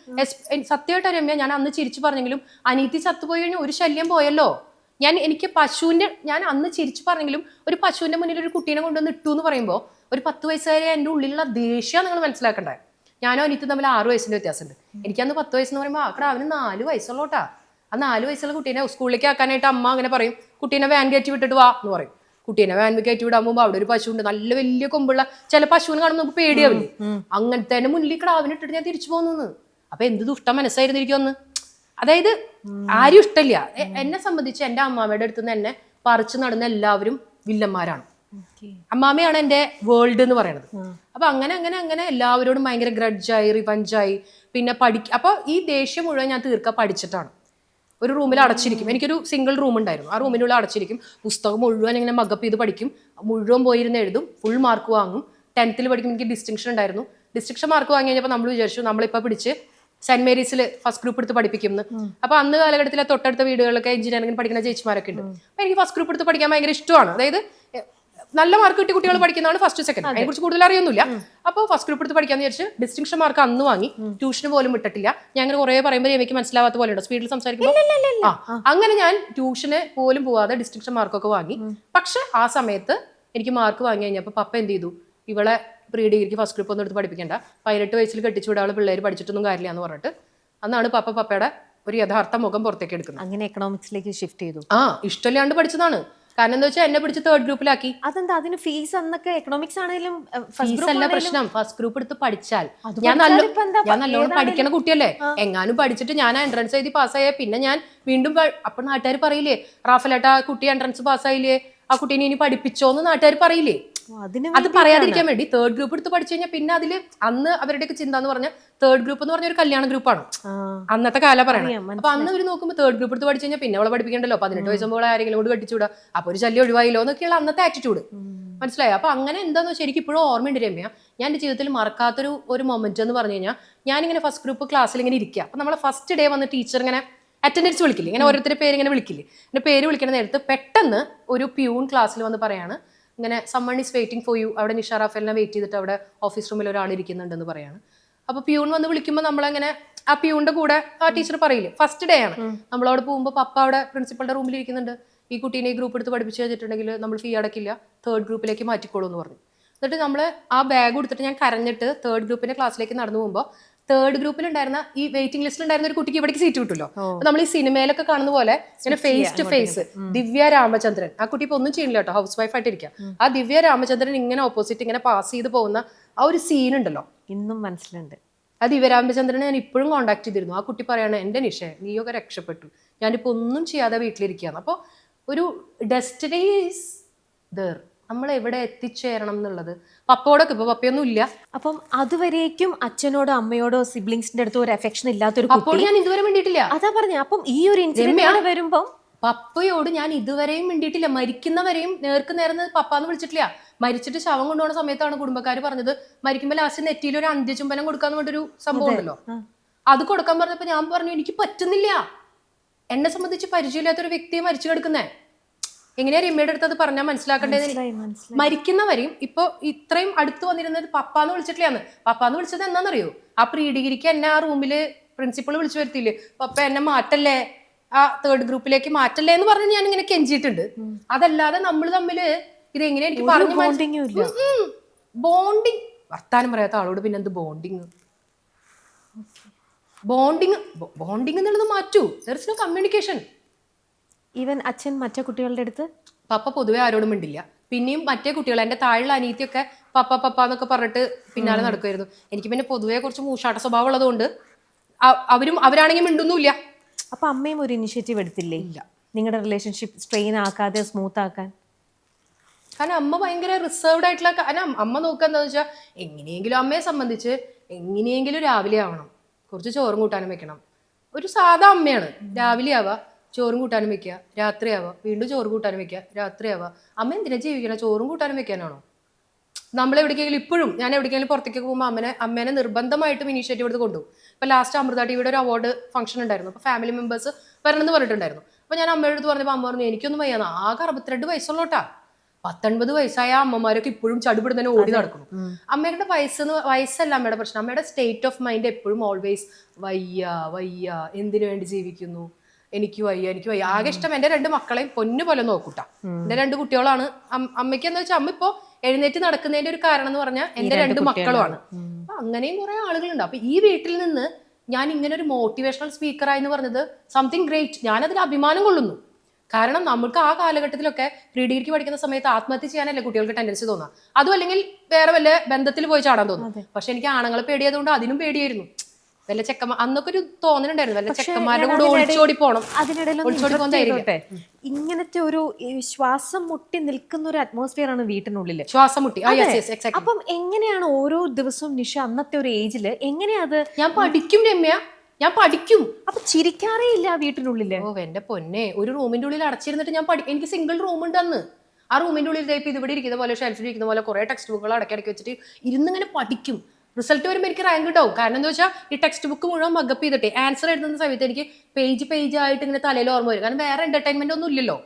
സത്യമായിട്ട് രമ്യ, ഞാൻ അന്ന് ചിരിച്ചു പറഞ്ഞെങ്കിലും അനീത്തി ചത്തുപോയി കഴിഞ്ഞാൽ ഒരു ശല്യം പോയല്ലോ. എനിക്ക് പശുവിന്റെ, ഞാൻ അന്ന് ചിരിച്ചു പറഞ്ഞെങ്കിലും ഒരു പശുവിന്റെ മുന്നിൽ ഒരു കുട്ടീനെ കൊണ്ടുവന്ന് ഇട്ടു എന്ന് പറയുമ്പോൾ ഒരു 10 വയസ്സുകാരെ എൻ്റെ ഉള്ളിലുള്ള ദേഷ്യം നിങ്ങൾ മനസ്സിലാക്കണ്ടേ. ഞാനോ അനീത്തി തമ്മിൽ 6 വയസ്സിന്റെ വ്യത്യാസമുണ്ട്. എനിക്കന്ന് 10 വയസ്സെന്ന് പറയുമ്പോൾ ആക്കട അവന് 4 വയസ്സുള്ളോട്ടാ. ആ 4 വയസ്സുള്ള കുട്ടീനെ സ്കൂളിലേക്ക് ആക്കാനായിട്ട് അമ്മ അങ്ങനെ പറയും, കുട്ടീനെ വാൻ കയറ്റി വിട്ടിട്ട് വാ എന്ന് പറയും. കുട്ടീനെ വാൻ കയറ്റി വിടാൻ പോകുമ്പോൾ അവിടെ ഒരു പശു ഉണ്ട്, നല്ല വലിയ കൊമ്പുള്ള. ചില പശുവിനെ കാണുമ്പോൾ നമുക്ക് പേടിയാവില്ലേ, അങ്ങനത്തെ തന്നെ മുന്നിൽ കിടാവിനെ ഇട്ടിട്ട് ഞാൻ തിരിച്ചു പോകുന്നു. അപ്പൊ എന്ത് ദുഷ്ട മനസ്സായിരുന്നിരിക്കും അന്ന്. അതായത് ആരും ഇഷ്ടമില്ല. എന്നെ സംബന്ധിച്ച് എന്റെ അമ്മാമ്മയുടെ അടുത്ത് നിന്ന് എന്നെ പറിച്ചു നടന്ന എല്ലാവരും വില്ലന്മാരാണ്. അമ്മാമ്മയാണ് എന്റെ വേൾഡ് എന്ന് പറയുന്നത്. അപ്പൊ അങ്ങനെ എല്ലാവരോടും ഭയങ്കര ഗ്രഡ്ജായി, റിവഞ്ചായി. പിന്നെ അപ്പൊ ഈ ദേഷ്യം മുഴുവൻ ഞാൻ തീർക്കാൻ പഠിച്ചിട്ടാണ്. ഒരു റൂമിൽ അടച്ചിരിക്കും. എനിക്കൊരു സിംഗിൾ റൂം ഉണ്ടായിരുന്നു. ആ റൂമിനുള്ളിൽ അടച്ചിരിക്കും. പുസ്തകം മുഴുവൻ ഇങ്ങനെ മകപ്പ് ചെയ്ത് പഠിക്കും. മുഴുവൻ പോയിരുന്ന് എഴുതും. ഫുൾ മാർക്ക് വാങ്ങും. 10th പഠിക്കുമ്പോൾ എനിക്ക് ഡിസ്റ്റിങ്ഷൻ ഉണ്ടായിരുന്നു. ഡിസ്റ്റിങ്ഷൻ മാർക്ക് വാങ്ങി കഴിഞ്ഞപ്പോൾ നമ്മൾ വിചാരിച്ചു നമ്മളിപ്പോൾ പിടിച്ച് സെന്റ് മേരീസിൽ ഫസ്റ്റ് ഗ്രൂപ്പ് എടുത്ത് പഠിപ്പിക്കുന്നു. അപ്പൊ അന്ന് കാലഘട്ടത്തിലെ തൊട്ടടുത്ത വീടുകളിലൊക്കെ എഞ്ചിനീയറിംഗ് പഠിക്കുന്ന ചേച്ചിമാരൊക്കെ ഉണ്ട്. അപ്പൊ എനിക്ക് ഫസ്റ്റ് ഗ്രൂപ്പ് എടുത്ത് പഠിക്കാൻ ഭയങ്കര ഇഷ്ടമാണ്. അതായത് നല്ല മാർക്ക് കിട്ടിയ കുട്ടികൾ പഠിക്കുന്നതാണ് ഫസ്റ്റ് സെക്കൻഡ്. അതിനെ കുറിച്ച് കൂടുതൽ അറിയൊന്നുമില്ല. അപ്പോൾ ഫസ്റ്റ് ഗ്രൂപ്പ് എടുത്ത് പഠിക്കാന്ന് വിചാരിച്ച് ഡിസ്റ്റിങ്ഷൻ മാർക്ക് അന്ന് വാങ്ങി. ട്യൂഷന് പോലും വിട്ടിട്ടില്ല. ഞാൻ അങ്ങനെ കുറെ പറയുമ്പോൾ എനിക്ക് മനസ്സിലാവാത്ത പോലെ ഉണ്ടോ സ്പീഡിൽ സംസാരിക്കുമ്പോൾ. അങ്ങനെ ഞാൻ ട്യൂഷന് പോലും പോവാതെ ഡിസ്റ്റിങ്ഷൻ മാർക്കൊക്കെ വാങ്ങി. പക്ഷെ ആ സമയത്ത് എനിക്ക് മാർക്ക് വാങ്ങി കഴിഞ്ഞപ്പോൾ പപ്പ എന്ത് ചെയ്തു, ഇവളെ പ്രീ ഡിഗ്രിക്ക് ഫസ്റ്റ് ഗ്രൂപ്പ് ഒന്നും എടുത്ത് പഠിപ്പിക്കേണ്ട, 18 വയസ്സിൽ കെട്ടിച്ചു വിടാനുള്ള പിള്ളേർ പഠിച്ചിട്ടൊന്നും കാര്യമില്ല എന്ന് പറഞ്ഞിട്ട് അന്നാണ് പപ്പയുടെ ഒരു യഥാർത്ഥ മുഖം പുറത്തേക്ക് എടുക്കുന്നത്. അങ്ങനെ എക്കണോമിക്സിലേക്ക് ഷിഫ്റ്റ് ചെയ്തു. ഇഷ്ടമില്ലാണ്ട് പഠിച്ചതാണ്. കാരണം എന്താ വെച്ചാൽ എന്നെ പിടിച്ച് 3rd ഗ്രൂപ്പിലാക്കി. അതെന്താ? അതിന് ഫീസ് അന്നൊക്കെ എക്കണോമിക്സ് ആണെങ്കിലും ഫീസ് അല്ല പ്രശ്നം. ഫസ്റ്റ് ഗ്രൂപ്പ് എടുത്ത് പഠിച്ചാൽ ഞാൻ നല്ലോണം പഠിക്കണ കുട്ടിയല്ലേ. എങ്ങാനും പഠിച്ചിട്ട് ഞാൻ എൻട്രൻസ് എഴുതി പാസ്സായ പിന്നെ ഞാൻ വീണ്ടും അപ്പൊ നാട്ടുകാർ പറയില്ലേ, റാഫലേട്ടാ കുട്ടി എൻട്രൻസ് പാസ്സായില്ലേ, ആ കുട്ടീനെ ഇനി പഠിപ്പിച്ചോന്ന് നാട്ടുകാർ പറയില്ലേ. അത് പറയാതിരിക്കാൻ വേണ്ടി 3rd ഗ്രൂപ്പ് എടുത്ത് പഠിച്ചു കഴിഞ്ഞാൽ പിന്നെ അതില് അന്ന് അവരുടെയൊക്കെ ചിന്ത എന്ന് പറഞ്ഞാൽ 3rd ഗ്രൂപ്പ് എന്ന് പറഞ്ഞ ഒരു കല്യാണ ഗ്രൂപ്പാണ് അന്നത്തെ കാലം പറയണം. അപ്പൊ അന്ന് അവർ നോക്കുമ്പോൾ 3rd ഗ്രൂപ്പ് എടുത്ത് പഠിച്ചു കഴിഞ്ഞാൽ പിന്നെ അവളെ പഠിപ്പിക്കണ്ടല്ലോ, 18 വയസ്സുമ്പോൾ ആരെങ്കിലും കൊണ്ട് കെട്ടിച്ചൂടാ, അപ്പൊ ഒരു ശല്യം ഒഴിവായില്ലോ എന്നൊക്കെയുള്ള അന്നത്തെ ആറ്റിറ്റ്യൂഡ്. മനസ്സിലായോ? അപ്പൊ അങ്ങനെ എന്താന്ന് വെച്ചാൽ എനിക്ക് ഇപ്പോഴും ഓർമ്മയുണ്ട് രമ്യ. ഞാൻ എന്റെ ജീവിതത്തിൽ മറക്കാത്തൊരു മൊമെന്റ് എന്ന് പറഞ്ഞു കഴിഞ്ഞാൽ, ഞാനിങ്ങനെ ഫസ്റ്റ് ഗ്രൂപ്പ് ക്ലാസ്സിൽ ഇങ്ങനെ ഇരിക്കുക. അപ്പൊ നമ്മളെ ഫസ്റ്റ് ഡേ വന്ന് ടീച്ചർ ഇങ്ങനെ അറ്റൻഡൻസ് വിളിക്കില്ലേ, ഇങ്ങനെ ഓരോരുത്തരുടെ പേര് ഇങ്ങനെ വിളിക്കില്ലേ. എന്റെ പേര് വിളിക്കുന്ന നേരത്ത് പെട്ടെന്ന് ഒരു പ്യൂൺ ക്ലാസ്സിൽ വന്ന് പറയാണ്, ഇങ്ങനെ summon is waiting for you, അവിടെ നിഷ റാഫേലിനെ വെയിറ്റ് ചെയ്തിട്ട് അവിടെ ഓഫീസ് റൂമിൽ ഒരാൾ ഇരിക്കുന്നുണ്ടെന്ന് പറയാണ്. അപ്പൊ പ്യൂൺ വന്ന് വിളിക്കുമ്പോൾ നമ്മളങ്ങനെ ആ പ്യൂണിന്റെ കൂടെ ആ ടീച്ചർ പറയില്ലേ, ഫസ്റ്റ് ഡേ ആണ് നമ്മളവിടെ പോകുമ്പോൾ പപ്പ അവിടെ പ്രിൻസിപ്പളുടെ റൂമിൽ ഇരിക്കുന്നുണ്ട്, ഈ കുട്ടീനെ ഈ ഗ്രൂപ്പ് എടുത്ത് പഠിപ്പിച്ചു കഴിഞ്ഞിട്ടുണ്ടെങ്കിൽ നമ്മൾ ഫീ അടക്കില്ല, 3rd ഗ്രൂപ്പിലേക്ക് മാറ്റിക്കോളൂ എന്ന് പറഞ്ഞു. എന്നിട്ട് നമ്മൾ ആ ബാഗ് കൊടുത്തിട്ട് ഞാൻ കരഞ്ഞിട്ട് 3rd ഗ്രൂപ്പിന്റെ ക്ലാസ്സിലേക്ക് നടന്നു പോകുമ്പോൾ 3rd ഗ്രൂപ്പിലുണ്ടായിരുന്ന ഈ വെയിറ്റിംഗ് ലിസ്റ്റിൽ ഉണ്ടായിരുന്ന ഒരു കുട്ടിക്ക് ഇവിടേക്ക് സീറ്റ് കിട്ടുമല്ലോ. നമ്മൾ ഈ സിനിമയിലൊക്കെ കാണുന്ന പോലെ ഇങ്ങനെ ഫേസ് ടു ഫേസ് ദിവ്യ രാമചന്ദ്രൻ, ആ കുട്ടി ഇപ്പൊ ഒന്നും ചെയ്യില്ല കേട്ടോ, ഹൗസ് വൈഫ് ആയിട്ടിരിക്കാം. ആ ദിവ്യ രാമചന്ദ്രൻ ഇങ്ങനെ ഓപ്പോസിറ്റ് ഇങ്ങനെ പാസ് ചെയ്ത് പോകുന്ന ആ ഒരു സീൻ ഉണ്ടല്ലോ, ഇന്നും മനസ്സിലുണ്ട്. ആ ദിവ്യ രാമചന്ദ്രനെ ഞാൻ ഇപ്പോഴും കോൺടാക്ട് ചെയ്തിരുന്നു. ആ കുട്ടി പറയാണ്, എന്റെ നിഷ നീയൊക്കെ രക്ഷപ്പെട്ടു, ഞാനിപ്പോ ഒന്നും ചെയ്യാതെ വീട്ടിലിരിക്കുകയാണ്. അപ്പോൾ ഒരു ഡെസ്റ്റിനി ഈസ് ദർ, നമ്മൾ എവിടെ എത്തിച്ചേരണം എന്നുള്ളത്. പപ്പയോടൊക്കെ ഇപ്പൊ പപ്പയൊന്നും ഇല്ല. അപ്പം അതുവരേക്കും അച്ഛനോടോ അമ്മയോടോ സിബ്ലിങ്സിന്റെ അടുത്തോ ഒരു അഫെക്ഷൻ ഇല്ലാത്തൊരു പപ്പയോട് ഞാൻ ഇതുവരെ മിണ്ടിയിട്ടില്ല. അതാ പറഞ്ഞ. അപ്പം ഈ ഒരു ഇൻസിഡന്റ് വരുമ്പോ പപ്പയോട് ഞാൻ ഇതുവരെയും മിണ്ടിയിട്ടില്ല. മരിക്കുന്നവരെയും നേർക്ക് നേർന്ന് പപ്പാന്ന് വിളിച്ചിട്ടില്ല. മരിച്ചിട്ട് ശവം കൊണ്ടുപോകുന്ന സമയത്താണ് കുടുംബക്കാർ പറഞ്ഞത് മരിക്കുമ്പോൾ ലാസ്റ്റ് നെറ്റിയിൽ ഒരു അന്ത്യചുംബനം കൊടുക്കാന്ന് പറഞ്ഞൊരു സംഭവം ഉണ്ടല്ലോ. അത് കൊടുക്കാൻ പറഞ്ഞപ്പോ ഞാൻ പറഞ്ഞു എനിക്ക് പറ്റുന്നില്ല. എന്നെ സംബന്ധിച്ച് പരിചയമില്ലാത്തൊരു വ്യക്തിയെ മരിച്ചു കിടക്കുന്നേ. എങ്ങനെയാ രമ്യയുടെ അടുത്ത് അത് പറഞ്ഞാൽ മനസ്സിലാക്കേണ്ടത്? മരിക്കുന്നവരെയും ഇപ്പൊ ഇത്രയും അടുത്ത് വന്നിരുന്നത് പപ്പാന്ന് വിളിച്ചിട്ടില്ലാന്ന്. പപ്പാന്ന് വിളിച്ചത് എന്നാന്നറിയോ? ആ പ്രീ ഡിഗ്രിക്ക് എന്നെ ആ റൂമില് പ്രിൻസിപ്പൾ വിളിച്ചു വരുത്തില്ലേ, പപ്പ എന്നെ മാറ്റല്ലേ, ആ 3rd ഗ്രൂപ്പിലേക്ക് മാറ്റല്ലേ എന്ന് പറഞ്ഞ് ഞാൻ ഇങ്ങനെ കെഞ്ചിയിട്ടുണ്ട്. അതല്ലാതെ നമ്മൾ തമ്മില് ഇതെങ്ങനെ എനിക്ക് പറഞ്ഞു ബോണ്ടിങ്. വർത്താനം പറയാത്ത ആളോട് പിന്നെ എന്ത് ബോണ്ടിങ്? ബോണ്ടിങ് എന്നുള്ളത് മാറ്റൂ. There is no communication. Even അച്ഛൻ മറ്റേ കുട്ടികളുടെ അടുത്ത് പപ്പ പൊതുവെ ആരോടും മിണ്ടില്ല. പിന്നെയും മറ്റേ കുട്ടികൾ എൻ്റെ താഴെയുള്ള അനീത്തിയൊക്കെ പപ്പ പപ്പ എന്നൊക്കെ പറഞ്ഞിട്ട് പിന്നാലെ നടക്കുമായിരുന്നു. എനിക്ക് പിന്നെ പൊതുവെ കുറച്ച് മൂഷാട്ട സ്വഭാവം ഉള്ളതുകൊണ്ട് അവരാണെങ്കിൽ മിണ്ടുന്നില്ല. അപ്പൊ അമ്മയും ഒരു ഇനിഷ്യേറ്റീവ് എടുത്തില്ലേ? ഇല്ല, നിങ്ങളുടെ റിലേഷൻഷിപ്പ് സ്ട്രെയിൻ ആക്കാതെ സ്മൂത്ത് ആക്കാൻ? കാരണം അമ്മ ഭയങ്കര റിസർവ്ഡ് ആയിട്ടുള്ള, കാരണം അമ്മ നോക്കുക എന്താണെന്ന് വെച്ചാൽ എങ്ങനെയെങ്കിലും അമ്മയെ സംബന്ധിച്ച് എങ്ങനെയെങ്കിലും രാവിലെ ആവണം, കുറച്ച് ചോറും കൂട്ടാനും വെക്കണം. ഒരു സാധാ അമ്മയാണ്. രാവിലെ ആവുക, ചോറും കൂട്ടാനും വെക്കുക, രാത്രിയാവുക, വീണ്ടും ചോറും കൂട്ടാനും വെക്കുക, രാത്രിയാവുക. അമ്മ എന്തിനാ ജീവിക്കണം? ചോറും കൂട്ടാനും വെക്കാനാണോ? നമ്മളെവിടേക്കെങ്കിലും ഇപ്പോഴും ഞാൻ എവിടേക്കെങ്കിലും പുറത്തേക്ക് പോകുമ്പോൾ അമ്മേനെ നിർബന്ധമായിട്ടും ഇനീഷ്യേറ്റീവ് എടുത്ത് കൊണ്ടുപോകും. ഇപ്പൊ ലാസ്റ്റ് അമൃത ടിവിയുടെ ഒരു അവാർഡ് ഫംഗ്ഷൻ ഉണ്ടായിരുന്നു. അപ്പൊ ഫാമിലി മെമ്പേഴ്സ് വരണമെന്ന് പറഞ്ഞിട്ടുണ്ടായിരുന്നു. അപ്പൊ ഞാൻ അമ്മയുടെ അടുത്ത് പറഞ്ഞപ്പോൾ അമ്മ പറഞ്ഞു എനിക്കൊന്നും വയ്യാന്ന്. ആകെ 62 വയസ്സുള്ളോട്ടാ. 19 വയസ്സായ അമ്മമാരൊക്കെ ഇപ്പോഴും ചടുപിടുന്നതിനെ ഓടി നടക്കുന്നു. അമ്മയുടെ വയസ്സല്ല അമ്മയുടെ പ്രശ്നം. അമ്മയുടെ സ്റ്റേറ്റ് ഓഫ് മൈൻഡ് എപ്പോഴും ഓൾവേസ് വയ്യ, എന്തിനു വേണ്ടി ജീവിക്കുന്നു, എനിക്ക് വയ്യ. ആകെ ഇഷ്ടം എൻ്റെ 2 മക്കളെയും പൊന്നു പോലെ നോക്കൂട്ടാ. എൻ്റെ 2 കുട്ടികളാണ്. അമ്മയ്ക്ക് എന്താ വെച്ചാൽ അമ്മ ഇപ്പോ എഴുന്നേറ്റ് നടക്കുന്നതിന്റെ ഒരു കാരണം എന്ന് പറഞ്ഞാൽ എൻ്റെ 2 മക്കളുമാണ്. അപ്പൊ അങ്ങനെയും കുറെ ആളുകളുണ്ട്. അപ്പൊ ഈ വീട്ടിൽ നിന്ന് ഞാൻ ഇങ്ങനെ ഒരു മോട്ടിവേഷണൽ സ്പീക്കറായി എന്ന് പറഞ്ഞത് സംതിങ് ഗ്രേറ്റ്. ഞാനതിൽ അഭിമാനം കൊള്ളുന്നു. കാരണം നമുക്ക് ആ കാലഘട്ടത്തിലൊക്കെ പ്രീ ഡിഗ്രിക്ക് പഠിക്കുന്ന സമയത്ത് ആത്മഹത്യ ചെയ്യാനല്ലേ കുട്ടികൾക്ക് ടെൻഡൻസി തോന്നാം. അതും അല്ലെങ്കിൽ വേറെ വല്ല ബന്ധത്തിൽ പോയി ചാടാൻ തോന്നും. പക്ഷെ എനിക്ക് ആണുങ്ങളെ പേടിയായതുകൊണ്ട് അതിനും പേടിയായിരുന്നു. വല്ല ചെക്കന്മാർ അന്നൊക്കെ ഒരു തോന്നലുണ്ടായിരുന്നു, വല്ല ചെക്കന്മാരുടെ കൂടെ ഒളിച്ചോടി പോണം. അതിനിടയിൽ ഇങ്ങനത്തെ ഒരു ശ്വാസം മുട്ടി നിൽക്കുന്ന ഒരു അറ്റ്മോസ്ഫിയർ ആണ് വീട്ടിനുള്ളില്. ശ്വാസം മുട്ടി. അപ്പം എങ്ങനെയാണ് ഓരോ ദിവസവും നിഷ അന്നത്തെ ഒരു ഏജില് എങ്ങനെയാ? ഞാൻ പഠിക്കും രമ്യ, ഞാൻ പഠിക്കും. അപ്പൊ ചിരിക്കാറേ ഇല്ല വീട്ടിനുള്ളില്? ഓ എന്റെ പൊന്നെ, ഒരു റൂമിന്റെ ഉള്ളിൽ അടച്ചിരുന്നിട്ട് ഞാൻ എനിക്ക് സിംഗിൾ റൂം ഉണ്ട് അന്ന്. ആ റൂമിന്റെ ഉള്ളിൽ ഇപ്പൊ ഇവിടെ ഇരിക്കുന്ന പോലെ ഷെൽഫിൽ ഇരിക്കുന്ന പോലെ കുറെ ടെക്സ്റ്റ് ബുക്കുകൾ അടക്കി വെച്ചിട്ട് ഇരുന്നിങ്ങനെ പഠിക്കും. റിസൾട്ട് വരുമ്പോൾ എനിക്ക് റാങ്ക് ഉണ്ടാവും. കാരണം എന്താ വെച്ചാൽ ഈ ടെക്സ്റ്റ് ബുക്ക് മുഴുവൻ മഗപ്പ് ചെയ്തിട്ടേ ആൻസർ എഴുതുന്ന സമയത്ത് എനിക്ക് പേജ് ആയിട്ട് ഇങ്ങനെ തലയിൽ ഓർമ്മ വരും. കാരണം വേറെ എന്റർടൈൻമെന്റ് ഒന്നും ഇല്ലല്ലോ.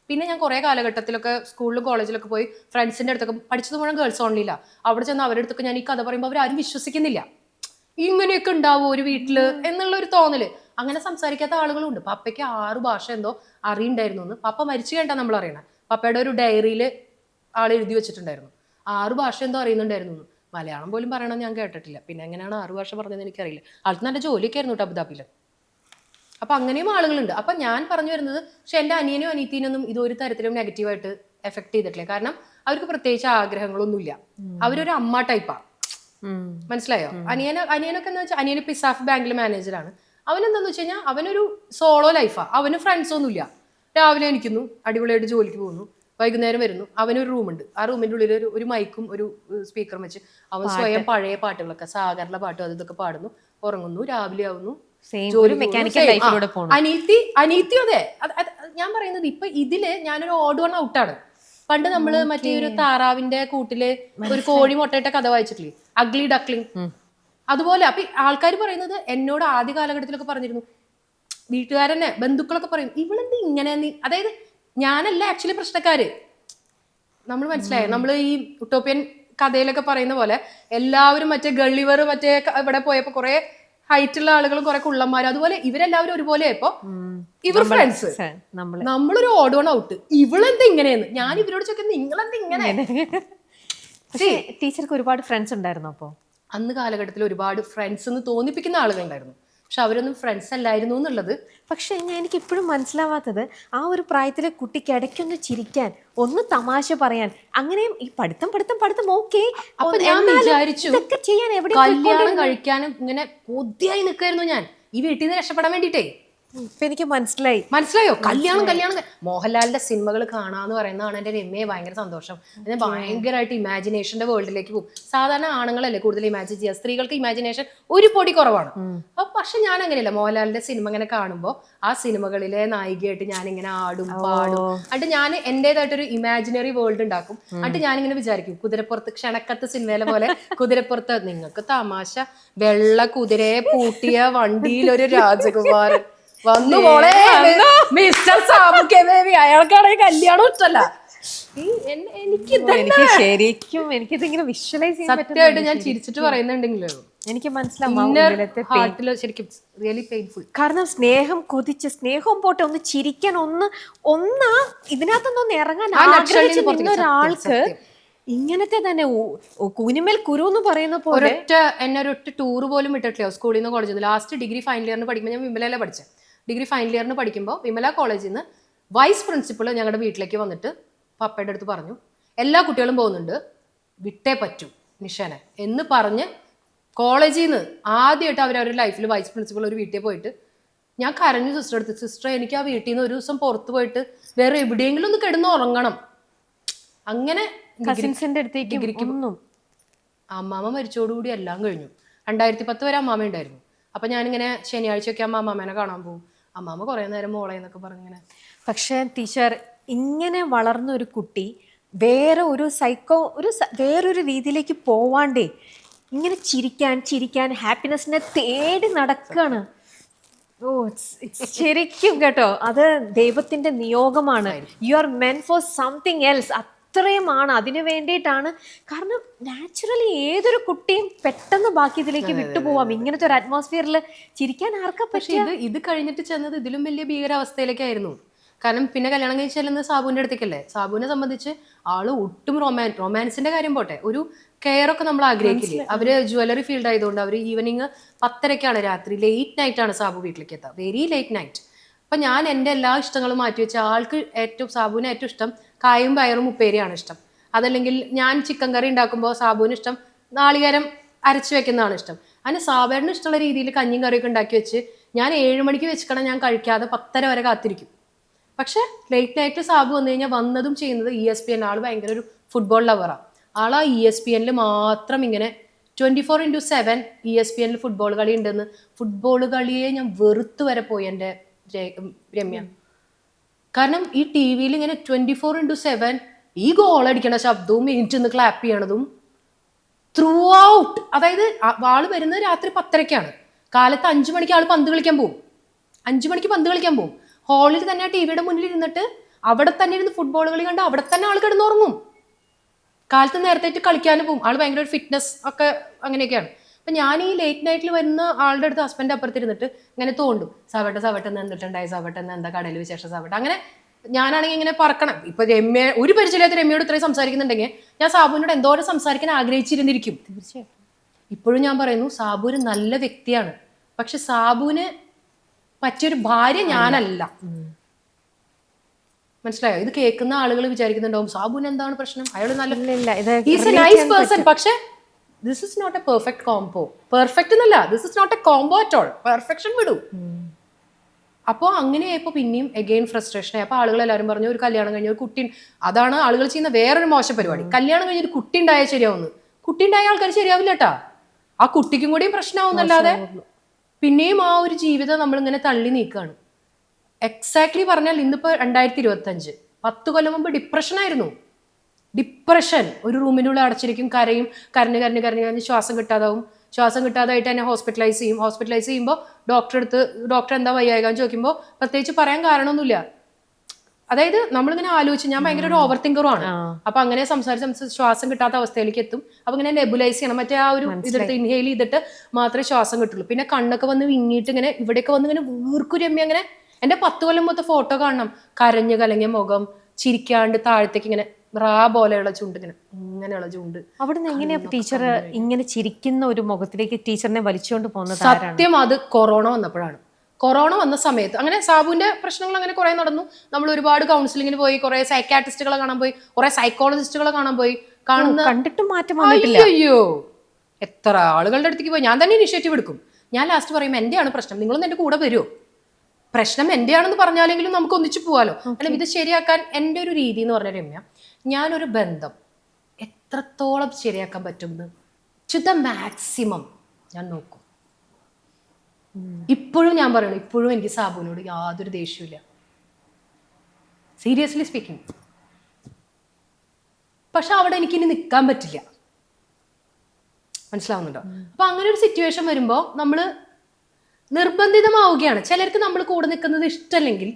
പിന്നെ ഞാൻ കുറെ കാലഘട്ടത്തിലൊക്കെ സ്കൂളിലും കോളേജിലൊക്കെ പോയി ഫ്രണ്ട്സിന്റെ അടുത്തൊക്കെ പഠിച്ചത് മുഴുവൻ ഗേൾസ് ഓൺലിയില്ല. അവിടെ ചെന്ന് അവരുടെ അടുത്തൊക്കെ ഞാൻ ഈ കഥ പറയുമ്പോൾ അവരാരും വിശ്വസിക്കുന്നില്ല. ഇങ്ങനെയൊക്കെ ഉണ്ടാവും ഒരു വീട്ടില് എന്നുള്ള ഒരു തോന്നല്. അങ്ങനെ സംസാരിക്കാത്ത ആളുകളുണ്ട്. പപ്പയ്ക്ക് 6 ഭാഷ എന്തോ അറിയണ്ടായിരുന്നു എന്ന്. പപ്പ മരിച്ചു കഴിഞ്ഞാൽ നമ്മൾ അറിയണം. പപ്പയുടെ ഒരു ഡയറിയിൽ ആൾ എഴുതി വെച്ചിട്ടുണ്ടായിരുന്നു 6 ഭാഷ എന്തോ അറിയുന്നുണ്ടായിരുന്നു. മലയാളം പോലും പറയണമെന്ന് ഞാൻ കേട്ടിട്ടില്ല. പിന്നെ എങ്ങനെയാണ് 6 ഭാഷ പറഞ്ഞതെന്ന് എനിക്കറിയില്ല. ആൾക്ക് നല്ല ജോലിയൊക്കെ ആയിരുന്നു കേട്ടോ അബുദാബിയിൽ. അപ്പൊ അങ്ങനെയും ആളുകളുണ്ട്. അപ്പൊ ഞാൻ പറഞ്ഞു വരുന്നത്, പക്ഷെ എൻ്റെ അനിയനും അനീത്തിനൊന്നും ഇതൊരു തരത്തിലും നെഗറ്റീവായിട്ട് എഫക്ട് ചെയ്തിട്ടില്ല. കാരണം അവർക്ക് പ്രത്യേകിച്ച് ആഗ്രഹങ്ങളൊന്നുമില്ല. അവരൊരു അമ്മ ടൈപ്പാ. മനസ്സിലായോ? അനിയനൊക്കെ എന്ന് വെച്ചാൽ അനിയന് പിസാഫ് ബാങ്കിൽ മാനേജറാണ്. അവനെന്താന്ന് വെച്ച് കഴിഞ്ഞാൽ അവനൊരു സോളോ ലൈഫാ. അവന് ഫ്രണ്ട്സ് ഒന്നുമില്ല. രാവിലെ എണീക്കുന്നു, അടിപൊളിയായിട്ട് ജോലിക്ക് പോകുന്നു, വൈകുന്നേരം വരുന്നു. അവനൊരു റൂമുണ്ട്. ആ റൂമിന്റെ ഉള്ളിൽ ഒരു മൈക്കും ഒരു സ്പീക്കറും വെച്ച് അവൻ സ്വയം പഴയ പാട്ടുകളൊക്കെ, സാഗറിലെ പാട്ടും അത് ഇതൊക്കെ പാടുന്നു, ഉറങ്ങുന്നു, രാവിലെ ആവുന്നു, അനീത്തി അതെ. ഞാൻ പറയുന്നത് ഇപ്പൊ ഇതില് ഞാനൊരു ഓഡ് വൺ ഔട്ടാണ്. പണ്ട് നമ്മള് മറ്റേ ഒരു താറാവിന്റെ കൂട്ടില് ഒരു കോഴി മുട്ടയിട്ട കഥ വായിച്ചിട്ടില്ലേ, അഗ്ലി ഡക്ലിംഗ്. അതുപോലെ അപ്പൊ ആൾക്കാർ പറയുന്നത് എന്നോട് ആദ്യ കാലഘട്ടത്തിലൊക്കെ പറഞ്ഞിരുന്നു, വീട്ടുകാരനെ ബന്ധുക്കളൊക്കെ പറയും ഇവളെന്ത് ഇങ്ങനെ. അതായത് ഞാനല്ല ആക്ച്വലി പ്രശ്നക്കാര്. നമ്മൾ മനസ്സിലായോ? നമ്മൾ ഈ ഉട്ടോപ്യൻ കഥയിലൊക്കെ പറയുന്ന പോലെ എല്ലാവരും മറ്റേ ഗള്ളിവർ മറ്റേ ഇവിടെ പോയപ്പോ കുറെ ഹൈറ്റുള്ള ആളുകളും കുറെ കുള്ളന്മാരും, അതുപോലെ ഇവരെല്ലാവരും ഒരുപോലെ ആയപ്പോ ഇവർ ഫ്രണ്ട്സ്, നമ്മളൊരു ഓഡ് വൺ ഔട്ട്. ഇവളെന്താ ഇങ്ങനെയെന്ന് ഞാൻ ഇവരോട് ചോദിക്കുന്നത്, നിങ്ങളെന്താ ഇങ്ങനെ. ടീച്ചർക്ക് ഒരുപാട് ഫ്രണ്ട്സ് ഉണ്ടായിരുന്നു അപ്പോ? അന്ന് കാലഘട്ടത്തിൽ ഒരുപാട് ഫ്രണ്ട്സ് എന്ന് തോന്നിപ്പിക്കുന്ന ആളുകളുണ്ടായിരുന്നു. പക്ഷെ അവരൊന്നും ഫ്രണ്ട്സ് അല്ലായിരുന്നു എന്നുള്ളത്. പക്ഷെ എനിക്ക് ഇപ്പോഴും മനസ്സിലാവാത്തത്, ആ ഒരു പ്രായത്തിലെ കുട്ടിക്ക് ഇടയ്ക്കൊന്ന് ചിരിക്കാൻ, ഒന്ന് തമാശ പറയാൻ, അങ്ങനെയും ഈ പഠിത്തം ഓക്കെ. അപ്പൊ ഞാൻ വിചാരിച്ചു കല്യാണം കഴിക്കാനും ഇങ്ങനെ കൊതിയായി നിൽക്കായിരുന്നു ഞാൻ ഈ വീട്ടിൽ നിന്ന് രക്ഷപ്പെടാൻ വേണ്ടിട്ടേ. ഇപ്പൊ എനിക്ക് മനസ്സിലായോ? കല്യാണം മോഹൻലാലിന്റെ സിനിമകൾ കാണാന്ന് പറയുന്നതാണ് എന്റെ രമ്യയെ ഭയങ്കര സന്തോഷം. ഞാൻ ഭയങ്കരമായിട്ട് ഇമാജിനേഷന്റെ വേൾഡിലേക്ക് പോകും. സാധാരണ ആണുങ്ങളല്ലേ കൂടുതൽ ഇമാജിൻ ചെയ്യുക, സ്ത്രീകൾക്ക് ഇമാജിനേഷൻ ഒരു പൊടി കുറവാണ്. അപ്പൊ പക്ഷെ ഞാൻ അങ്ങനെയല്ല, മോഹൻലാലിന്റെ സിനിമ ഇങ്ങനെ കാണുമ്പോൾ ആ സിനിമകളിലെ നായികയായിട്ട് ഞാൻ ഇങ്ങനെ ആടും പാടും. എന്നിട്ട് ഞാൻ എന്റേതായിട്ടൊരു ഇമാജിനറി വേൾഡ് ഉണ്ടാക്കും. എന്നിട്ട് ഞാനിങ്ങനെ വിചാരിക്കും, കുതിരപ്പുറത്ത് ക്ഷണക്കത്ത് സിനിമയിലെ പോലെ കുതിരപ്പുറത്ത് നിങ്ങൾക്ക് തമാശ, വെള്ള കുതിരയെ പൂട്ടിയ വണ്ടിയിൽ ഒരു രാജകുമാരൻ വന്നു മോളെ മിസ്റ്റർ സാബുക്കെ ബേബി, അയാൾക്കാണെങ്കിൽ കല്യാണം ഇഷ്ടല്ല. എനിക്ക് ശരിക്കും എനിക്കിതിങ്ങനെ വിഷ്വലൈസ് ചെയ്യാൻ സത്യമായിട്ട് ഞാൻ ചിരിച്ചിട്ട് പറയുന്നുണ്ടെങ്കിലോ എനിക്ക് മനസ്സിലാവും ശരിക്കും റിയലി പെയിൻഫുൾ. കാരണം സ്നേഹം കൊതിച്ച്, സ്നേഹം പോട്ടെ, ഒന്ന് ചിരിക്കാൻ, ഒന്ന് ഇതിനകത്തൊന്ന് ഇറങ്ങാൻ ആഗ്രഹിച്ചു നിന്ന ഒരാൾക്ക് ഇങ്ങനത്തെ തന്നെ കുനിമേൽ കുരു എന്ന് പറയുന്ന പോലെ എന്നെ ഒരൊറ്റ ടൂർ പോലും വിട്ടിട്ടില്ല സ്കൂളിൽ നിന്ന് കോളേജിൽ നിന്ന്. ലാസ്റ്റ് ഡിഗ്രി ഫൈനൽ ഇയറിന് പഠിക്കുമ്പോൾ ഞാൻ വിമലയിലെ പഠിച്ചത്. ഡിഗ്രി ഫൈനൽ ഇയറിന് പഠിക്കുമ്പോൾ വിമല കോളേജിൽ നിന്ന് വൈസ് പ്രിൻസിപ്പൾ ഞങ്ങളുടെ വീട്ടിലേക്ക് വന്നിട്ട് പപ്പയുടെ അടുത്ത് പറഞ്ഞു, എല്ലാ കുട്ടികളും പോകുന്നുണ്ട്, വിട്ടേ പറ്റൂ നിഷാനെ എന്ന് പറഞ്ഞ് കോളേജിൽ നിന്ന് ആദ്യമായിട്ട് അവരവരുടെ ലൈഫിൽ വൈസ് പ്രിൻസിപ്പൾ ഒരു വീട്ടിൽ പോയിട്ട് ഞാൻ കരഞ്ഞു സിസ്റ്റർ അടുത്ത്, സിസ്റ്റർ എനിക്ക് ആ വീട്ടിൽ നിന്ന് ഒരു ദിവസം പുറത്ത് പോയിട്ട് വേറെ എവിടെയെങ്കിലും ഒന്ന് കിടന്ന് ഉറങ്ങണം. അങ്ങനെ കസിൻസിന്റെ അടുത്തേക്ക് അമ്മാമ്മ മരിച്ചോടുകൂടി എല്ലാം കഴിഞ്ഞു. 2010 വരെ അമ്മാമ്മ ഉണ്ടായിരുന്നു. അപ്പൊ ഞാനിങ്ങനെ ശനിയാഴ്ചയൊക്കെ അമ്മാമ്മേനെ കാണാൻ പോകും. അമ്മാമ്മ കുറെ നേരം മോളെ എന്നൊക്കെ പറഞ്ഞിങ്ങനെ. പക്ഷേ ടീച്ചർ, ഇങ്ങനെ വളർന്ന ഒരു കുട്ടി വേറൊരു രീതിയിലേക്ക് പോവാണ്ടേ ഇങ്ങനെ ചിരിക്കാൻ ഹാപ്പിനെസ്സിനെ തേടി നടക്കുകയാണ്. ശരിക്കും കേട്ടോ, അത് ദൈവത്തിന്റെ നിയോഗമാണ്. You are meant for something else. അത്രയുമാണ്, അതിനു വേണ്ടിയിട്ടാണ്. കാരണം നാച്ചുറലി ഏതൊരു കുട്ടിയും പെട്ടെന്ന് ബാക്കി ഇതിലേക്ക് വിട്ടുപോവാം. ഇങ്ങനത്തെ ഒരു അറ്റ്മോസ്ഫിയറിൽ ചിരിക്കാൻ ആർക്കാ? പക്ഷേ ഇത് കഴിഞ്ഞിട്ട് ചെന്നത് ഇതിലും വലിയ ഭീകരാവസ്ഥയിലേക്കായിരുന്നു. കാരണം പിന്നെ കല്യാണം കഴിച്ച് ചെല്ലുന്നത് സാബുവിന്റെ അടുത്തേക്കല്ലേ. സാബുവിനെ സംബന്ധിച്ച് ആള് ഒട്ടും റൊമാൻസിന്റെ കാര്യം പോട്ടെ, ഒരു കെയർ ഒക്കെ നമ്മൾ ആഗ്രഹിക്കില്ലേ. അവര് ജ്വല്ലറി ഫീൽഡ് ആയതുകൊണ്ട് അവര് ഈവനിങ് 10:30 രാത്രി, ലേറ്റ് നൈറ്റ് ആണ് സാബു വീട്ടിലേക്ക് എത്താം, വെരി ലേറ്റ് നൈറ്റ്. അപ്പൊ ഞാൻ എൻ്റെ എല്ലാ ഇഷ്ടങ്ങളും മാറ്റി വെച്ച ആൾക്ക് സാബുവിന് ഏറ്റവും ഇഷ്ടം കായും പയറും ഉപ്പേരിയാണ് ഇഷ്ടം. അതല്ലെങ്കിൽ ഞാൻ ചിക്കൻ കറി ഉണ്ടാക്കുമ്പോൾ സാബുവിന് ഇഷ്ടം നാളികേരം അരച്ചു വെക്കുന്നതാണ് ഇഷ്ടം. അതിന് സാബേറിന് ഇഷ്ടമുള്ള രീതിയിൽ കഞ്ഞിയും കറിയൊക്കെ ഉണ്ടാക്കി വെച്ച് ഞാൻ 7 മണിക്ക് വെച്ചിക്കണം, ഞാൻ കഴിക്കാതെ 10:30 വരെ കാത്തിരിക്കും. പക്ഷെ ലേറ്റ് നൈറ്റ് സാബു വന്നു കഴിഞ്ഞാൽ വന്നതും ചെയ്യുന്നത് ESPN. ആള് ഭയങ്കര ഒരു ഫുട്ബോൾ ലവറാണ്. ആളാ ESPN മാത്രം ഇങ്ങനെ 24/7 ESPN ഫുട്ബോൾ കളി ഉണ്ടെന്ന്. ഫുട്ബോൾ കളിയെ ഞാൻ വെറുത്ത് വരെ പോയി എൻ്റെ രമ്യ. കാരണം ഈ TV-യിൽ ഇങ്ങനെ 24/7 ഈ ഗോൾ അടിക്കണ ശബ്ദവും മിനിറ്റ് നിന്ന് ക്ലാപ്പ് ചെയ്യണതും ത്രൂ ഔട്ട്. അതായത് ആള് വരുന്നത് രാത്രി 10:30 കാലത്ത് 5 മണിക്ക് ആള് പന്ത് കളിക്കാൻ പോകും. 5 മണിക്ക് പന്ത് കളിക്കാൻ പോകും. ഹാളിൽ തന്നെ ആ TV-യുടെ മുന്നിൽ ഇരുന്നിട്ട് അവിടെ തന്നെ ഇരുന്ന് ഫുട്ബോൾ കളി കണ്ട് അവിടെ തന്നെ ആൾ കിടന്നുറങ്ങും. കാലത്ത് നേരത്തെ കളിക്കാനും പോകും. ആൾ ഭയങ്കര ഒരു ഫിറ്റ്നസ് ഒക്കെ അങ്ങനെയൊക്കെയാണ്. അപ്പൊ ഞാൻ ഈ ലേറ്റ് നൈറ്റിൽ വരുന്ന ആളുടെ അടുത്ത് ഹസ്ബൻഡ് അപ്പുറത്തിരുന്നിട്ട് ഇങ്ങനെ തോണ്ടും, സാവട്ടെ എന്തിട്ടുണ്ടായി, സാവട്ടെ എന്താ കടയിൽ വിശേഷം, സാവട്ടെ. അങ്ങനെ ഞാനാണെങ്കിൽ ഇങ്ങനെ പറക്കണം. ഇപ്പൊ രമ്യ ഒരു പരിചയമില്ലാത്ത രമ്യയോട് ഇത്രയും സംസാരിക്കുന്നുണ്ടെങ്കിൽ ഞാൻ സാബുവിനോട് എന്തോരം സംസാരിക്കാൻ ആഗ്രഹിച്ചിരുന്നിരിക്കും. തീർച്ചയായിട്ടും. ഇപ്പോഴും ഞാൻ പറയുന്നു സാബു ഒരു നല്ല വ്യക്തിയാണ്. പക്ഷെ സാബുവിന് പറ്റിയൊരു ഭാര്യ ഞാനല്ല. മനസ്സിലായോ? ഇത് കേൾക്കുന്ന ആളുകൾ വിചാരിക്കുന്നുണ്ടാവും സാബുവിന് എന്താണ് പ്രശ്നം, അയാൾ നൈസ് പേഴ്സൺ. പക്ഷെ this is not a perfect combo. Perfect എന്നല്ല, this is not a combo at all. Perfection വിടൂ. അപ്പോൾ അങ്ങനെയായപ്പോൾ പിന്നെയും എഗെയിൻ ഫ്രസ്ട്രേഷൻ ആയി. അപ്പോൾ ആളുകൾ എല്ലാവരും പറഞ്ഞു ഒരു കല്യാണം കഴിഞ്ഞ ഒരു കുട്ടി, അതാണ് ആളുകൾ ചെയ്യുന്ന വേറൊരു മോശം പരിപാടി. കല്യാണം കഴിഞ്ഞൊരു കുട്ടി ഉണ്ടായാൽ ശരിയാവുന്നു. കുട്ടി ഉണ്ടായ ആൾക്കാർ ശരിയാവില്ല കേട്ടാ. ആ കുട്ടിക്കും കൂടിയും പ്രശ്നമാവുന്നല്ലാതെ പിന്നെയും ആ ഒരു ജീവിതം നമ്മളിങ്ങനെ തള്ളി നീക്കുകയാണ്. എക്സാക്ട്ലി പറഞ്ഞാൽ ഇന്നിപ്പോൾ 2025, 10 കൊല്ലം മുമ്പ് ഡിപ്രഷൻ ആയിരുന്നു. ഡിപ്രഷൻ. ഒരു റൂമിനുള്ളിൽ അടച്ചിരിക്കും, കരഞ്ഞ് ശ്വാസം കിട്ടാതാവും. ശ്വാസം കിട്ടാതായിട്ട് എന്നെ ഹോസ്പിറ്റലൈസ് ചെയ്യുമ്പോൾ ഡോക്ടർ എന്താ വയ്യാകാന്ന് ചോദിക്കുമ്പോൾ പ്രത്യേകിച്ച് പറയാൻ കാരണമൊന്നുമില്ല. അതായത് നമ്മളിങ്ങനെ ആലോചിച്ച്, ഞാൻ ഭയങ്കര ഒരു ഓവർ തിങ്കറുമാണ്. അപ്പൊ അങ്ങനെ സംസാരിച്ച് ശ്വാസം കിട്ടാത്ത അവസ്ഥയിലേക്ക് എത്തും. അപ്പൊ ഇങ്ങനെ നെബുലൈസ് ചെയ്യണം, മറ്റേ ആ ഒരു ഇതെടുത്ത് ഇൻഹെയിൽ ചെയ്തിട്ട് മാത്രമേ ശ്വാസം കിട്ടുള്ളൂ. പിന്നെ കണ്ണൊക്കെ വന്ന് വിങ്ങിയിട്ട് ഇങ്ങനെ ഇവിടെയൊക്കെ വന്ന് ഇങ്ങനെ വീർക്കു രമ്യ. അങ്ങനെ എന്റെ 10 കൊല്ലം മൊത്തം ഫോട്ടോ കാണണം. കരഞ്ഞു കലങ്ങിയ മുഖം, ചിരിക്കാണ്ട് താഴത്തേക്ക് ഇങ്ങനെ റാ പോലെയുള്ള ചുണ്ട്, ഇങ്ങനെയുള്ള ചുണ്ട്. അവിടുന്ന് എങ്ങനെയാ ടീച്ചർ ഇങ്ങനെ ചിരിക്കുന്ന ഒരു മുഖത്തിലേക്ക് ടീച്ചറിനെ വലിച്ചുകൊണ്ട് പോകുന്നത്? സത്യം അത് കൊറോണ വന്നപ്പോഴാണ്. കൊറോണ വന്ന സമയത്ത് അങ്ങനെ സാബുവിന്റെ പ്രശ്നങ്ങൾ അങ്ങനെ കുറെ നടന്നു. നമ്മൾ ഒരുപാട് കൗൺസിലിങ്ങിന് പോയി, കുറെ സൈക്കാട്രിസ്റ്റുകളെ കാണാൻ പോയി, കുറെ സൈക്കോളജിസ്റ്റുകളെ കാണാൻ പോയി. കണ്ടിട്ടും മാറ്റം. അയ്യോ എത്ര ആളുകളുടെ അടുത്തേക്ക് പോയി. ഞാൻ തന്നെ ഇനിഷ്യേറ്റീവ് എടുക്കും. ഞാൻ ലാസ്റ്റ് പറയും എന്റെയാണ് പ്രശ്നം, നിങ്ങളൊന്നും എന്റെ കൂടെ വരുമോ? പ്രശ്നം എൻ്റെ ആണെന്ന് പറഞ്ഞാലെങ്കിലും നമുക്ക് ഒന്നിച്ചു പോവാലോ. അല്ലെങ്കിൽ ഇത് ശരിയാക്കാൻ എൻ്റെ ഒരു രീതി എന്ന് പറഞ്ഞ രമ്യ, ഞാനൊരു ബന്ധം എത്രത്തോളം ശരിയാക്കാൻ പറ്റുമെന്ന് ടു ദ മാക്സിമം ഞാൻ നോക്കും. ഇപ്പോഴും ഞാൻ പറയണു, ഇപ്പോഴും എനിക്ക് സാബുവിനോട് യാതൊരു ദേഷ്യമില്ല, സീരിയസ്ലി സ്പീക്കിംഗ്. പക്ഷെ അവിടെ എനിക്കിനി നിൽക്കാൻ പറ്റില്ല, മനസ്സിലാവുന്നുണ്ടോ? അപ്പൊ അങ്ങനെ ഒരു സിറ്റുവേഷൻ വരുമ്പോൾ നമ്മൾ നിർബന്ധിതമാവുകയാണ്. ചിലർക്ക് നമ്മൾ കൂടെ നിൽക്കുന്നത് ഇഷ്ടമല്ലെങ്കിൽ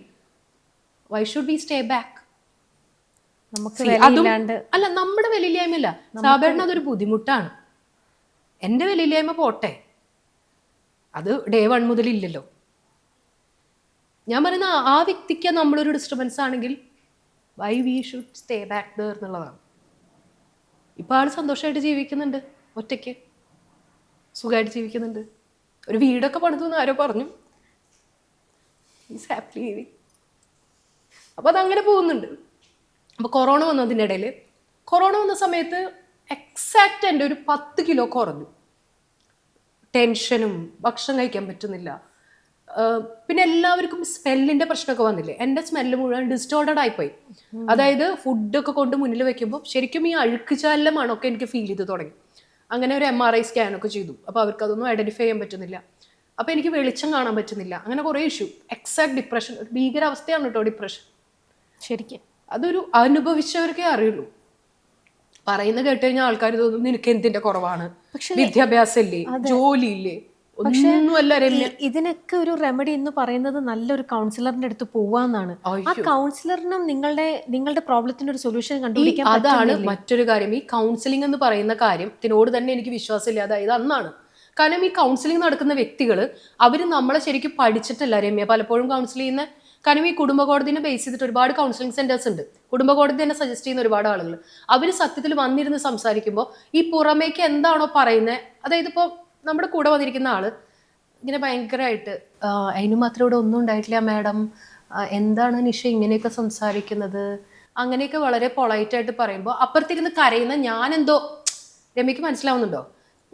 why should be stay back? അല്ല, നമ്മുടെ വിലയില്ലായ്മല്ല സാധാരണ, അതൊരു ബുദ്ധിമുട്ടാണ്. എൻ്റെ വിലയില്ലായ്മ പോട്ടെ, അത് ഡേ 1 മുതൽ ഇല്ലല്ലോ. ഞാൻ പറയുന്ന ആ വ്യക്തിക്ക് നമ്മളൊരു ഡിസ്റ്റർബൻസ് ആണെങ്കിൽ why we should stay back there എന്നുള്ളതാണ്. ഇപ്പം ആൾ സന്തോഷമായിട്ട് ജീവിക്കുന്നുണ്ട്, ഒറ്റയ്ക്ക് സുഖമായിട്ട് ജീവിക്കുന്നുണ്ട്. ഒരു വീടൊക്കെ പണിതു എന്ന് ആരോ പറഞ്ഞു. Is happy living. അപ്പോൾ അതങ്ങനെ പോകുന്നുണ്ട്. അപ്പോൾ കൊറോണ വന്നതിൻ്റെ ഇടയിൽ, കൊറോണ വന്ന സമയത്ത് എക്സാക്റ്റ് എൻ്റെ ഒരു 10 കിലോ കുറഞ്ഞു. ടെൻഷനും, ഭക്ഷണം കഴിക്കാൻ പറ്റുന്നില്ല, പിന്നെ എല്ലാവർക്കും സ്മെല്ലിൻ്റെ പ്രശ്നമൊക്കെ വന്നില്ലേ. എൻ്റെ സ്മെല്ല് മുഴുവൻ ഡിസ്റ്റോർഡഡ് ആയിപ്പോയി. അതായത് ഫുഡൊക്കെ കൊണ്ട് മുന്നിൽ വെക്കുമ്പോൾ ശരിക്കും ഈ അഴുക്കുചാലിലെ മണമൊക്കെ എനിക്ക് ഫീൽ ചെയ്ത് തുടങ്ങി. അങ്ങനെ ഒരു MRI സ്കാനൊക്കെ ചെയ്തു. അപ്പോൾ അവർക്ക് അതൊന്നും ഐഡൻറ്റിഫൈ ചെയ്യാൻ പറ്റുന്നില്ല. അപ്പോൾ എനിക്ക് വെളിച്ചം കാണാൻ പറ്റുന്നില്ല. അങ്ങനെ കുറേ ഇഷ്യൂ. എക്സാക്ട് ഡിപ്രഷൻ, ഭീകരാവസ്ഥയാണ് കേട്ടോ ഡിപ്രഷൻ. ശരിക്കും അതൊരു അനുഭവിച്ചവർക്കേ അറിയുള്ളൂ. പറയുന്നത് കേട്ട് കഴിഞ്ഞാൽ ആൾക്കാർ തോന്നും നിനക്ക് എന്തിന്റെ കുറവാണ്, വിദ്യാഭ്യാസം ഇല്ലേ, ജോലി ഇല്ലേ, ഒന്നുമല്ല രമ്യ. ഇതിനൊക്കെ ഒരു റെമഡി എന്ന് പറയുന്നത് നല്ലൊരു കൗൺസിലറിന്റെ അടുത്ത് പോവാന്നാണ്. ആ കൗൺസിലറിനും നിങ്ങളുടെ പ്രോബ്ലത്തിന് ഒരു സൊല്യൂഷൻ കണ്ടുപിടിക്കാൻ. അതാണ് മറ്റൊരു കാര്യം. ഈ കൗൺസിലിംഗ് എന്ന് പറയുന്ന കാര്യത്തിനോട് തന്നെ എനിക്ക് വിശ്വാസമില്ല. അതായത് അന്നാണ്. കാരണം ഈ കൗൺസിലിംഗ് നടക്കുന്ന വ്യക്തികൾ അവർ നമ്മളെ ശരിക്കും പഠിച്ചിട്ടല്ല രമ്യ പലപ്പോഴും കൗൺസിൽ ചെയ്യുന്ന. കാരണം ഈ കുടുംബ കോടതിനെ ബേസ് ചെയ്തിട്ട് ഒരുപാട് കൗൺസിലിംഗ് സെന്റേഴ്സ് ഉണ്ട്. കുടുംബ കോടതി തന്നെ സജസ്റ്റ് ചെയ്യുന്ന ഒരുപാട് ആളുകൾ. അവർ സത്യത്തിൽ വന്നിരുന്ന് സംസാരിക്കുമ്പോൾ ഈ പുറമേക്ക് എന്താണോ പറയുന്നത്, അതായത് ഇപ്പോൾ നമ്മുടെ കൂടെ വന്നിരിക്കുന്ന ആള് ഇങ്ങനെ ഭയങ്കരമായിട്ട് അതിന് മാത്രം ഇവിടെ ഒന്നും ഉണ്ടായിട്ടില്ല മാഡം, എന്താണ് നിഷ ഇങ്ങനെയൊക്കെ സംസാരിക്കുന്നത്, അങ്ങനെയൊക്കെ വളരെ പൊളൈറ്റായിട്ട് പറയുമ്പോൾ അപ്പുറത്തിരുന്ന് കരയുന്ന ഞാനെന്തോ, രമ്യക്ക് മനസ്സിലാവുന്നുണ്ടോ,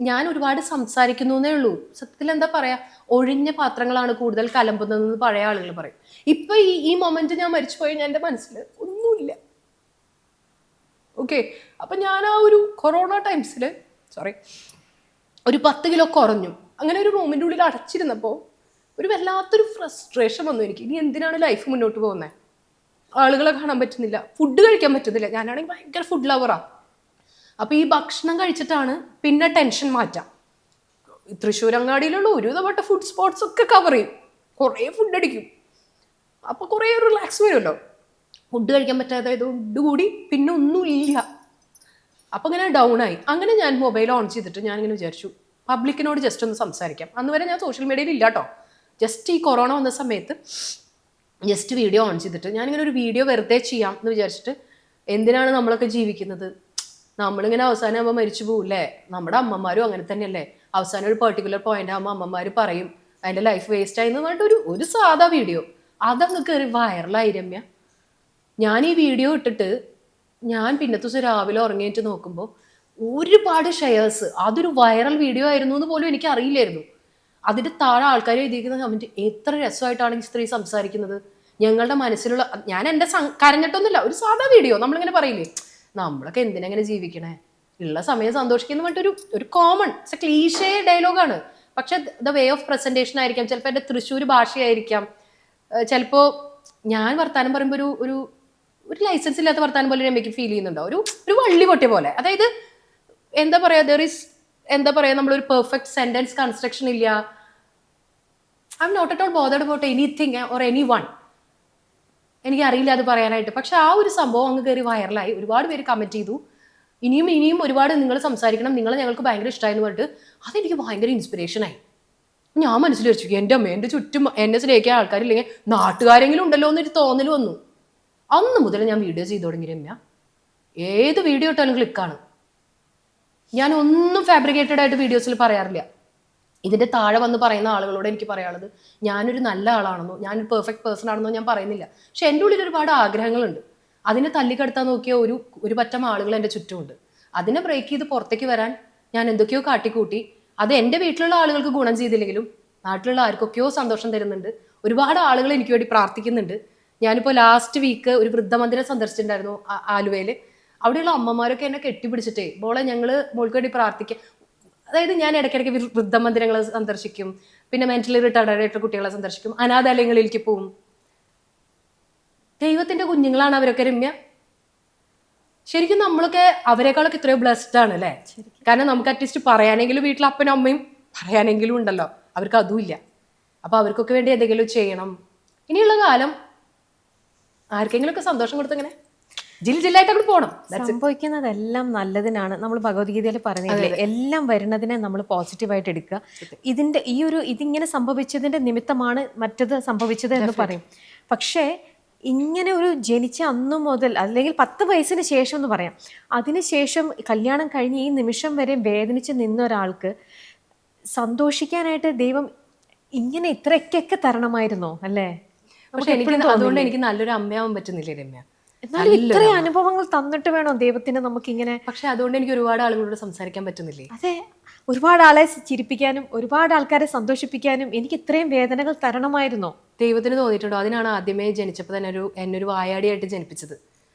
ഞാൻ ഒരുപാട് സംസാരിക്കുന്നു എന്നേ ഉള്ളൂ. സത്യത്തിൽ എന്താ പറയാ, ഒഴിഞ്ഞ പാത്രങ്ങളാണ് കൂടുതൽ കലമ്പുന്നതെന്ന് പഴയ ആളുകൾ പറയും. ഇപ്പൊ ഈ മൊമെന്റ് ഞാൻ മരിച്ചു പോയി, എൻ്റെ മനസ്സിൽ ഒന്നുമില്ല. ഓക്കെ, അപ്പൊ ഞാൻ ആ ഒരു കൊറോണ ടൈംസിൽ ഒരു 10 കിലോ കുറഞ്ഞു. അങ്ങനെ ഒരു റൂമിൻ്റെ ഉള്ളിൽ അടച്ചിരുന്നപ്പോൾ ഒരു വല്ലാത്തൊരു ഫ്രസ്ട്രേഷൻ വന്നു എനിക്ക്. ഇനി എന്തിനാണ് ലൈഫ് മുന്നോട്ട് പോകുന്നത്? ആളുകളെ കാണാൻ പറ്റുന്നില്ല, ഫുഡ് കഴിക്കാൻ പറ്റുന്നില്ല. ഞാനാണെങ്കിൽ ഭയങ്കര ഫുഡ് ലവറാ. അപ്പോൾ ഈ ഭക്ഷണം കഴിച്ചിട്ടാണ് പിന്നെ ടെൻഷൻ മാറ്റാം. തൃശ്ശൂർ അങ്ങാടിയിലുള്ള ഒരുവിധപ്പെട്ട ഫുഡ് സ്പോട്ട്സ് ഒക്കെ കവർ ചെയ്യും, കുറേ ഫുഡ് അടിക്കും. അപ്പോൾ കുറേ റിലാക്സ് വരുമല്ലോ. ഫുഡ് കഴിക്കാൻ പറ്റാത്തതുകൊണ്ട് കൂടി പിന്നെ ഒന്നുമില്ല. അപ്പോൾ ഇങ്ങനെ ഡൗൺ ആയി. അങ്ങനെ ഞാൻ മൊബൈൽ ഓൺ ചെയ്തിട്ട് ഞാനിങ്ങനെ വിചാരിച്ചു പബ്ലിക്കിനോട് ജസ്റ്റ് ഒന്ന് സംസാരിക്കാം. അന്ന് വരെ ഞാൻ സോഷ്യൽ മീഡിയയിൽ ഇല്ല കേട്ടോ. ജസ്റ്റ് ഈ കൊറോണ വന്ന സമയത്ത് ജസ്റ്റ് വീഡിയോ ഓൺ ചെയ്തിട്ട് ഞാനിങ്ങനെ ഒരു വീഡിയോ വെറുതെ ചെയ്യാം എന്ന് വിചാരിച്ചിട്ട്. എന്തിനാണ് നമ്മളൊക്കെ ജീവിക്കുന്നത്? നമ്മളിങ്ങനെ അവസാനം ആകുമ്പോൾ മരിച്ചു പോകില്ലേ? നമ്മുടെ അമ്മമാരും അങ്ങനെ തന്നെയല്ലേ? അവസാനം ഒരു പെർട്ടിക്കുലർ പോയിന്റ് ആകുമ്പോൾ അമ്മമാർ പറയും അതിൻ്റെ ലൈഫ് വേസ്റ്റ് ആയി എന്ന് പറഞ്ഞിട്ട് ഒരു സാധാ വീഡിയോ അതങ്ങ് കയറി വൈറലായി രമ്യ. ഞാൻ ഈ വീഡിയോ ഇട്ടിട്ട് ഞാൻ പിന്നത്തെ ദിവസം രാവിലെ ഉറങ്ങിയിട്ട് നോക്കുമ്പോൾ ഒരുപാട് ഷെയർസ്. അതൊരു വൈറൽ വീഡിയോ ആയിരുന്നു എന്ന് പോലും എനിക്ക് അറിയില്ലായിരുന്നു. അതിൻ്റെ താഴെ ആൾക്കാർ എഴുതിയിരിക്കുന്ന കമൻറ്റ്, എത്ര രസമായിട്ടാണ് ഈ സ്ത്രീ സംസാരിക്കുന്നത്, ഞങ്ങളുടെ മനസ്സിലുള്ള. ഞാൻ എൻ്റെ കരഞ്ഞിട്ടൊന്നുമില്ല, ഒരു സാധാ വീഡിയോ. നമ്മളിങ്ങനെ പറയില്ലേ നമ്മളൊക്കെ എന്തിനെങ്ങനെ ജീവിക്കണേ, ഉള്ള സമയം സന്തോഷിക്കുന്ന പറഞ്ഞിട്ട് ഒരു കോമൺ ക്ലീഷേ ഡയലോഗാണ്. പക്ഷെ ദ വേ ഓഫ് പ്രസന്റേഷൻ ആയിരിക്കാം, ചിലപ്പോൾ എൻ്റെ തൃശ്ശൂർ ഭാഷയായിരിക്കാം, ചിലപ്പോൾ ഞാൻ വർത്താനം പറയുമ്പോൾ ഒരു ലൈസൻസ് ഇല്ലാത്ത വർത്താനം പോലെ എനിക്ക് ഫീൽ ചെയ്യുന്നുണ്ടോ, ഒരു വള്ളി പൊട്ടിയ പോലെ. അതായത് എന്താ പറയുക, എന്താ പറയുക, നമ്മളൊരു പെർഫെക്റ്റ് സെന്റൻസ് കൺസ്ട്രക്ഷൻ ഇല്ല. I am not at all bothered about anything or anyone. എനിക്കറിയില്ല അത് പറയാനായിട്ട്. പക്ഷെ ആ ഒരു സംഭവം അങ്ങ് കയറി വൈറലായി. ഒരുപാട് പേര് കമൻറ്റ് ചെയ്തു, ഇനിയും ഒരുപാട് നിങ്ങൾ സംസാരിക്കണം, നിങ്ങളെ ഞങ്ങൾക്ക് ഭയങ്കര ഇഷ്ടമായെന്ന് പറഞ്ഞിട്ട്. അതെനിക്ക് ഭയങ്കര ഇൻസ്പിറേഷനായി. ഞാൻ മനസ്സിൽ വെച്ചു, എൻ്റെ അമ്മ, എൻ്റെ ചുറ്റും എന്നെ സ്നേഹിക്കാൻ ആൾക്കാരില്ലെങ്കിൽ നാട്ടുകാരെങ്കിലും ഉണ്ടല്ലോ എന്നൊരു തോന്നൽ വന്നു. അന്ന് മുതൽ ഞാൻ വീഡിയോ ചെയ്തു തുടങ്ങി രമ്യ. ഏത് വീഡിയോ ഇട്ടാലും ക്ലിക്കാണ്. ഞാൻ ഒന്നും ഫാബ്രിക്കേറ്റഡ് ആയിട്ട് വീഡിയോസിൽ പറയാറില്ല. ഇതിൻ്റെ താഴെ വന്ന് പറയുന്ന ആളുകളോട് എനിക്ക് പറയാനുള്ളത്, ഞാനൊരു നല്ല ആളാണെന്നോ ഞാനൊരു പെർഫെക്റ്റ് പേഴ്സൺ ആണെന്നോ ഞാൻ പറയുന്നില്ല. പക്ഷെ എൻ്റെ ഉള്ളിൽ ഒരുപാട് ആഗ്രഹങ്ങളുണ്ട്. അതിനെ തല്ലിക്കെടുത്താൻ നോക്കിയ ഒരു പറ്റം ആളുകൾ എൻ്റെ ചുറ്റുമുണ്ട്. അതിനെ ബ്രേക്ക് ചെയ്ത് പുറത്തേക്ക് വരാൻ ഞാൻ എന്തൊക്കെയോ കാട്ടിക്കൂട്ടി. അത് എൻ്റെ വീട്ടിലുള്ള ആളുകൾക്ക് ഗുണം ചെയ്തില്ലെങ്കിലും നാട്ടിലുള്ള ആർക്കൊക്കെയോ സന്തോഷം തരുന്നുണ്ട്. ഒരുപാട് ആളുകൾ എനിക്ക് വേണ്ടി പ്രാർത്ഥിക്കുന്നുണ്ട്. ഞാനിപ്പോൾ ലാസ്റ്റ് വീക്ക് ഒരു വൃദ്ധമന്ദിരം സന്ദർശിച്ചിട്ടുണ്ടായിരുന്നു ആലുവയിൽ. അവിടെയുള്ള അമ്മമാരൊക്കെ എന്നെ കെട്ടിപ്പിടിച്ചിട്ടേ മോളെ ഞങ്ങൾ മോൾക്ക് വേണ്ടി പ്രാർത്ഥിക്കാം. അതായത് ഞാൻ ഇടയ്ക്കിടയ്ക്ക് വൃദ്ധമന്ദിരങ്ങൾ സന്ദർശിക്കും, പിന്നെ മെന്റലി റിട്ടയർഡ് ആയിട്ടുള്ള കുട്ടികളെ സന്ദർശിക്കും, അനാഥാലയങ്ങളിലേക്ക് പോവും. ദൈവത്തിന്റെ കുഞ്ഞുങ്ങളാണ് അവരൊക്കെ രമ്യ. ശരിക്കും നമ്മളൊക്കെ അവരെക്കാളൊക്കെ എത്രയോ ബ്ലെസ്ഡ് ആണ് അല്ലേ? കാരണം നമുക്ക് അറ്റ്ലീസ്റ്റ് പറയാനെങ്കിലും വീട്ടിൽ അപ്പനും അമ്മയും പറയാനെങ്കിലും ഉണ്ടല്ലോ. അവർക്ക് അതുമില്ല. അപ്പൊ അവർക്കൊക്കെ വേണ്ടി എന്തെങ്കിലും ചെയ്യണം. ഇനിയുള്ള കാലം ആർക്കെങ്കിലും ഒക്കെ സന്തോഷം കൊടുത്തങ്ങനെ ജില്ലായിട്ട് അങ്ങോട്ട് പോകണം. സംഭവിക്കുന്നതെല്ലാം നല്ലതിനാണ്. നമ്മൾ ഭഗവത്ഗീതയിൽ പറഞ്ഞില്ലേ, എല്ലാം വരുന്നതിനെ നമ്മൾ പോസിറ്റീവായിട്ട് എടുക്കുക. ഇതിങ്ങനെ സംഭവിച്ചതിന്റെ നിമിത്തമാണ് മറ്റത് സംഭവിച്ചത് എന്ന് പറയും. പക്ഷേ ഇങ്ങനെ ഒരു ജനിച്ച അന്നു മുതൽ അല്ലെങ്കിൽ 10 വയസ്സിന് ശേഷം എന്ന് പറയാം, അതിനുശേഷം കല്യാണം കഴിഞ്ഞ് ഈ നിമിഷം വരെ വേദനിച്ച് നിന്ന ഒരാൾക്ക് സന്തോഷിക്കാനായിട്ട് ദൈവം ഇങ്ങനെ ഇത്രയൊക്കെ തരണമായിരുന്നോ അല്ലേ? പക്ഷെ അതുകൊണ്ട് എനിക്ക് നല്ലൊരു അമ്മയാവാൻ പറ്റുന്നില്ലേ രമ്യ? എന്നാലും ഇത്രയും അനുഭവങ്ങൾ തന്നിട്ട് വേണോ ദൈവത്തിന് നമുക്കിങ്ങനെ? പക്ഷെ അതുകൊണ്ട് എനിക്ക് ഒരുപാട് ആളുകളോട് സംസാരിക്കാൻ പറ്റുന്നില്ലേ? അതെ, ഒരുപാട് ആളെ ചിരിപ്പിക്കാനും ഒരുപാട് ആൾക്കാരെ സന്തോഷിപ്പിക്കാനും എനിക്ക് ഇത്രയും വേദനകൾ തരണമായിരുന്നോ? ദൈവത്തിന് തോന്നിയിട്ടുണ്ടോ? അതിനാണ് ആദ്യമേ ജനിച്ചപ്പോൾ തന്നെ എന്നൊരു വായാടിയായിട്ട് ജനിപ്പിച്ചത്.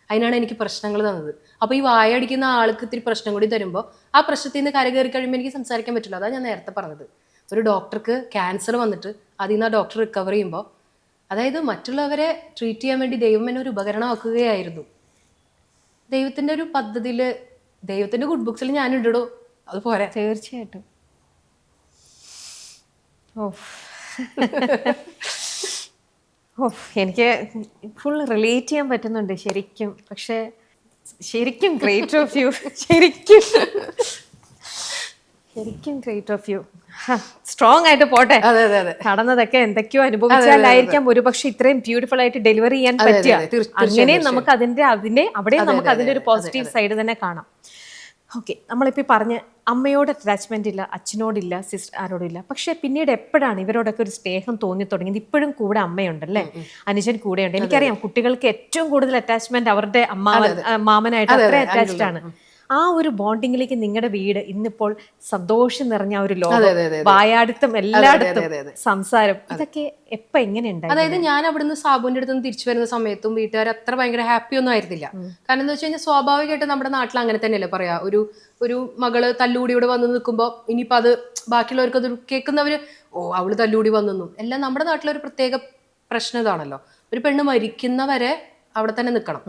അതിനാണ് എനിക്ക് പ്രശ്നങ്ങൾ തന്നത്. അപ്പോൾ ഈ വായടിക്കുന്ന ആൾക്ക് ഇത്തിരി പ്രശ്നം കൂടി തരുമ്പോൾ ആ പ്രശ്നത്തിൽ നിന്ന് കരകയറി കഴിയുമ്പോൾ എനിക്ക് സംസാരിക്കാൻ പറ്റില്ല. അതാണ് ഞാൻ നേരത്തെ പറഞ്ഞത്. ഒരു ഡോക്ടർക്ക് ക്യാൻസർ വന്നിട്ട് അതിൽ നിന്ന് ആ ഡോക്ടർ റിക്കവർ ചെയ്യുമ്പോൾ, അതായത് മറ്റുള്ളവരെ ട്രീറ്റ് ചെയ്യാൻ വേണ്ടി ദൈവം എന്നെ ഒരു ഉപകരണമാക്കുകയായിരുന്നു. ദൈവത്തിൻ്റെ ഒരു പദ്ധതിയിൽ, ദൈവത്തിൻ്റെ ഗുഡ് ബുക്സിൽ ഞാൻ ഇടടോ, അത് പോരാ. തീർച്ചയായിട്ടും. എനിക്ക് ഫുൾ റിലേറ്റ് ചെയ്യാൻ പറ്റുന്നുണ്ട് ശരിക്കും. പക്ഷെ ശരിക്കും ഗ്രേറ്റ് ഓഫ് യു, ശരിക്കും ഗ്രേറ്റ് ഓഫ് യു. സ്ട്രോങ് ആയിട്ട് പോട്ടെ. കടന്നതൊക്കെ എന്തൊക്കെയോ അനുഭവിച്ചാലായിരിക്കാം ഒരുപക്ഷെ ഇത്രയും ബ്യൂട്ടിഫുൾ ആയിട്ട് ഡെലിവറി ചെയ്യാൻ പറ്റുക. അങ്ങനെ നമുക്ക് അവിടെ നമുക്ക് അതിന്റെ ഒരു പോസിറ്റീവ് സൈഡ് തന്നെ കാണാം. ഓക്കെ, നമ്മളിപ്പോൾ പറഞ്ഞ് അമ്മയോട് അറ്റാച്ച്മെന്റ് ഇല്ല, അച്ഛനോടില്ല, സിസ്റ്റർ ആരോടില്ല. പക്ഷെ പിന്നീട് എപ്പോഴാണ് ഇവരോടൊക്കെ ഒരു സ്നേഹം തോന്നി തുടങ്ങിയത്? ഇപ്പോഴും കൂടെ അമ്മയുണ്ടല്ലേ, അനുജൻ കൂടെയുണ്ട്. എനിക്കറിയാം കുട്ടികൾക്ക് ഏറ്റവും കൂടുതൽ അറ്റാച്ച്മെന്റ് അവരുടെ മാമനായിട്ട് അത്ര അറ്റാച്ച്ഡ് ആണ്. ആ ഒരു ബോണ്ടിങ്ങിലേക്ക് നിങ്ങളുടെ വീട് ഇന്നിപ്പോൾ സന്തോഷം നിറഞ്ഞ ഒരു ലോകം, വായാടുത്തും എല്ലായിടത്തും സംസാരം, ഇതൊക്കെ എപ്പോ എങ്ങനെ ഉണ്ടായി? അതായത് ഞാൻ അവിടുന്ന് സാബുവിന്റെ അടുത്ത് നിന്ന് തിരിച്ചു വരുന്ന സമയത്തും വീട്ടുകാർ അത്ര ഭയങ്കര ഹാപ്പി ഒന്നും ആയിരുന്നില്ല. കാരണം എന്താ വെച്ച് കഴിഞ്ഞാൽ സ്വാഭാവികമായിട്ട് നമ്മുടെ നാട്ടിൽ അങ്ങനെ തന്നെയല്ലേ പറയാ, ഒരു മകള് തല്ലുകൂടി ഇവിടെ വന്ന് നിൽക്കുമ്പോൾ ഇനിയിപ്പോൾ അത് ബാക്കിയുള്ളവർക്ക് അത് കേൾക്കുന്നവര് അവള് തല്ലുകൂടി വന്നു എല്ലാം. നമ്മുടെ നാട്ടിലൊരു പ്രത്യേക പ്രശ്നം ഇതാണല്ലോ, ഒരു പെണ്ണ് മരിക്കുന്നവരെ അവിടെ തന്നെ നിൽക്കണം.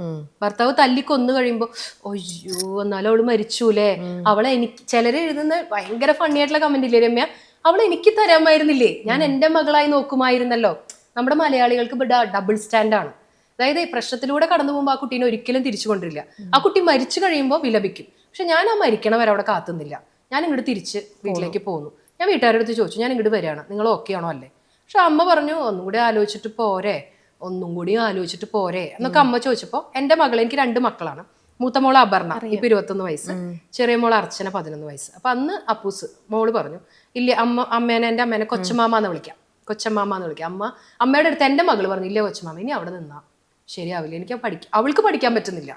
ഭർത്താവ് തല്ലിക്കൊന്നു കഴിയുമ്പോ ഒയ്യോ എന്നാലും അവള് മരിച്ചൂലേ, അവളെ എനിക്ക് ചിലര് എഴുതുന്ന ഭയങ്കര ഫണ്ണി ആയിട്ടുള്ള കമന്റ് ഇല്ലേ രമ്യ, അവളെ എനിക്ക് തരാമായിരുന്നില്ലേ, ഞാൻ എന്റെ മകളായി നോക്കുമായിരുന്നല്ലോ. നമ്മുടെ മലയാളികൾക്ക് ഡബിൾ സ്റ്റാൻഡാണ്. അതായത് ഈ പ്രശ്നത്തിലൂടെ കടന്നു പോകുമ്പോൾ ആ കുട്ടീനെ ഒരിക്കലും തിരിച്ചു കൊണ്ടിരില്ല. ആ കുട്ടി മരിച്ചു കഴിയുമ്പോൾ വിലപിക്കും. പക്ഷെ ഞാൻ ആ മരിക്കണവരെ അവിടെ കാത്തുന്നില്ല. ഞാൻ ഇങ്ങോട്ട് തിരിച്ച് വീട്ടിലേക്ക് പോകുന്നു. ഞാൻ വീട്ടുകാരുടെ അടുത്ത് ചോദിച്ചു, ഞാൻ ഇങ്ങോട്ട് വരികയാണ്, നിങ്ങൾ ഓക്കെ ആണോ അല്ലേ? പക്ഷെ അമ്മ പറഞ്ഞു ഒന്നും കൂടി ആലോചിച്ചിട്ട് പോരെ എന്നൊക്കെ അമ്മ ചോദിച്ചപ്പോൾ എൻ്റെ മകൾ, എനിക്ക് 2 മക്കളാണ്. മൂത്ത മോള് അപർണ, ഇപ്പൊ 21 വയസ്സ്, ചെറിയ മോള് അർച്ചന 11 വയസ്സ്. അപ്പൊ അന്ന് അപ്പൂസ് മോള് പറഞ്ഞു, ഇല്ല എൻ്റെ അമ്മേനെ കൊച്ചമാമാന്ന് വിളിക്കാം. അമ്മയുടെ അടുത്ത് എൻ്റെ മകള് പറഞ്ഞു, ഇല്ല കൊച്ചമാമ ഇനി അവിടെ നിന്നാ ശരിയാവില്ല, എനിക്ക് അവൾക്ക് പഠിക്കാൻ പറ്റുന്നില്ല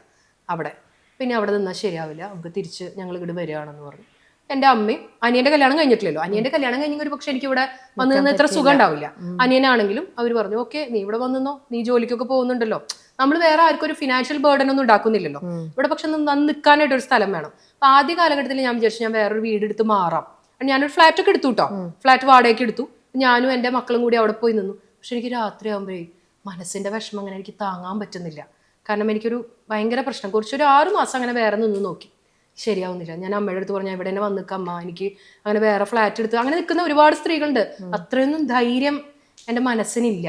അവിടെ, പിന്നെ അവിടെ നിന്നാൽ ശരിയാവില്ല, നമുക്ക് തിരിച്ച് ഞങ്ങൾ ഇങ്ങോട്ട് വരികയാണെന്ന് പറഞ്ഞു. എൻ്റെ അമ്മയും, അനിയന്റെ കല്യാണം കഴിഞ്ഞിട്ടില്ലല്ലോ, അനിയന്റെ കല്യാണം കഴിഞ്ഞെങ്കിൽ ഒരു പക്ഷെ എനിക്ക് ഇവിടെ വന്നു നിന്ന് ഇത്ര സുഖം ഉണ്ടാവില്ല. അനിയനാണെങ്കിലും അവർ പറഞ്ഞു, ഓക്കെ നീ ഇവിടെ വന്നോ, നീ ജോലിക്കൊക്കെ പോകുന്നുണ്ടല്ലോ, നമ്മൾ വേറെ ആർക്കും ഒരു ഫിനാൻഷ്യൽ ബേർഡൻ ഒന്നും ഉണ്ടാക്കുന്നില്ലല്ലോ ഇവിടെ, പക്ഷെ നിൽക്കാനായിട്ട് ഒരു സ്ഥലം വേണം. അപ്പൊ ആദ്യ കാലഘട്ടത്തിൽ ഞാൻ വിചാരിച്ചു ഞാൻ വേറൊരു വീടെടുത്ത് മാറാം. ഞാനൊരു ഫ്ലാറ്റ് ഒക്കെ എടുത്തു കേട്ടോ, ഫ്ലാറ്റ് വാടകയ്ക്ക് എടുത്തു. ഞാനും എൻ്റെ മക്കളും കൂടി അവിടെ പോയി നിന്നു. പക്ഷെ എനിക്ക് രാത്രി ആകുമ്പോഴേ മനസ്സിന്റെ വിഷമം അങ്ങനെ എനിക്ക് താങ്ങാൻ പറ്റുന്നില്ല. കാരണം എനിക്കൊരു ഭയങ്കര പ്രശ്നം, കുറച്ചൊരു 6 മാസം അങ്ങനെ വേറെ നിന്ന് നോക്കി, ശരിയാവുന്നില്ല. ഞാൻ അമ്മയുടെ അടുത്ത് പറഞ്ഞു, ഇവിടെ തന്നെ വന്ന് നിൽക്കാം അമ്മ, എനിക്ക് അങ്ങനെ വേറെ ഫ്ലാറ്റ് എടുത്ത് അങ്ങനെ നിൽക്കുന്ന ഒരുപാട് സ്ത്രീകളുണ്ട്. അത്രയൊന്നും ധൈര്യം എൻ്റെ മനസ്സിനില്ല.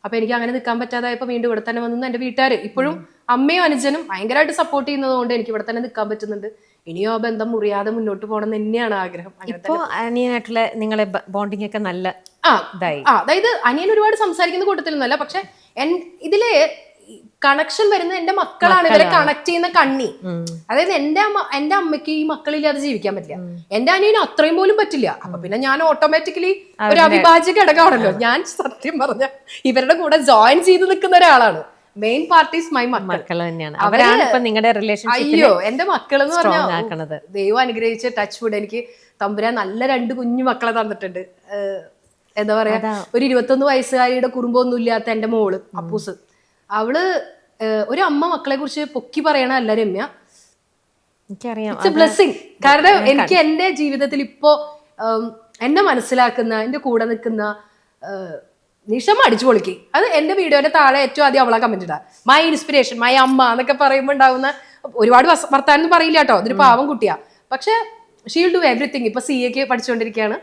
അപ്പൊ എനിക്ക് അങ്ങനെ നിൽക്കാൻ പറ്റാതായപ്പോ വീണ്ടും ഇവിടെ തന്നെ വന്നു. എൻ്റെ വീട്ടുകാർ ഇപ്പോഴും അമ്മയും അനുജനും ഭയങ്കരമായിട്ട് സപ്പോർട്ട് ചെയ്യുന്നത് കൊണ്ട് എനിക്ക് ഇവിടെ തന്നെ നിൽക്കാൻ പറ്റുന്നുണ്ട്. ഇനിയോ ആ ബന്ധം മുറിയാതെ മുന്നോട്ട് പോകണം എന്ന് തന്നെയാണ് ആഗ്രഹം. അനിയനായിട്ടുള്ള നിങ്ങളെ ബോണ്ടിങ് ഒക്കെ നല്ല അതായത് അനിയൻ ഒരുപാട് സംസാരിക്കുന്ന കൂട്ടത്തിലൊന്നുമല്ല, പക്ഷെ ഇതിലെ കണക്ഷൻ വരുന്നത് എന്റെ മക്കളാണ്, ഇവരെ കണക്ട് ചെയ്യുന്ന കണ്ണി. അതായത് എന്റെ അമ്മയ്ക്ക് ഈ മക്കളില്ലാതെ ജീവിക്കാൻ പറ്റില്ല, എന്റെ അനിയന് അത്രയും പോലും പറ്റില്ല. അപ്പൊ പിന്നെ ഞാൻ ഓട്ടോമാറ്റിക്കലി ഒരു അവിഭാജ്യ ഘടകമാണല്ലോ. ഞാൻ സത്യം പറഞ്ഞ ഇവരുടെ കൂടെ ജോയിൻ ചെയ്ത് നിൽക്കുന്ന ഒരാളാണ്. മെയിൻ പാർട്ടീസ് മൈ മക്കൾ തന്നെയാണ്. അവരാണ് ഇപ്പൊ നിങ്ങളുടെ റിലേഷൻഷിപ്പ്. അയ്യോ എന്റെ മക്കൾ എന്ന് പറഞ്ഞാൽ ദൈവം അനുഗ്രഹിച്ച് ടച്ച് വുഡ് എനിക്ക് തമ്പുരാൻ നല്ല 2 കുഞ്ഞു മക്കളെ തന്നിട്ടുണ്ട്. എന്താ പറയാ, ഒരു 21 വയസ്സുകാരിയുടെ കുടുംബമൊന്നും ഇല്ലാത്ത എന്റെ മോള് അപ്പൂസ്, അവള് ഒരു അമ്മ മക്കളെ കുറിച്ച് പൊക്കി പറയണല്ല രമ്യ. എനിക്കറിയാം. It's A blessing. കാരണം എനിക്ക് എന്റെ ജീവിതത്തിൽ ഇപ്പോ എന്നെ മനസ്സിലാക്കുന്ന, എന്റെ കൂടെ നിൽക്കുന്ന നിഷമ്മ അടിച്ചു പൊളിക്ക്. അത് എന്റെ വീഡിയോന്റെ താഴെ ഏറ്റവും ആദ്യം അവളെ കമന്റ് ഇടാ, മൈ ഇൻസ്പിറേഷൻ, മൈ അമ്മ എന്നൊക്കെ പറയുമ്പോൾ ഉണ്ടാവുന്ന ഒരുപാട് വർത്താനം പറയില്ല കേട്ടോ, അതൊരു പാവം കുട്ടിയാ. പക്ഷെ ഷീൽ ഡു എവറിത്തിങ്. ഇപ്പൊ CA പഠിച്ചുകൊണ്ടിരിക്കുകയാണ്.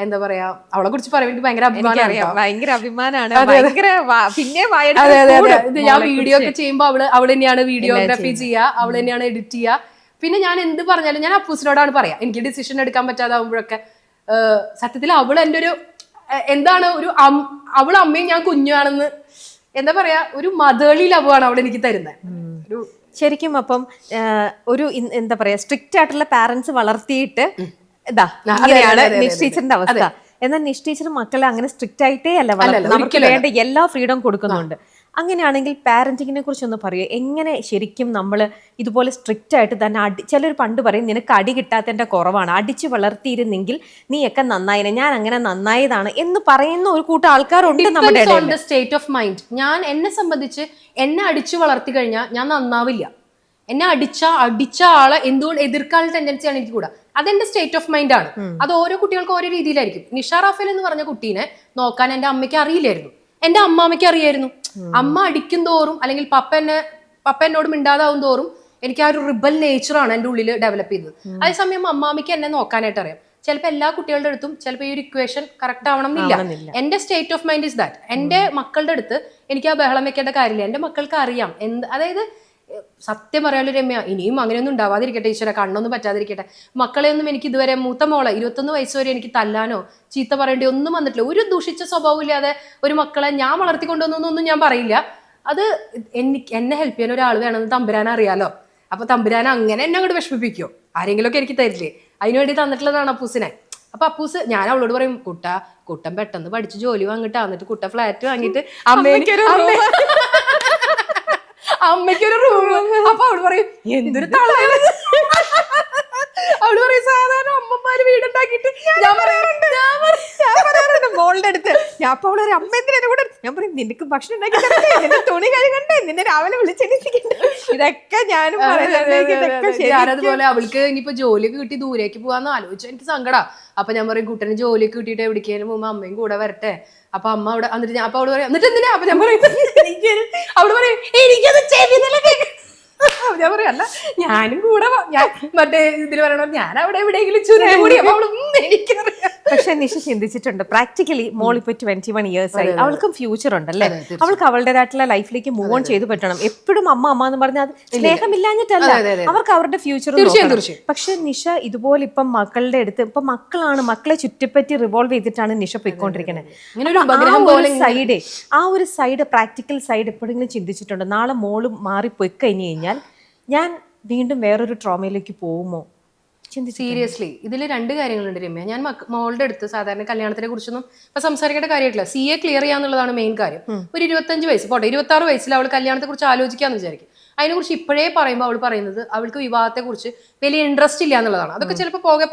എന്താ പറയാ, അവളെ കുറിച്ച് പറയാൻ എനിക്ക് ഭയങ്കര അഭിമാനമാണ്. ഭയങ്കര അഭിമാനമാണ്. പിന്നെ ഞാൻ വീഡിയോ ഒക്കെ ചെയ്യുമ്പോൾ അവള് തന്നെയാണ് വീഡിയോഗ്രാഫി ചെയ്യുക, അവള് തന്നെയാണ് എഡിറ്റ് ചെയ്യുക. പിന്നെ ഞാൻ എന്ത് പറഞ്ഞാലും ഞാൻ അപ്പൂസിനോടാണ് പറയാ, എനിക്ക് ഡിസിഷൻ എടുക്കാൻ പറ്റാതാവുമ്പോഴൊക്കെ. സത്യത്തിൽ അവൾ എൻ്റെ ഒരു എന്താണ്, ഒരു അവള് അമ്മയും ഞാൻ കുഞ്ഞാണെന്ന്, എന്താ പറയാ, ഒരു മതേളി ലവാണ് അവൾ എനിക്ക് തരുന്നത്. ഒരു ശരിക്കും അപ്പം ഒരു എന്താ പറയാ, സ്ട്രിക്റ്റ് ആയിട്ടുള്ള പാരന്റ്സ് വളർത്തിയിട്ട് ഇങ്ങനെയാണ് നിഷ് ടീച്ചറിന്റെ അവസ്ഥ. എന്നാൽ നിഷ് ടീച്ചർ മക്കളെ അങ്ങനെ സ്ട്രിക്റ്റ് ആയിട്ടേ അല്ല വളർത്തുന്നത്, നമുക്ക് വേണ്ട എല്ലാ ഫ്രീഡം കൊടുക്കുന്നുണ്ട്. അങ്ങനെയാണെങ്കിൽ പാരന്റിങ്ങിനെ കുറിച്ചൊന്ന് പറയൂ. എങ്ങനെ ശരിക്കും നമ്മൾ ഇതുപോലെ സ്ട്രിക്റ്റ് ആയിട്ട് തന്നെ ചിലർ പണ്ട് പറയും നിനക്ക് അടി കിട്ടാത്തതിന്റെ കുറവാണ്, അടിച്ചു വളർത്തിയിരുന്നെങ്കിൽ നീയൊക്കെ നന്നായിനെ, ഞാൻ അങ്ങനെ നന്നായതാണ് എന്ന് പറയുന്ന ഒരു കൂട്ടം ആൾക്കാരുണ്ട് നമ്മുടെ ഇടയിൽ. State of mind. ഞാൻ എന്നെ സംബന്ധിച്ച് എന്നെ അടിച്ചു വളർത്തി കഴിഞ്ഞാൽ ഞാൻ നന്നാവില്ല. എന്നെ അടിച്ച ആളെ എന്തുകൊണ്ട് എതിർക്കാനുള്ള ടെൻഡൻസിയാണ് എനിക്ക് കൂടാ. അതെന്റെ സ്റ്റേറ്റ് ഓഫ് മൈൻഡ് ആണ്. അത് ഓരോ കുട്ടികൾക്കും ഓരോ രീതിയിലായിരിക്കും. നിഷ റാഫേൽ എന്ന് പറഞ്ഞ കുട്ടീനെ നോക്കാൻ എന്റെ അമ്മയ്ക്ക് അറിയില്ലായിരുന്നു, എന്റെ അമ്മാമ്മയ്ക്ക് അറിയായിരുന്നു. അമ്മ അടിക്കും തോറും അല്ലെങ്കിൽ പപ്പ എന്നോട് മിണ്ടാതാവും തോറും എനിക്ക് ആ ഒരു റിബൽ നേച്ചറാണ് എൻ്റെ ഉള്ളിൽ ഡെവലപ്പ് ചെയ്തത്. അതേസമയം അമ്മാമ്മയ്ക്ക് എന്നെ നോക്കാനായിട്ട് അറിയാം. ചിലപ്പോൾ എല്ലാ കുട്ടികളുടെ അടുത്തും ചിലപ്പോൾ ഈ ഒരു ഇക്വേഷൻ കറക്റ്റ് ആവണം എന്നില്ല. എന്റെ state of mind is that. എന്റെ മക്കളുടെ അടുത്ത് എനിക്ക് ആ ബഹളം വെക്കേണ്ട കാര്യമില്ല. എന്റെ മക്കൾക്ക് അറിയാം അതായത് സത്യം പറയാലോ രമ്യ, ഇനിയും അങ്ങനെയൊന്നും ഉണ്ടാവാതിരിക്കട്ടെ ഈശ്വര, കണ്ണൊന്നും പറ്റാതിരിക്കട്ടെ. മക്കളെ ഒന്നും എനിക്ക് ഇതുവരെ, മൂത്ത മോളെ 21 വയസ്സ് വരെ എനിക്ക് തല്ലാനോ ചീത്ത പറയേണ്ടി ഒന്നും വന്നിട്ടില്ല. ഒരു ദൂഷിച്ച സ്വഭാവം ഇല്ലാതെ ഒരു മക്കളെ ഞാൻ വളർത്തിക്കൊണ്ടുവന്നൊന്നും ഞാൻ പറയില്ല. അത് എന്നെ ഹെൽപ്പ് ചെയ്യാൻ ഒരാൾ വേണമെന്ന് തമ്പുരാൻ അറിയാലോ. അപ്പൊ തമ്പുരാൻ അങ്ങനെ എന്നെ അങ്ങോട്ട് വിഷമിപ്പിക്കോ? ആരെങ്കിലും ഒക്കെ എനിക്ക് തരില്ലേ? അതിനുവേണ്ടി തന്നിട്ടുള്ളതാണ് അപ്പൂസിനെ. അപ്പൊ അപ്പൂസ്, ഞാൻ അവളോട് പറയും, കുട്ടൻ പെട്ടെന്ന് പഠിച്ച് ജോലി വാങ്ങിട്ട് എന്നിട്ട് കുട്ട ഫ്ലാറ്റ് വാങ്ങിയിട്ട് അമ്മയ്ക്കൊരു റൂം. അപ്പൊ അവള് പറയും എന്തൊരു തള്ളയാണ്. അവള് പറയും സാധാരണ അമ്മമാര് വീടുണ്ടാക്കിയിട്ട് മോളുടെ അടുത്ത് ഞാൻ അപ്പൊ അവളൊരു അമ്മ എന്തിനാ കൂടെ, ഞാൻ പറയും നിനക്ക് ഭക്ഷണം ഉണ്ടാക്കി തരണ്ടേ, നിന്റെ തുണി കഴുകണ്ടേ, നിന്നെ രാവിലെ വിളിച്ചെണീപ്പിക്കണ്ടേ, ഇതൊക്കെ ഞാനും ഞാനതുപോലെ അവൾക്ക് ഇനിയിപ്പോ ജോലിയൊക്കെ കിട്ടി ദൂരേക്ക് പോവാന്ന് ആലോചിച്ചാൽ എനിക്ക് സങ്കടാ. അപ്പൊ ഞാൻ പറയും കുട്ടന് ജോലിയൊക്കെ കിട്ടിയിട്ട് എവിടേക്കാനും പോകുമ്പോ അമ്മയും കൂടെ വരട്ടെ. അപ്പൊ അമ്മ അവിടെ എന്നിട്ട് അപ്പൊ അവള് പറയാം എന്നിട്ട് എന്തിനാ? അപ്പൊ ഞാൻ പറയും അവള് പറയും എനിക്കത് ഞാൻ പറയാം അല്ല ഞാനും കൂടെ ഞാൻ മറ്റേ ഇതിൽ പറയണോ, ഞാൻ അവിടെ എവിടെയെങ്കിലും ചുരുകൂടി. അപ്പൊ അവള് എനിക്കറിയാം. പക്ഷെ നിഷ ചിന്തിച്ചിട്ടുണ്ട്, പ്രാക്ടിക്കലി മോൾ ഇപ്പൊ 21 ഇയേഴ്സ് ആയി, അവൾക്കും ഫ്യൂച്ചർ ഉണ്ടല്ലേ, അവൾക്ക് അവളുടേതായിട്ടുള്ള ലൈഫിലേക്ക് മൂവ് ഓൺ ചെയ്ത് പറ്റണം. എപ്പോഴും അമ്മ അമ്മ എന്ന് പറഞ്ഞാൽ അത് സ്നേഹമില്ലാഞ്ഞിട്ടല്ല, അവർക്ക് അവരുടെ ഫ്യൂച്ചർ. പക്ഷെ നിഷ ഇതുപോലെ ഇപ്പം മക്കളുടെ അടുത്ത് ഇപ്പൊ മക്കളെ ചുറ്റിപ്പറ്റി റിവോൾവ് ചെയ്തിട്ടാണ് നിഷ പോയിക്കൊണ്ടിരിക്കുന്നത്. ആ ഒരു സൈഡ് പ്രാക്ടിക്കൽ സൈഡ് എപ്പോഴെങ്കിലും ചിന്തിച്ചിട്ടുണ്ട്, നാളെ മോള് മാറിപ്പോയി കഴിഞ്ഞാൽ ഞാൻ വീണ്ടും വേറൊരു ട്രോമയിലേക്ക് പോകുമോ? സീരിയസ്ലി ഇതിൽ 2 കാര്യങ്ങളുണ്ട് രമ്യ. ഞാൻ മോളുടെ അടുത്ത് സാധാരണ കല്യാണത്തിനെ കുറിച്ചൊന്നും ഇപ്പൊ സംസാരിക്കേണ്ട കാര്യമായിട്ടില്ല. CA ക്ലിയർ ചെയ്യാന്നുള്ളതാണ് മെയിൻ കാര്യം. ഒരു 25 വയസ്സ് പോട്ടെ, 26 വയസ്സിൽ അവൾ കല്യാണത്തെ കുറിച്ച് ആലോചിക്കാന്ന് വിചാരിക്കും. അതിനെക്കുറിച്ച് ഇപ്പോഴേ പറയുമ്പോൾ അവൾ പറയുന്നത് അവൾക്ക് വിവാഹത്തെ കുറിച്ച് വലിയ ഇൻട്രസ്റ്റ് ഇല്ല എന്നുള്ളതാണ്. അതൊക്കെ ചിലപ്പോൾ പോകെ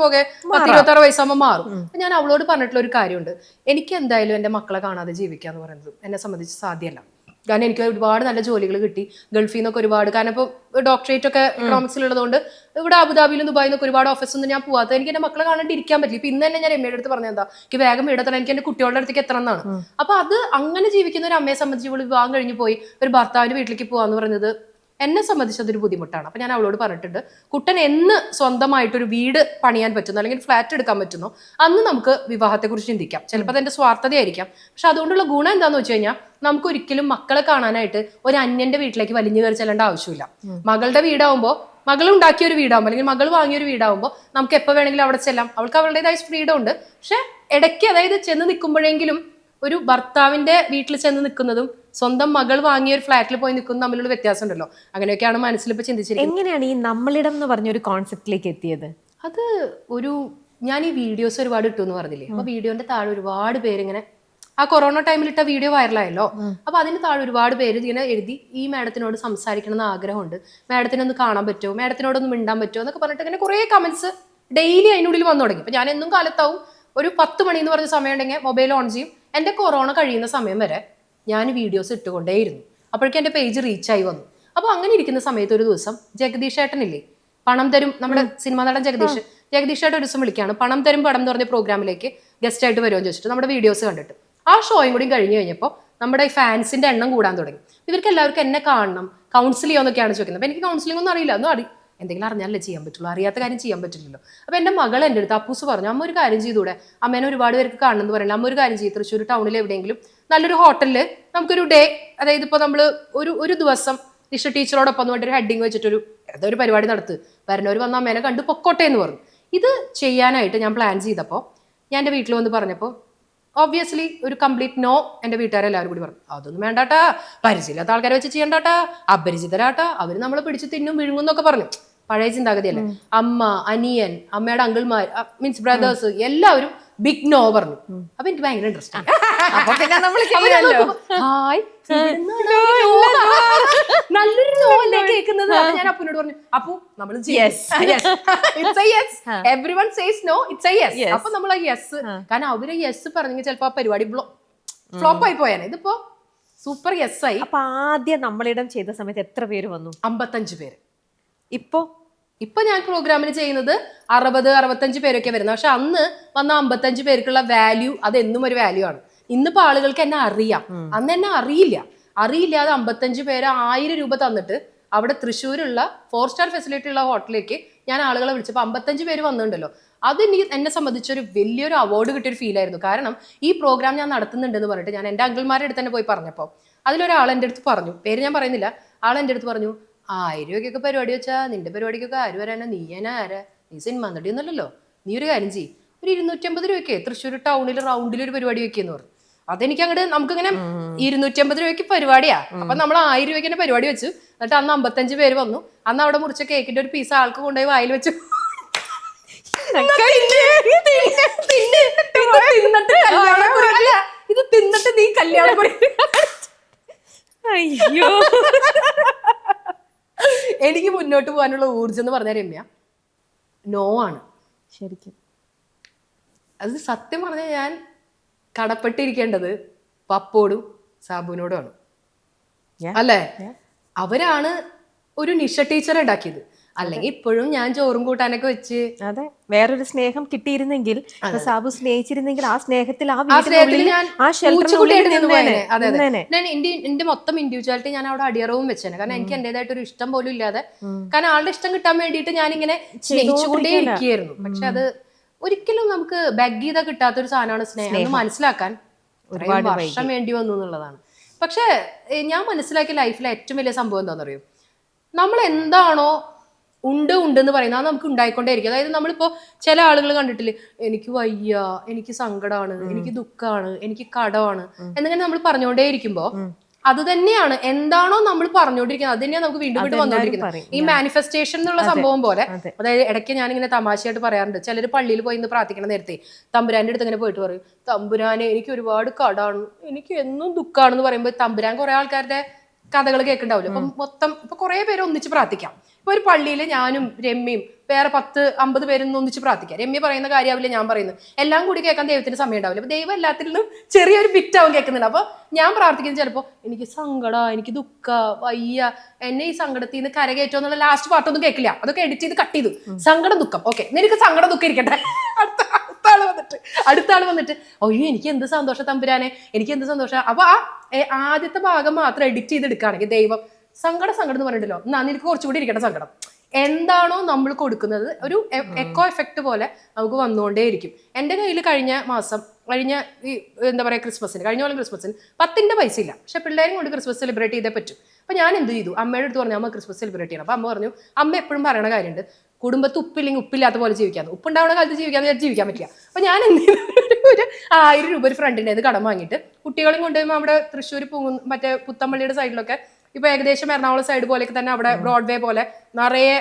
26 വയസ്സാകുമ്പോൾ മാറും. അപ്പൊ ഞാൻ അവളോട് പറഞ്ഞിട്ടുള്ള ഒരു കാര്യമുണ്ട്, എനിക്ക് എന്തായാലും എൻ്റെ മക്കളെ കാണാതെ ജീവിക്കുക എന്ന് പറയുന്നത് എന്നെ സംബന്ധിച്ച് സാധ്യമല്ല. കാരണം എനിക്ക് ഒരുപാട് നല്ല ജോലികൾ കിട്ടി ഗൾഫിൽ നിന്നൊക്കെ ഒരുപാട്. കാരണം ഇപ്പോൾ ഡോക്ടറേറ്റ് ഒക്കെ എക്കണോമിക്സിലുള്ളതുകൊണ്ട് ഇവിടെ അബുദാബിയിലും ദുബായിൽ നിന്നൊക്കെ ഒരുപാട് ഓഫീസൊന്നും ഞാൻ പോകാത്തത്. എനിക്ക് എൻ്റെ മക്കളെ കാണാണ്ട് ഇരിക്കാൻ പറ്റില്ല. ഇപ്പൊ ഇന്ന് തന്നെ ഞാൻ എമ്മയുടെ അടുത്ത് പറഞ്ഞത് എന്താ, എനിക്ക് വേഗം വീടെത്തണം, എനിക്ക് എൻ്റെ കുട്ടികളുടെ അടുത്തേക്ക് എത്തണം എന്നാണ്. അപ്പൊ അത് അങ്ങനെ ജീവിക്കുന്ന ഒരു അമ്മയെ സംബന്ധിച്ച് ഇവള് വിവാഹം കഴിഞ്ഞ് പോയി ഒരു ഭർത്താവിന്റെ വീട്ടിലേക്ക് പോകാന്ന് പറയുന്നത് എന്നെ സംബന്ധിച്ച് അതൊരു ബുദ്ധിമുട്ടാണ്. അപ്പൊ ഞാൻ അവളോട് പറഞ്ഞിട്ടുണ്ട്, കുട്ടൻ എന്ന് സ്വന്തമായിട്ടൊരു വീട് പണിയാൻ പറ്റുന്നു അല്ലെങ്കിൽ ഫ്ലാറ്റ് എടുക്കാൻ പറ്റുന്നു അന്ന് നമുക്ക് വിവാഹത്തെ കുറിച്ച് ചിന്തിക്കാം. ചിലപ്പോൾ അതെന്റെ സ്വാർത്ഥതയായിരിക്കാം. പക്ഷെ അതുകൊണ്ടുള്ള ഗുണം എന്താന്ന് വെച്ച് കഴിഞ്ഞാൽ നമുക്ക് ഒരിക്കലും മക്കളെ കാണാനായിട്ട് ഒരു അന്യന്റെ വീട്ടിലേക്ക് വലിഞ്ഞു കയറി ചെല്ലേണ്ട ആവശ്യമില്ല. മകളുടെ വീടാവുമ്പോൾ, മകൾ ഉണ്ടാക്കിയ ഒരു വീടാകുമ്പോൾ അല്ലെങ്കിൽ മകൾ വാങ്ങിയ ഒരു വീടാകുമ്പോൾ നമുക്ക് എപ്പോൾ വേണമെങ്കിലും അവിടെ ചെല്ലാം. അവൾക്ക് അവളുടേതായ ഫ്രീഡം ഉണ്ട്. പക്ഷെ ഇടയ്ക്ക് അതായത് ചെന്ന് നിൽക്കുമ്പോഴെങ്കിലും ഒരു ഭർത്താവിന്റെ വീട്ടിൽ ചെന്ന് നിൽക്കുന്നതും സ്വന്തം മകൾ വാങ്ങിയ ഒരു ഫ്ലാറ്റിൽ പോയി നിൽക്കുന്നതും തമ്മിലുള്ള വ്യത്യാസം ഉണ്ടല്ലോ. അങ്ങനെയൊക്കെയാണ് മനസ്സിലിപ്പോൾ ചിന്തിച്ചിരിക്കുന്നത്. എങ്ങനെയാണ് ഈ നമ്മളിടം എന്ന് പറഞ്ഞ ഒരു കോൺസെപ്റ്റിലേക്ക് എത്തിയത്? അത് ഞാൻ ഈ വീഡിയോസ് ഒരുപാട് ഇട്ടു എന്ന് പറഞ്ഞില്ലേ, അപ്പൊ വീഡിയോന്റെ താഴെ ഒരുപാട് പേരിങ്ങനെ ആ കൊറോണ ടൈമിൽ ഇട്ട വീഡിയോ വൈറലായല്ലോ. അപ്പൊ അതിന് താഴെ ഒരുപാട് പേര് ഇങ്ങനെ എഴുതി, ഈ മാഡത്തിനോട് സംസാരിക്കണം എന്ന് ആഗ്രഹമുണ്ട്, മാഡത്തിനൊന്ന് കാണാൻ പറ്റുമോ, മാഡത്തിനോടൊന്ന് മിണ്ടാൻ പറ്റുമോ എന്നൊക്കെ പറഞ്ഞിട്ട് ഇങ്ങനെ കുറെ കമന്റ്സ് ഡെയിലി അതിനുള്ളിൽ വന്നു തുടങ്ങി. അപ്പൊ ഞാൻ എന്നും കാലത്താവും ഒരു 10 മണി എന്ന് പറഞ്ഞ സമയം ഉണ്ടെങ്കിൽ മൊബൈൽ ഓൺ ചെയ്യും. എൻ്റെ കൊറോണ കഴിയുന്ന സമയം വരെ ഞാൻ വീഡിയോസ് ഇട്ടുകൊണ്ടേയിരുന്നു. അപ്പോഴേക്കും എൻ്റെ പേജ് റീച്ചായി വന്നു. അപ്പോൾ അങ്ങനെ ഇരിക്കുന്ന സമയത്ത് ഒരു ദിവസം ജഗദീഷ് ഏട്ടനില്ലേ, പണം തരും, നമ്മുടെ സിനിമാ നടൻ ജഗദീഷ് ഏട്ടൻ ഒരു ദിവസം വിളിക്കുകയാണ്. പണം തരും പടം എന്ന് പറഞ്ഞ പ്രോഗ്രാമിലേക്ക് ഗസ്റ്റ് ആയിട്ട് വരുമെന്ന് ചോദിച്ചിട്ട് നമ്മുടെ വീഡിയോസ് കണ്ടിട്ട്. ആ ഷോയും കൂടി കഴിഞ്ഞ് കഴിഞ്ഞപ്പോൾ നമ്മുടെ ഈ ഫാൻസിന്റെ എണ്ണം കൂടാൻ തുടങ്ങി. ഇവർക്ക് എല്ലാവർക്കും എന്നെ കാണണം, കൗൺസിൽ ചെയ്യാന്നൊക്കെയാണ് ചോദിക്കുന്നത്. അപ്പോൾ എനിക്ക് കൗൺസിലിംഗ് ഒന്നും അറിയില്ല, എന്തെങ്കിലും അറിഞ്ഞാലേ ചെയ്യാൻ പറ്റുള്ളൂ, അറിയാത്ത കാര്യം ചെയ്യാൻ പറ്റില്ലല്ലോ. അപ്പോൾ എൻ്റെ മകൾ എൻ്റെ അടുത്ത് അപ്പൂസ് പറഞ്ഞു, അമ്മ ഒരു കാര്യം ചെയ്തൂടെ, അമ്മേനെ ഒരുപാട് പേർക്ക് കാണണമെന്ന് പറയില്ല, അമ്മ ഒരു കാര്യം ചെയ്യും, തൃശ്ശൂർ ടൗണിൽ എവിടെയെങ്കിലും നല്ലൊരു ഹോട്ടലിൽ നമുക്കൊരു ഡേ, അതായത് ഇപ്പോൾ നമ്മൾ ഒരു ദിവസം നിഷ ടീച്ചറോടൊപ്പം എന്ന് പറഞ്ഞിട്ട് ഒരു ഹെഡിങ് വെച്ചിട്ടൊരു ഏതൊരു പരിപാടി നടത്ത്, വരുന്നവർ വന്ന് അമ്മേനെ കണ്ട് പൊക്കോട്ടെ എന്ന് പറഞ്ഞു. ഇത് ചെയ്യാനായിട്ട് ഞാൻ പ്ലാൻ ചെയ്തപ്പോൾ ഞാൻ എൻ്റെ വീട്ടിൽ വന്ന് പറഞ്ഞപ്പോൾ ഓബ്വിയസ്ലി ഒരു കംപ്ലീറ്റ് നോ എൻ്റെ വീട്ടുകാരെല്ലാവരും കൂടി പറഞ്ഞു, അതൊന്നും വേണ്ടാട്ടാ, പരിചയമില്ലാത്ത ആൾക്കാരെ വെച്ച് ചെയ്യണ്ടാട്ടാ, അപരിചിതരാട്ടാ, അവർ നമ്മളെ പിടിച്ച് തിന്നും വിഴുങ്ങുന്നൊക്കെ പറഞ്ഞു. പഴയ ചിന്താഗതിയല്ലേ. അമ്മ, അനിയൻ, അമ്മയുടെ അങ്കിൾമാർ, മീൻസ് ബ്രദേഴ്സ് എല്ലാവരും ബിഗ് നോ പറഞ്ഞു. അപ്പൊ എനിക്ക് ഭയങ്കര ഇൻട്രസ്റ്റ് നല്ലൊരു നോ അല്ലേ കേൾക്കുന്നത്. ഞാൻ അപ്പുനോട് പറഞ്ഞു, അപ്പു നമ്മൾ everyone says no, it's a yes. അപ്പൊ നമ്മൾ യെസ്, കാരണം അവര് യെസ് പറഞ്ഞെങ്കിൽ ചിലപ്പോ ആ പരിപാടി ഫ്ലോപ്പ് ആയി പോയാനെ. ഇതിപ്പോ സൂപ്പർ യെസ് ആയി. അപ്പൊ ആദ്യം നമ്മളിടം ചെയ്ത സമയത്ത് എത്ര പേര് വന്നു? 55 പേര്. ഇപ്പൊ ഞാൻ പ്രോഗ്രാമിന് ചെയ്യുന്നത് 60-65 പേരൊക്കെ വരുന്നത്. പക്ഷെ അന്ന് വന്ന 55 പേർക്കുള്ള വാല്യൂ അത് എന്നും ഒരു വാല്യൂ ആണ്. ഇന്നിപ്പോ ആളുകൾക്ക് എന്നെ അറിയാം, അന്ന് എന്നെ അറിയില്ലാതെ 55 പേര് 1000 രൂപ തന്നിട്ട് അവിടെ തൃശ്ശൂരുള്ള 4 സ്റ്റാർ ഫെസിലിറ്റി ഉള്ള ഹോട്ടലിലേക്ക് ഞാൻ ആളുകളെ വിളിച്ചപ്പോൾ 55 പേര് വന്നിട്ടുണ്ടല്ലോ. അത് എന്നെ സംബന്ധിച്ചൊരു വലിയൊരു അവാർഡ് കിട്ടിയൊരു ഫീൽ ആയിരുന്നു. കാരണം ഈ പ്രോഗ്രാം ഞാൻ നടത്തുന്നുണ്ടെന്ന് പറഞ്ഞിട്ട് ഞാൻ എൻ്റെ അങ്കിൾമാരുടെ അടുത്ത് തന്നെ പോയി പറഞ്ഞപ്പോൾ അതിലൊരാൾ എൻ്റെ അടുത്ത് പറഞ്ഞു, പേര് ഞാൻ പറയുന്നില്ല, ആൾ എൻ്റെ അടുത്ത് പറഞ്ഞു, 1000 രൂപയ്ക്കൊക്കെ പരിപാടി വെച്ചാൽ നിന്റെ പരിപാടിക്കൊക്കെ ആര് വരാനാ, നീ ആരാ, നീ സിനിമ നടിയൊന്നുമല്ലല്ലോ, നീ ഒരു കാര്യം ചെയ്യും, ഒരു 250 രൂപയ്ക്ക് തൃശ്ശൂർ ടൗണിൽ റൗണ്ടിൽ ഒരു പരിപാടി വെക്കുന്നു പറഞ്ഞു. അതെനിക്ക് അങ്ങോട്ട് നമുക്കിങ്ങനെ 250 രൂപയ്ക്ക് പരിപാടിയാ, അപ്പൊ നമ്മൾ 1000 രൂപയ്ക്ക് തന്നെ പരിപാടി വെച്ചു. എന്നിട്ട് അന്ന് 55 പേര് വന്നു. അന്ന് അവിടെ മുറിച്ച കേക്കിന്റെ ഒരു പീസ് ആൾക്ക് കൊണ്ടുപോയി വായിൽ വെച്ചു. ഇത് തിന്നിട്ട് നീ കല്യാണം അയ്യോ. എനിക്ക് മുന്നോട്ട് പോകാനുള്ള ഊർജ്ജം എന്ന് പറഞ്ഞ രമ്യ നോ ആണ്. ശരിക്കും അത് സത്യം പറഞ്ഞാൽ ഞാൻ കടപ്പെട്ടിരിക്കേണ്ടത് പപ്പോടും സാബുവിനോടുമാണ്. അല്ലേ? അവരാണ് ഒരു നിഷ ടീച്ചർ ഉണ്ടാക്കിയത്. അല്ലെങ്കിൽ ഇപ്പോഴും ഞാൻ ചോറും കൂട്ടാനൊക്കെ വെച്ച്, അതെ, വേറൊരു സ്നേഹം കിട്ടിയിരുന്നെങ്കിൽ, സാബു സ്നേഹിച്ചിരുന്നെങ്കിൽ ആ സ്നേഹത്തിൽ ഞാൻ എന്റെ മൊത്തം ഇൻഡിവിജ്വാലിറ്റി ഞാൻ അവിടെ അടിയറവും വെച്ചേനെ. കാരണം എനിക്ക് എന്റേതായിട്ട് ഒരു ഇഷ്ടം പോലും ഇല്ലാതെ, കാരണം ആളുടെ ഇഷ്ടം കിട്ടാൻ വേണ്ടിയിട്ട് ഞാൻ ഇങ്ങനെ സ്നേഹിച്ചുകൊണ്ടേ ഇരിക്കുകയായിരുന്നു. പക്ഷെ അത് ഒരിക്കലും നമുക്ക് ബഗ് ചെയ്താ കിട്ടാത്തൊരു സാധനമാണ് സ്നേഹം എന്ന് മനസ്സിലാക്കാൻ ഒരുപാട് വർഷം വേണ്ടി വന്നു എന്നുള്ളതാണ്. പക്ഷെ ഞാൻ മനസ്സിലാക്കിയ ലൈഫിലെ ഏറ്റവും വലിയ സംഭവം എന്താണെന്നറിയോ, നമ്മൾ എന്താണോ ഉണ്ടെന്ന് പറയുന്നത് അത് നമുക്ക് ഉണ്ടായിക്കൊണ്ടേയിരിക്കും. അതായത് നമ്മളിപ്പോ ചില ആളുകൾ കണ്ടിട്ടില്ലേ, എനിക്ക് വയ്യ, എനിക്ക് സങ്കടമാണ്, എനിക്ക് ദുഃഖമാണ്, എനിക്ക് കടമാണ് എന്നിങ്ങനെ നമ്മൾ പറഞ്ഞുകൊണ്ടേ ഇരിക്കുമ്പോ അത് തന്നെയാണ് എന്താണോ നമ്മൾ പറഞ്ഞുകൊണ്ടിരിക്കുന്നത്, അത് തന്നെയാണ് നമുക്ക് വീണ്ടും വീണ്ടും വന്നുകൊണ്ടിരിക്കുന്നത്. ഈ മാനിഫെസ്റ്റേഷൻ എന്നുള്ള സംഭവം പോലെ. അതായത് ഇടയ്ക്ക് ഞാനിങ്ങനെ തമാശയായിട്ട് പറയാറുണ്ട്, ചിലർ പള്ളിയിൽ പോയി ഇന്ന് പ്രാർത്ഥിക്കണം നേരത്തെ തമ്പുരാന്റെ അടുത്ത് ഇങ്ങനെ പോയിട്ട് പറയും, തമ്പുരാനെ എനിക്ക് ഒരുപാട് കടാണ്, എനിക്ക് എന്നും ദുഃഖാണെന്ന് പറയുമ്പോൾ തമ്പുരാൻ കുറെ ആൾക്കാരുടെ കഥകൾ കേൾക്കുന്നുണ്ടാവില്ല. അപ്പം മൊത്തം ഇപ്പൊ കുറെ പേര് ഒന്നിച്ച് പ്രാർത്ഥിക്കാം. ഇപ്പൊ ഒരു പള്ളിയിൽ ഞാനും രമ്യയും വേറെ 10-50 പേരൊന്നും ഒന്നിച്ച് പ്രാർത്ഥിക്കാം. രമ്യ പറയുന്ന കാര്യമാവില്ല ഞാൻ പറയുന്നത്, എല്ലാം കൂടി കേൾക്കാൻ ദൈവത്തിന് സമയം ഉണ്ടാവില്ല. അപ്പൊ ദൈവം എല്ലാത്തിലും ചെറിയൊരു ബിറ്റാവും കേൾക്കുന്നുണ്ട്. അപ്പൊ ഞാൻ പ്രാർത്ഥിക്കുന്നത് ചിലപ്പോൾ എനിക്ക് സങ്കട, എനിക്ക് ദുഃഖ, വയ്യ, എന്നെ ഈ സങ്കടത്തിൽ നിന്ന് കരകയറ്റോ എന്നുള്ള ലാസ്റ്റ് പാർട്ടൊന്നും കേൾക്കില്ല. അതൊക്കെ എഡിറ്റ് ചെയ്ത് കട്ട് ചെയ്തു. സങ്കടം ദുഃഖം, ഓക്കെ, നിനക്ക് സങ്കടം ദുഃഖം ഇരിക്കട്ടെ. അടുത്ത ആള് വന്നിട്ട് അയ്യോ എനിക്ക് എന്ത് സന്തോഷം തമ്പുരാനെ, എനിക്ക് എന്ത് സന്തോഷം. അപ്പൊ ആദ്യത്തെ ഭാഗം മാത്രം എഡിറ്റ് ചെയ്ത് എടുക്കുകയാണെങ്കിൽ ദൈവം സങ്കടം എന്ന് പറഞ്ഞിട്ടല്ലോ, എന്നാ നിനക്ക് കുറച്ചുകൂടി ഇരിക്കട്ടെ സങ്കടം. എന്താണോ നമ്മൾ കൊടുക്കുന്നത് ഒരു എക്കോ എഫക്റ്റ് പോലെ നമുക്ക് വന്നുകൊണ്ടേയിരിക്കും. എൻ്റെ കയ്യിൽ കഴിഞ്ഞ ഈ എന്താ പറയുക കഴിഞ്ഞ കൊല്ലം ക്രിസ്മസിന് 10 പൈസ ഇല്ല. പക്ഷെ പിള്ളേരും കൊണ്ട് ക്രിസ്മസ് സെലിബ്രേറ്റ് ചെയ്തേ പറ്റും. അപ്പൊ ഞാൻ എന്ത് ചെയ്തു, അമ്മയുടെ അടുത്ത് പറഞ്ഞു, അമ്മ ക്രിസ്മസ് സെലിബ്രേറ്റ് ചെയ്യണം. അപ്പൊ അമ്മ പറഞ്ഞു, അമ്മ എപ്പോഴും പറയണ കാര്യമുണ്ട്, കുടുംബത്ത് ഉപ്പില്ലെങ്കിൽ ഉപ്പില്ലാത്ത പോലെ ജീവിക്കാന്ന്. ഉപ്പുണ്ടാവുന്ന കാലത്ത് ജീവിക്കാൻ പറ്റില്ല. അപ്പൊ ഞാൻ എന്ത് ചെയ്തു, ഒരു 1000 രൂപ ഒരു ഫ്രണ്ടിൻ്റെ കടം വാങ്ങിയിട്ട് കുട്ടികളെയും കൊണ്ടുപോയി അവിടെ തൃശ്ശൂർ മറ്റേ പുത്തമ്പള്ളിയുടെ സൈഡിലൊക്കെ ഇപ്പൊ ഏകദേശം എറണാകുളം സൈഡ് പോലെയൊക്കെ തന്നെ അവിടെ ബ്രോഡ്വേ പോലെ നിറയെ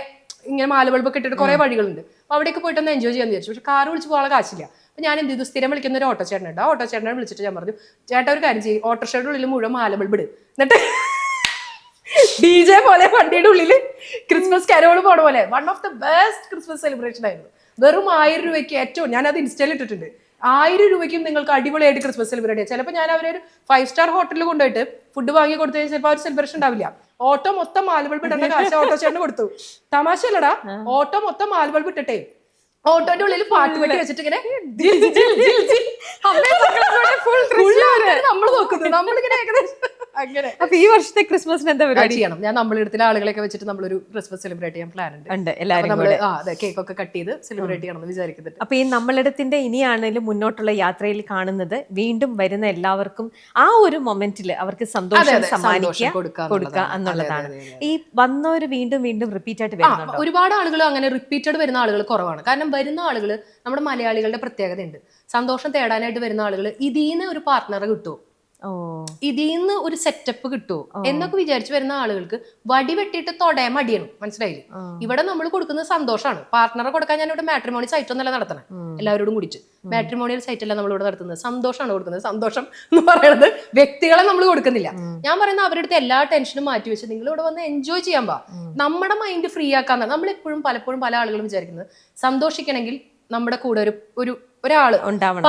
ഇങ്ങനെ മാലബൾബൊക്കെ ഇട്ടിട്ട് കുറെ വഴികളുണ്ട്. അപ്പൊ അവിടേക്ക് പോയിട്ടൊന്ന് എൻജോയ് ചെയ്യാന്ന് വിചാരിച്ചു. പക്ഷെ കാർ വിളിച്ച് പോകാൻ കാശില്ല. അപ്പൊ ഞാൻ എന്ത് ചെയ്തു, സ്ഥിരം വിളിക്കുന്ന ഒരു ഓട്ടോ ചേട്ടനുണ്ട്. ആ ഓട്ടോ ചേട്ടനെ വിളിച്ചിട്ട് ഞാൻ പറഞ്ഞു, ചേട്ടാ ഒരു കാര്യം ചെയ്യും, ഓട്ടോറിക്ഷയുടെ ഉള്ളിൽ മുഴുവൻ മാലബൾബ് ഇട്, എന്നിട്ട് DJ പോലെ വണ്ടിയുടെ ഉള്ളിൽ ക്രിസ്മസ് കരോള് പോണ പോലെ one of the best Christmas celebration ആയിരുന്നു. വെറും 1000 രൂപയ്ക്ക് ഏറ്റവും, ഞാനത് ഇൻസ്റ്റയിൽ ഇട്ടിട്ടുണ്ട്, 1000 രൂപയ്ക്കും നിങ്ങൾക്ക് അടിപൊളിയായിട്ട് ക്രിസ്മസ് സെലിബ്രേറ്റ് ചെയ്യാം. ചിലപ്പോൾ ഞാൻ അവരെ ഒരു 5 സ്റ്റാർ ഹോട്ടലിൽ കൊണ്ടുപോയിട്ട് ഫുഡ് വാങ്ങി കൊടുത്തു കഴിഞ്ഞാൽ ചിലപ്പോൾ ഒരു സെലിബ്രേഷൻ ഉണ്ടാവില്ല. ഓട്ടോ മൊത്തം മാൽബൾബ് ഇടേണ്ട കാശ് ഓട്ടോ ചേട്ടന് കൊടുത്തു. തമാശയല്ലടാ, ഓട്ടോ മൊത്തം മാൽബൾബ് ഇട്ടിട്ടേ ഓട്ടോന്റെ ഉള്ളിൽ പാട്ട് പെട്ടി വെച്ചിട്ട് ഇങ്ങനെ നമ്മൾ നോക്കുന്നു. നമ്മളിങ്ങനെ ഏകദേശം അങ്ങനെ. അപ്പൊ ഈ വർഷത്തെ ക്രിസ്മസിന് എന്താ പരിപാടി ചെയ്യണം? ഞാൻ നമ്മളിടത്തിലെ ആളുകളെയൊക്കെ വെച്ചിട്ട് നമ്മളൊരു ക്രിസ്മസ് സെലിബ്രേറ്റ് ചെയ്യാൻ പ്ലാൻ ഉണ്ട്. എല്ലാവരും നമ്മള് കേക്ക് ഒക്കെ കട്ട് ചെയ്ത് സെലിബ്രേറ്റ് ചെയ്യണം എന്ന് വിചാരിക്കുന്നുണ്ട്. അപ്പൊ ഈ നമ്മളിടത്തിന്റെ ഇനിയാണെങ്കിലും മുന്നോട്ടുള്ള യാത്രയിൽ കാണുന്നത് വീണ്ടും വരുന്ന എല്ലാവർക്കും ആ ഒരു മൊമെന്റിൽ അവർക്ക് സന്തോഷം സമ്മാനിക്കുക കൊടുക്കുക എന്നുള്ളതാണ്. ഈ വന്നവര് വീണ്ടും വീണ്ടും റിപ്പീറ്റ് ആയിട്ട് വരുന്നുണ്ട്. ഒരുപാട് ആളുകൾ അങ്ങനെ റിപ്പീറ്റഡ് വരുന്ന ആളുകൾ കുറവാണ്. കാരണം വരുന്ന ആളുകൾ നമ്മുടെ മലയാളികളുടെ പ്രത്യേകതയുണ്ട്. സന്തോഷം തേടാനായിട്ട് വരുന്ന ആളുകൾ ഇതിന്ന് ഒരു പാർട്ട്ണറെ കിട്ടുമോ, ഇതിന്ന് ഒരു സെറ്റപ്പ് കിട്ടുമോ എന്നൊക്കെ വിചാരിച്ചു വരുന്ന ആളുകൾക്ക് വടി വെട്ടിയിട്ട് തൊടയാൻ മടിയാണ്. മനസ്സിലായില്ലേ? ഇവിടെ നമ്മൾ കൊടുക്കുന്നത് സന്തോഷമാണ്. പാർട്ട്ണറെ കൊടുക്കാൻ ഞാൻ ഇവിടെ മാട്രിമോണി സൈറ്റ് ഒന്നല്ല നടത്തണേ, എല്ലാവരോടും കൂടിച്ച് മാട്രിമോണിയൽ സൈറ്റ് അല്ല നമ്മളിവിടെ നടത്തുന്നത്. സന്തോഷമാണ് കൊടുക്കുന്നത്. സന്തോഷം എന്ന് പറയുന്നത് വ്യക്തികളെ നമ്മൾ കൊടുക്കുന്നില്ല. ഞാൻ പറയുന്നത് അവരുടെ അടുത്ത് എല്ലാ ടെൻഷനും മാറ്റി വെച്ച് നിങ്ങൾ ഇവിടെ വന്ന് എൻജോയ് ചെയ്യാൻ പാ, നമ്മുടെ മൈൻഡ് ഫ്രീ ആക്കാന്നാണ്. നമ്മളെപ്പോഴും പലപ്പോഴും പല ആളുകളും വിചാരിക്കുന്നത് സന്തോഷിക്കണമെങ്കിൽ നമ്മുടെ കൂടെ ഒരാള്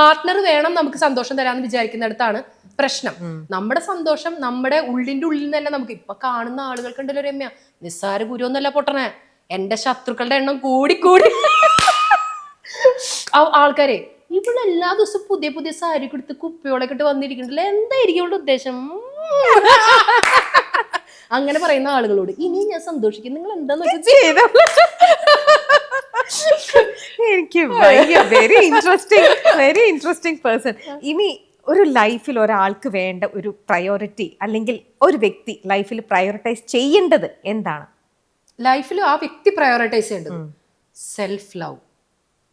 പാർട്ട്ണർ വേണം നമുക്ക് സന്തോഷം തരാന്ന് വിചാരിക്കുന്നിടത്താണ് പ്രശ്നം. നമ്മുടെ സന്തോഷം നമ്മുടെ ഉള്ളിന്റെ ഉള്ളിൽ നിന്ന് തന്നെ നമുക്ക് ഇപ്പൊ കാണുന്ന ആളുകൾക്കുണ്ടല്ലോ രമ്യ, നിസ്സാര ഗുരുവൊന്നല്ല പൊട്ടണേ, എന്റെ ശത്രുക്കളുടെ എണ്ണം കൂടി ആൾക്കാരെ ഇവിടെ എല്ലാ ദിവസവും പുതിയ പുതിയ സാരി കൊടുത്ത് കുപ്പിയോളൊക്കെ ഇട്ട് വന്നിരിക്കണ്ടല്ലോ, എന്തായിരിക്കും ഇവിടെ ഉദ്ദേശം? അങ്ങനെ പറയുന്ന ആളുകളോട് ഇനി ഞാൻ സന്തോഷിക്കും, നിങ്ങൾ എന്താന്ന് ചെയ്ത എനിക്ക് വെരി ഇൻട്രസ്റ്റിംഗ് പേഴ്സൺ. ഇനി ഒരു ലൈഫിൽ ഒരാൾക്ക് വേണ്ട ഒരു പ്രയോറിറ്റി അല്ലെങ്കിൽ ഒരു വ്യക്തി ലൈഫിൽ പ്രയോറിറ്റൈസ് ചെയ്യേണ്ടത് എന്താണ്? ലൈഫിൽ ആ വ്യക്തി പ്രയോറിറ്റൈസ് ചെയ്യേണ്ടത് സെൽഫ് ലവ്.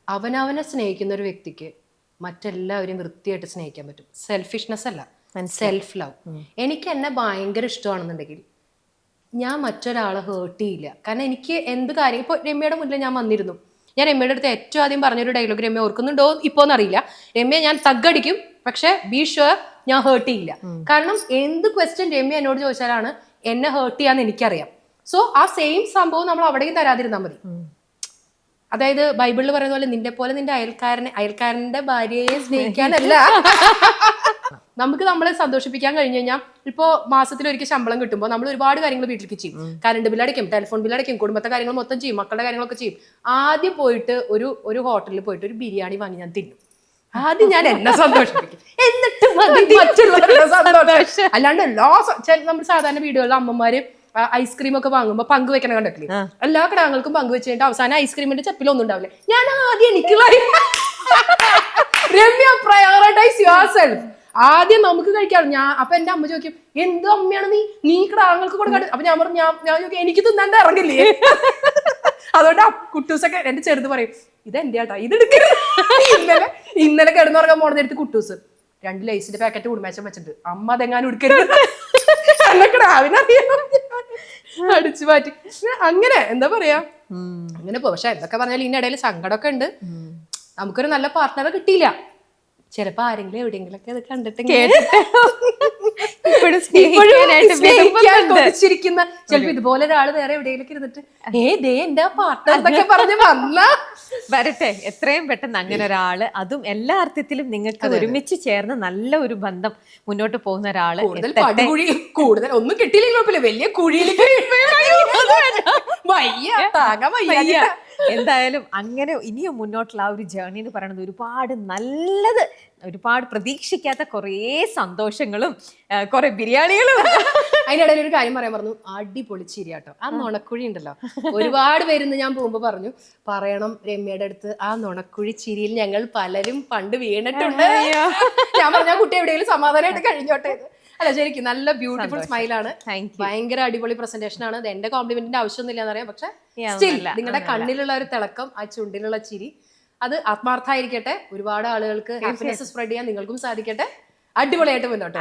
അവനവനെ സ്നേഹിക്കുന്ന ഒരു വ്യക്തിക്ക് മറ്റെല്ലാവരെയും വൃത്തിയായിട്ട് സ്നേഹിക്കാൻ പറ്റും. സെൽഫിഷ്നെസ് അല്ല, സെൽഫ് ലവ്. എനിക്ക് എന്നെ ഭയങ്കര ഇഷ്ടമാണെന്നുണ്ടെങ്കിൽ ഞാൻ മറ്റൊരാളെ ഹേർട്ട് ചെയ്യില്ല. കാരണം എനിക്ക് എന്ത് കാര്യം ഇപ്പോൾ രമ്യയുടെ മുന്നിൽ ഞാൻ വന്നിരുന്നു, ഞാൻ രമ്യയുടെ അടുത്ത് ഏറ്റവും ആദ്യം പറഞ്ഞൊരു ഡയലോഗ് രമ്യ ഓർക്കുന്നുണ്ടോ ഇപ്പോന്ന് അറിയില്ല, രമ്യ ഞാൻ തഗ്ഗടിക്കും പക്ഷെ ബി ഷുവർ ഞാൻ ഹേർട്ട് ചെയ്യില്ല. കാരണം എന്ത് ക്വസ്റ്റ്യൻ രമ്യ എന്നോട് ചോദിച്ചാലാണ് എന്നെ ഹേർട്ട് ചെയ്യാന്ന് എനിക്കറിയാം. സോ ആ സെയിം സംഭവം നമ്മൾ അവിടേക്കും തരാതിരുന്നാൽ മതി. അതായത് ബൈബിളിൽ പറയുന്ന പോലെ നിന്റെ പോലെ നിന്റെ അയൽക്കാരന്റെ ഭാര്യയെ സ്നേഹിക്കാനല്ല. നമുക്ക് നമ്മളെ സന്തോഷിപ്പിക്കാൻ കഴിഞ്ഞു കഴിഞ്ഞാൽ ഇപ്പോ മാസത്തിൽ ഒരിക്കൽ ശമ്പളം കിട്ടുമ്പോൾ നമ്മൾ ഒരുപാട് കാര്യങ്ങൾ വീട്ടിലേക്ക് ചെയ്യും. കറണ്ട് ബില്ലടയ്ക്കും, ടെലിഫോൺ ബില്ലടയ്ക്കും, കുടുംബത്തെ കാര്യങ്ങൾ മൊത്തം ചെയ്യും, മക്കളുടെ കാര്യങ്ങളൊക്കെ ചെയ്യും. ആദ്യം പോയിട്ട് ഒരു ഹോട്ടലിൽ പോയിട്ട് ഒരു ബിരിയാണി വാങ്ങി ഞാൻ തിന്നും. ആദ്യം ഞാൻ എന്നെ സന്തോഷിപ്പിക്കും, എന്നിട്ട് മറ്റുള്ളവരുടെ സന്തോഷം. അല്ലാണ്ട് നമ്മൾ സാധാരണ വീടുകളിൽ അമ്മമാര് ഐസ്ക്രീം ഒക്കെ വാങ്ങുമ്പോൾ പങ്കുവെക്കണം കണ്ടിട്ടില്ലേ? എല്ലാ കിടാങ്ങൾക്കും പങ്കുവെച്ച് കഴിഞ്ഞിട്ട് അവസാനം ഐസ്ക്രീമിന്റെ ചപ്പിലൊന്നും ഉണ്ടാവില്ല. ഞാൻ ആദ്യം എനിക്ക് രമ്യ പ്രയോറിറ്റൈസ് യുവർ സെൽഫ്. ആദ്യം നമുക്ക് കഴിക്കാം. അപ്പൊ എന്റെ അമ്മ ചോദിക്കും എന്ത് അമ്മയാണ് നീ കിടാങ്ങൾക്ക് കൊടുക്കാണ്ട്? അപ്പൊ ഞാൻ പറഞ്ഞു ഞാൻ ചോദിക്കും എനിക്ക് തിന്നാണ്ട് ഇറങ്ങില്ലേ? അതുകൊണ്ട് കുട്ടൂസൊക്കെ എന്റെ ചെറുത് പറയും ഇതെന്റെ ആട്ടാ, ഇതെടുക്കരുത്. ഇന്നലെ കിടന്നുറങ്ങാൻ പോണതെടുത്ത് കുട്ടൂസ് 2 ലൈസിന്റെ പാക്കറ്റ് കുടുംബാശം വെച്ചിട്ട് അമ്മ അതെങ്ങാനും എടുക്കരുത് അടിച്ചു മാറ്റി. അങ്ങനെ എന്താ പറയാ, അങ്ങനെ പോ. പക്ഷെ എന്തൊക്കെ പറഞ്ഞാലും ഇതിന്റെ ഇടയിൽ സങ്കടമൊക്കെ ഉണ്ട്. നമുക്കൊരു നല്ല പാർട്ട്ണറെ കിട്ടിയില്ല. ചിലപ്പോ ആരെങ്കിലും എവിടെയെങ്കിലും ഒക്കെ അത് കണ്ടിട്ട് കൊതിച്ചിരിക്കുന്ന ചിലപ്പോ ഇതുപോലെ ഒരാള് വേറെ എവിടെയെങ്കിലും ഇരുന്നിട്ട് ദേ എന്റെ പാർട്ട്ണർ എന്നൊക്കെ പറഞ്ഞ് വരട്ടെ. എത്രയും പെട്ടെന്ന് അങ്ങനെ ഒരാള്, അതും എല്ലാ അർത്ഥത്തിലും നിങ്ങൾക്ക് ഒരുമിച്ച് ചേർന്ന് നല്ല ഒരു ബന്ധം മുന്നോട്ട് പോകുന്ന ഒരാള്. കൂടുതൽ ഒന്നും കിട്ടിയില്ലെങ്കിൽ കുഴപ്പമില്ല, വലിയ കുഴിയിലേക്ക് എന്തായാലും അങ്ങനെ ഇനിയും മുന്നോട്ടുള്ള ആ ഒരു ജേർണി എന്ന് പറയുന്നത് ഒരുപാട് നല്ലത്, ഒരുപാട് പ്രതീക്ഷിക്കാത്ത കുറേ സന്തോഷങ്ങളും കുറെ ബിരിയാണികളും. അതിനിടയിൽ ഒരു കാര്യം പറയാൻ പറഞ്ഞു, അടിപൊളി ചിരിയാട്ടോ. ആ നുണക്കുഴി ഉണ്ടല്ലോ, ഒരുപാട് പേരുന്ന് ഞാൻ പോകുമ്പോ പറയണം രമ്യയുടെ അടുത്ത് ആ നുണക്കുഴി ചിരിയിൽ ഞങ്ങൾ പലരും പണ്ട് വീണിട്ടുണ്ട്. ഞാൻ പറഞ്ഞ കുട്ടി എവിടെയെങ്കിലും സമാധാനമായിട്ട് കഴിഞ്ഞോട്ടെ. അല്ല ശരിക്കും നല്ല ബ്യൂട്ടിഫുൾ സ്മൈലാണ്, ഭയങ്കര അടിപൊളി പ്രസന്റേഷൻ ആണ്. എന്റെ കോംപ്ലിമെന്റിന്റെ ആവശ്യമൊന്നുമില്ല എന്നറിയാം, പക്ഷെ സ്റ്റിൽ നിങ്ങളുടെ കണ്ണിലുള്ള ഒരു തിളക്കം, ആ ചുണ്ടിലുള്ള ചിരി, അത് ആത്മാർത്ഥമായിരിക്കട്ടെ. ഒരുപാട് ആളുകൾക്ക് ഹാപ്പിനെസ് സ്പ്രെഡ് ചെയ്യാൻ നിങ്ങൾക്കും സാധിക്കട്ടെ. അടിപൊളിയായിട്ട് മുന്നോട്ട്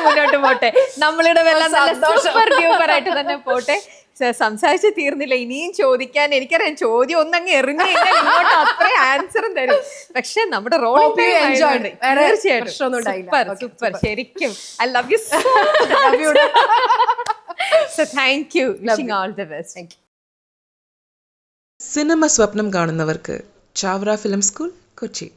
മുന്നോട്ട് പോട്ടെ. നമ്മളുടെ ആയിട്ട് തന്നെ പോട്ടെ. സംസാരിച്ച് തീർന്നില്ല, ഇനിയും ചോദിക്കാൻ എനിക്കറിയാം. ചോദ്യം ഒന്നങ്ങ് എറിഞ്ഞു കഴിഞ്ഞാൽ ഇങ്ങോട്ട് അത്രയും ആൻസറും തരും. പക്ഷെ നമ്മുടെ റോളിംഗ് തീർച്ചയായിട്ടും സൂപ്പർ. ശരിക്കും I love you so thank you. Wishing all the best. Cinema സ്വപ്നം കാണുന്നവർക്ക് ചാവറ ഫിലിം സ്കൂൾ, കൊച്ചി.